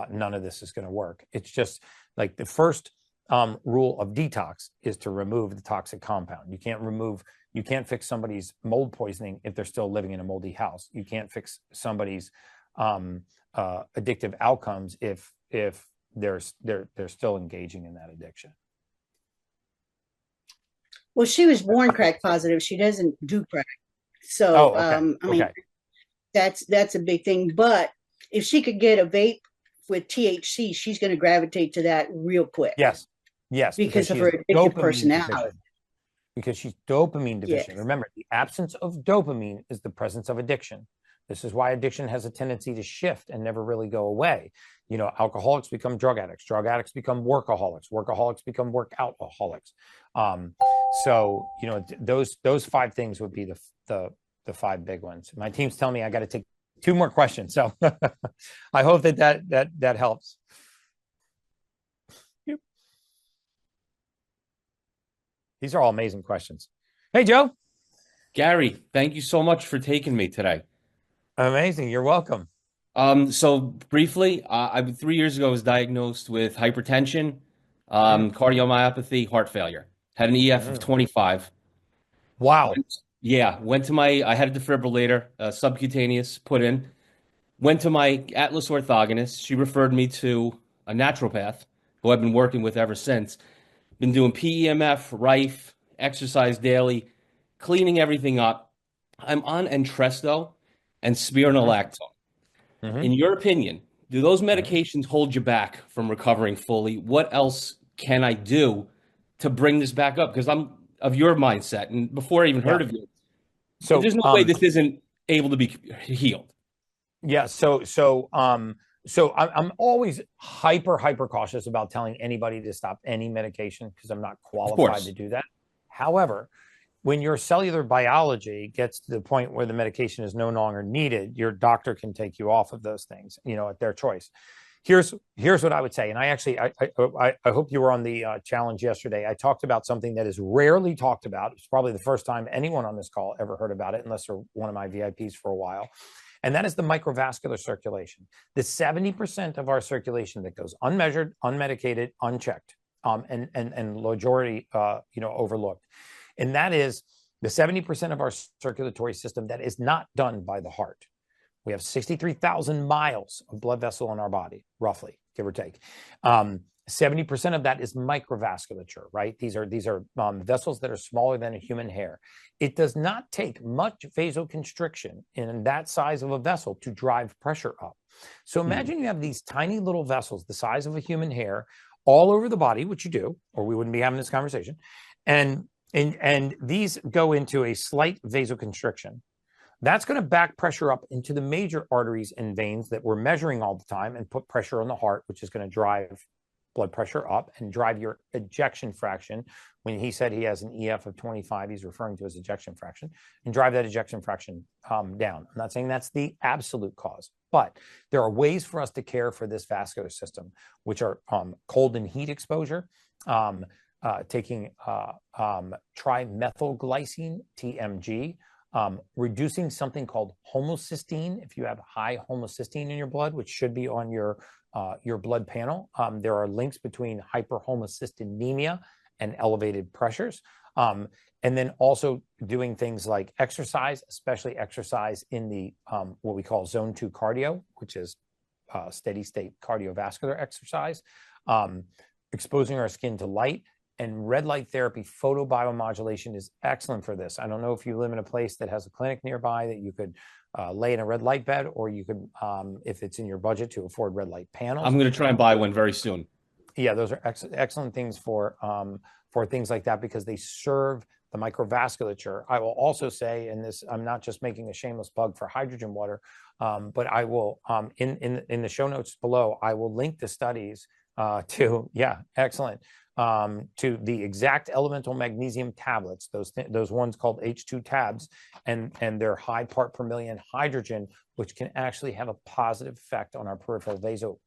none of this is going to work. It's just like the first rule of detox is to remove the toxic compound. You can't fix somebody's mold poisoning if they're still living in a moldy house. You can't fix somebody's addictive outcomes if they're still engaging in that addiction. Well, she was born crack positive. She doesn't do crack. So, I mean, that's a big thing. But if she could get a vape with THC, she's going to gravitate to that real quick. Yes. Because of her addictive personality. because she's dopamine deficient. Yes. Remember, the absence of dopamine is the presence of addiction. This is why addiction has a tendency to shift and never really go away. You know, alcoholics become drug addicts become workaholics become workoutaholics. So, you know, those 5 things would be the 5 big ones. My team's telling me I got to take 2 more questions. So I hope that helps. These are all amazing questions. Hey, Joe. Gary, thank you so much for taking me today. Amazing. You're welcome. So briefly, 3 years ago, I was diagnosed with hypertension, cardiomyopathy, heart failure. Had an EF of 25. Wow. I had a defibrillator, subcutaneous put in. Went to my Atlas orthogonist. She referred me to a naturopath who I've been working with ever since. Been doing PEMF, Rife, exercise daily, cleaning everything up. I'm on Entresto and spironolactone. In your opinion, do those medications hold you back from recovering fully? What else can I do to bring this back up? Because I'm of your mindset, and before I even heard of you, so there's no way this isn't able to be healed. Yeah. So I'm always hyper cautious about telling anybody to stop any medication because I'm not qualified to do that. However, when your cellular biology gets to the point where the medication is no longer needed, your doctor can take you off of those things, you know, at their choice. Here's what I would say. And I hope you were on the challenge yesterday. I talked about something that is rarely talked about. It's probably the first time anyone on this call ever heard about it, unless they're one of my VIPs for a while. And that is the microvascular circulation. The 70% of our circulation that goes unmeasured, unmedicated, unchecked, and majority, overlooked. And that is the 70% of our circulatory system that is not done by the heart. We have 63,000 miles of blood vessel in our body, roughly, give or take. 70% of that is microvasculature, right? These are vessels that are smaller than a human hair. It does not take much vasoconstriction in that size of a vessel to drive pressure up. So imagine you have these tiny little vessels the size of a human hair all over the body, which you do, or we wouldn't be having this conversation. And these go into a slight vasoconstriction. That's going to back pressure up into the major arteries and veins that we're measuring all the time and put pressure on the heart, which is going to drive blood pressure up and drive your ejection fraction. When he said he has an EF of 25, he's referring to his ejection fraction, and drive that ejection fraction down. I'm not saying that's the absolute cause, but there are ways for us to care for this vascular system, which are cold and heat exposure, taking trimethylglycine, TMG, reducing something called homocysteine. If you have high homocysteine in your blood, which should be on your blood panel, there are links between hyperhomocystinemia and elevated pressures. And then also doing things like exercise, especially exercise in the what we call zone 2 cardio, which is steady state cardiovascular exercise, exposing our skin to light. And red light therapy, photobiomodulation is excellent for this. I don't know if you live in a place that has a clinic nearby that you could lay in a red light bed, or you could, if it's in your budget, to afford red light panels. I'm going to try and buy one very soon. Yeah, those are excellent things for things like that because they serve the microvasculature. I will also say, and this, I'm not just making a shameless plug for hydrogen water, but I will, in the show notes below, I will link the studies to the exact elemental magnesium tablets, those ones called H2 tabs, and their high part per million hydrogen, which can actually have a positive effect on our peripheral vaso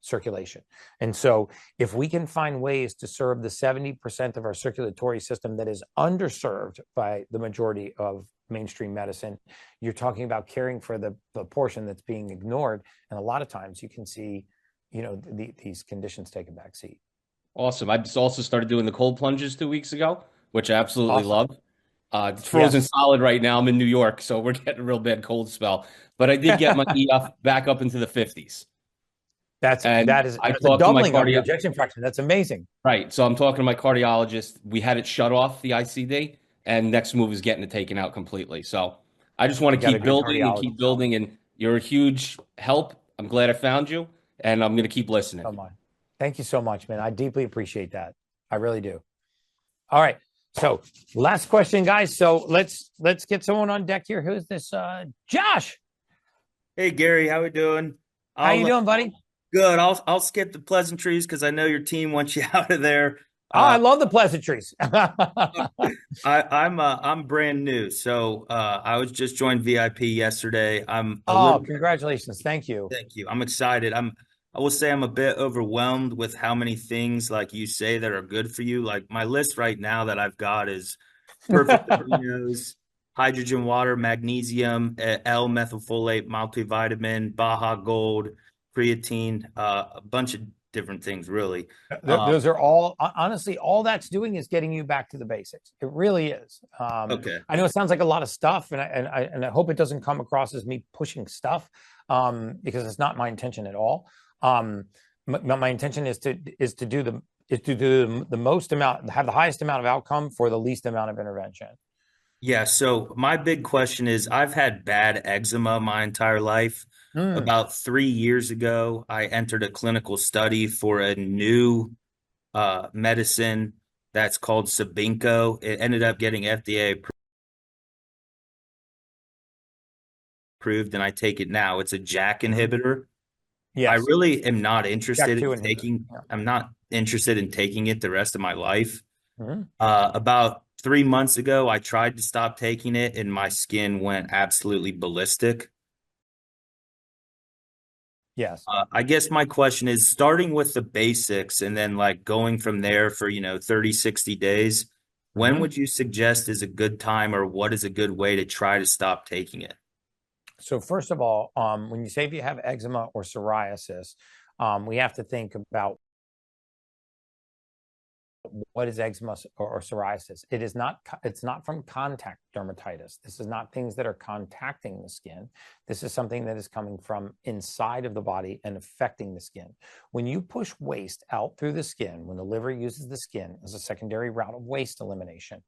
circulation. And so if we can find ways to serve the 70% of our circulatory system that is underserved by the majority of mainstream medicine, you're talking about caring for the portion that's being ignored. And a lot of times you can see, these conditions take a back seat. Awesome. I just also started doing the cold plunges 2 weeks ago, which I absolutely love. It's frozen solid right now. I'm in New York, so we're getting a real bad cold spell. But I did get my EF back up into the 50s. That's a doubling of your ejection fraction. That's amazing. Right. So I'm talking to my cardiologist. We had it shut off, the ICD, and next move is getting it taken out completely. So I just want to keep building and keep building. And you're a huge help. I'm glad I found you, and I'm going to keep listening. Oh my. Thank you so much, man. I deeply appreciate that. I really do. All right. So last question, guys. So let's get someone on deck here. Who's this? Josh. Hey Gary, how we doing? How you doing, buddy? Good. I'll skip the pleasantries because I know your team wants you out of there. I love the pleasantries. I'm brand new, so I was just joined VIP yesterday. Congratulations! Thank you. Thank you. I'm excited. I will say I'm a bit overwhelmed with how many things, like you say, that are good for you. Like my list right now that I've got is perfect aminos, hydrogen water, magnesium, L-methylfolate, multivitamin, Baja Gold, creatine, a bunch of different things, really. Those are all, honestly, all that's doing is getting you back to the basics. It really is. Okay. I know it sounds like a lot of stuff, and I hope it doesn't come across as me pushing stuff, because it's not my intention at all. My intention is to do the most amount, have the highest amount of outcome for the least amount of intervention. Yeah. So my big question is, I've had bad eczema my entire life. About 3 years ago, I entered a clinical study for a new medicine that's called Sabinco. It ended up getting FDA approved, and I take it now. It's a JAK inhibitor. Yes. I really am not interested JAK2 in taking. I'm not interested in taking it the rest of my life. Mhm. About 3 months ago, I tried to stop taking it, and my skin went absolutely ballistic. Yes. I guess my question is, starting with the basics and then like going from there for, 30, 60 days, when would you suggest is a good time, or what is a good way to try to stop taking it? So first of all, when you say if you have eczema or psoriasis, we have to think about what is eczema or psoriasis. It's not from contact dermatitis. This is not things that are contacting the skin. This is something that is coming from inside of the body and affecting the skin. When you push waste out through the skin, when the liver uses the skin as a secondary route of waste elimination,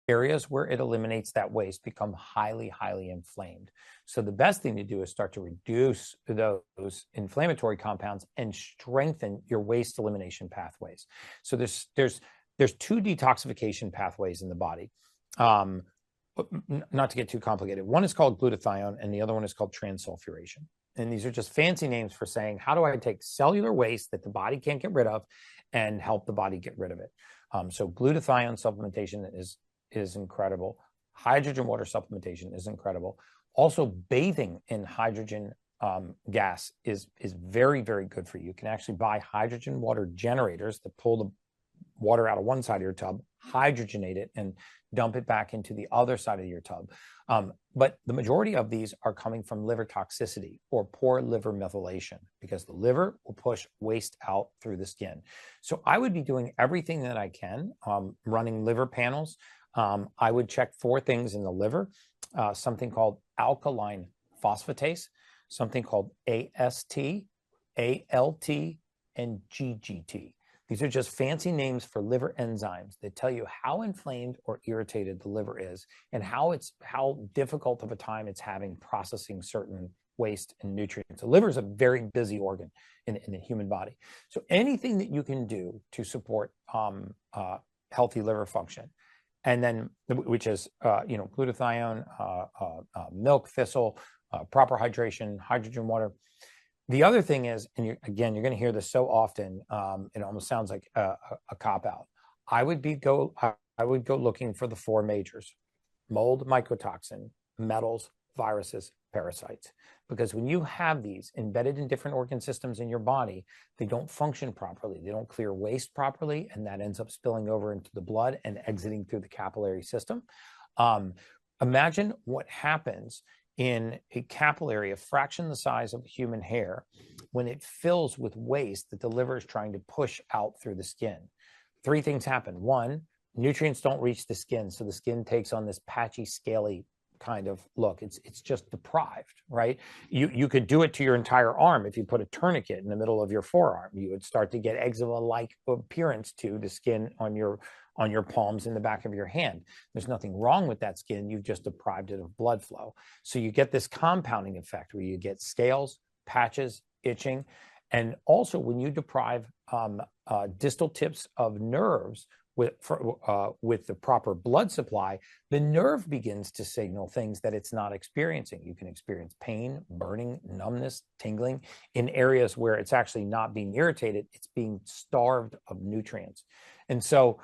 areas where it eliminates that waste become highly, highly inflamed. So the best thing to do is start to reduce those inflammatory compounds and strengthen your waste elimination pathways. So there's two detoxification pathways in the body. Not to get too complicated. One is called glutathione, and the other one is called transsulfuration. And these are just fancy names for saying, how do I take cellular waste that the body can't get rid of and help the body get rid of it? So glutathione supplementation is incredible. Hydrogen water supplementation is incredible. Also, bathing in hydrogen gas is very, very good for you. You can actually buy hydrogen water generators that pull the water out of one side of your tub, hydrogenate it, and dump it back into the other side of your tub. But the majority of these are coming from liver toxicity or poor liver methylation, because the liver will push waste out through the skin. So I would be doing everything that I can, running liver panels. I would check 4 things in the liver, something called alkaline phosphatase, something called AST, ALT, and GGT. These are just fancy names for liver enzymes that tell you how inflamed or irritated the liver is and how difficult of a time it's having processing certain waste and nutrients. The liver is a very busy organ in the human body. So anything that you can do to support healthy liver function, and then which is glutathione, milk thistle, proper hydration, hydrogen water. The other thing is, and you're going to hear this so often, it almost sounds like a cop-out. I would go looking for the 4 majors: mold, mycotoxin, metals, viruses, parasites. Because when you have these embedded in different organ systems in your body, they don't function properly. They don't clear waste properly, and that ends up spilling over into the blood and exiting through the capillary system. Imagine what happens in a capillary, a fraction the size of human hair, when it fills with waste that the liver is trying to push out through the skin. 3 things happen. 1, nutrients don't reach the skin, so the skin takes on this patchy, scaly kind of look. It's just deprived, right? You could do it to your entire arm. If you put a tourniquet in the middle of your forearm, you would start to get eczema-like appearance to the skin on your palms in the back of your hand. There's nothing wrong with that skin. You've just deprived it of blood flow. So you get this compounding effect where you get scales, patches, itching. And also when you deprive distal tips of nerves with the proper blood supply, the nerve begins to signal things that it's not experiencing. You can experience pain, burning, numbness, tingling in areas where it's actually not being irritated. It's being starved of nutrients. And so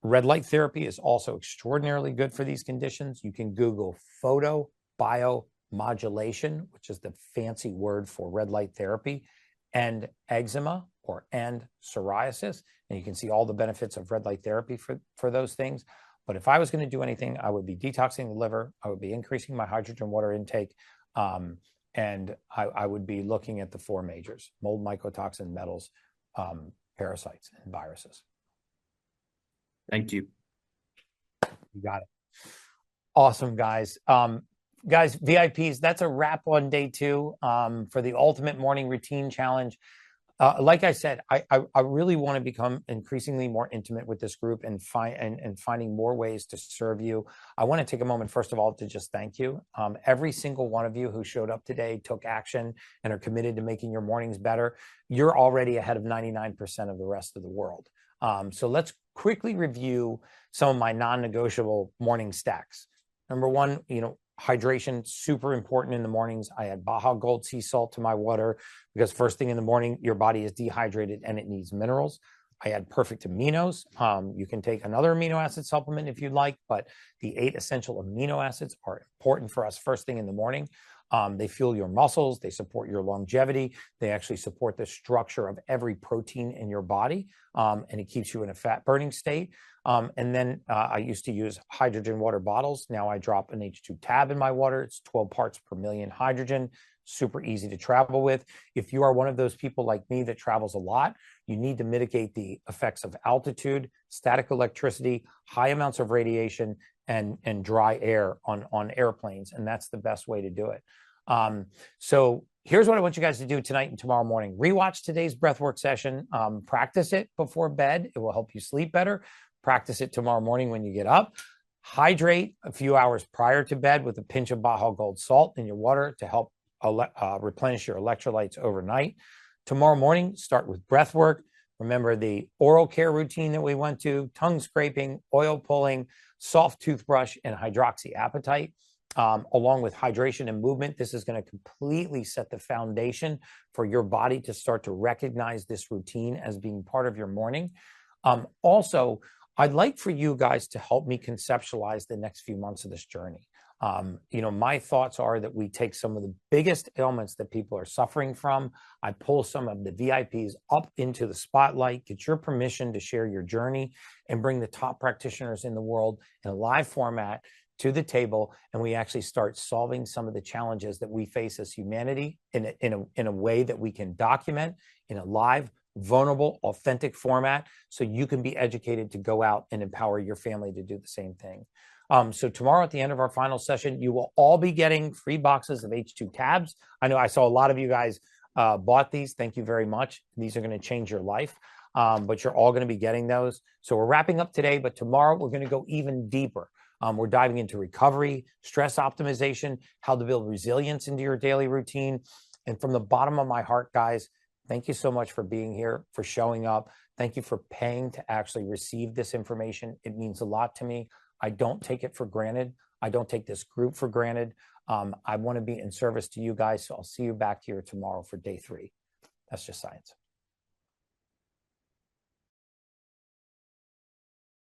red light therapy is also extraordinarily good for these conditions. You can Google photobiomodulation, which is the fancy word for red light therapy, and eczema and psoriasis, and you can see all the benefits of red light therapy for those things. But if I was going to do anything, I would be detoxing the liver, I would be increasing my hydrogen water intake, and I would be looking at the 4 majors: mold, mycotoxin, metals, parasites, and viruses. Thank you. You got it. Awesome, guys. Guys, VIPs, that's a wrap on day 2 for the Ultimate Morning Routine Challenge. Like I said, I really want to become increasingly more intimate with this group and finding more ways to serve you. I want to take a moment, first of all, to just thank you. Every single one of you who showed up today, took action, and are committed to making your mornings better. You're already ahead of 99% of the rest of the world. So let's quickly review some of my non-negotiable morning stacks. Number 1, hydration, super important in the mornings. I add Baja Gold sea salt to my water because first thing in the morning, your body is dehydrated and it needs minerals. I add Perfect Aminos. You can take another amino acid supplement if you'd like, but the 8 essential amino acids are important for us first thing in the morning. They fuel your muscles. They support your longevity. They actually support the structure of every protein in your body, and it keeps you in a fat burning state. And then I used to use hydrogen water bottles. Now I drop an H2 tab in my water. It's 12 parts per million hydrogen, super easy to travel with. If you are one of those people like me that travels a lot, you need to mitigate the effects of altitude, static electricity, high amounts of radiation, and dry air on airplanes. And that's the best way to do it. So here's what I want you guys to do tonight and tomorrow morning. Rewatch today's breathwork session. Practice it before bed. It will help you sleep better. Practice it tomorrow morning when you get up. Hydrate a few hours prior to bed with a pinch of Baja Gold salt in your water to help replenish your electrolytes overnight. Tomorrow morning, start with breath work. Remember the oral care routine that we went to: tongue scraping, oil pulling, soft toothbrush, and hydroxyapatite, along with hydration and movement. This is going to completely set the foundation for your body to start to recognize this routine as being part of your morning. Also, I'd like for you guys to help me conceptualize the next few months of this journey. My thoughts are that we take some of the biggest ailments that people are suffering from. I pull some of the VIPs up into the spotlight, get your permission to share your journey, and bring the top practitioners in the world in a live format to the table. And we actually start solving some of the challenges that we face as humanity in a way that we can document in a live, vulnerable, authentic format, so you can be educated to go out and empower your family to do the same thing. So tomorrow at the end of our final session, you will all be getting free boxes of H2 tabs. I know I saw a lot of you guys bought these. Thank you very much. These are going to change your life, but you're all going to be getting those. So we're wrapping up today, but tomorrow we're going to go even deeper. We're diving into recovery, stress optimization, how to build resilience into your daily routine. And from the bottom of my heart, guys, thank you so much for being here, for showing up. Thank you for paying to actually receive this information. It means a lot to me. I don't take it for granted. I don't take this group for granted. I want to be in service to you guys. So I'll see you back here tomorrow for day 3. That's just science.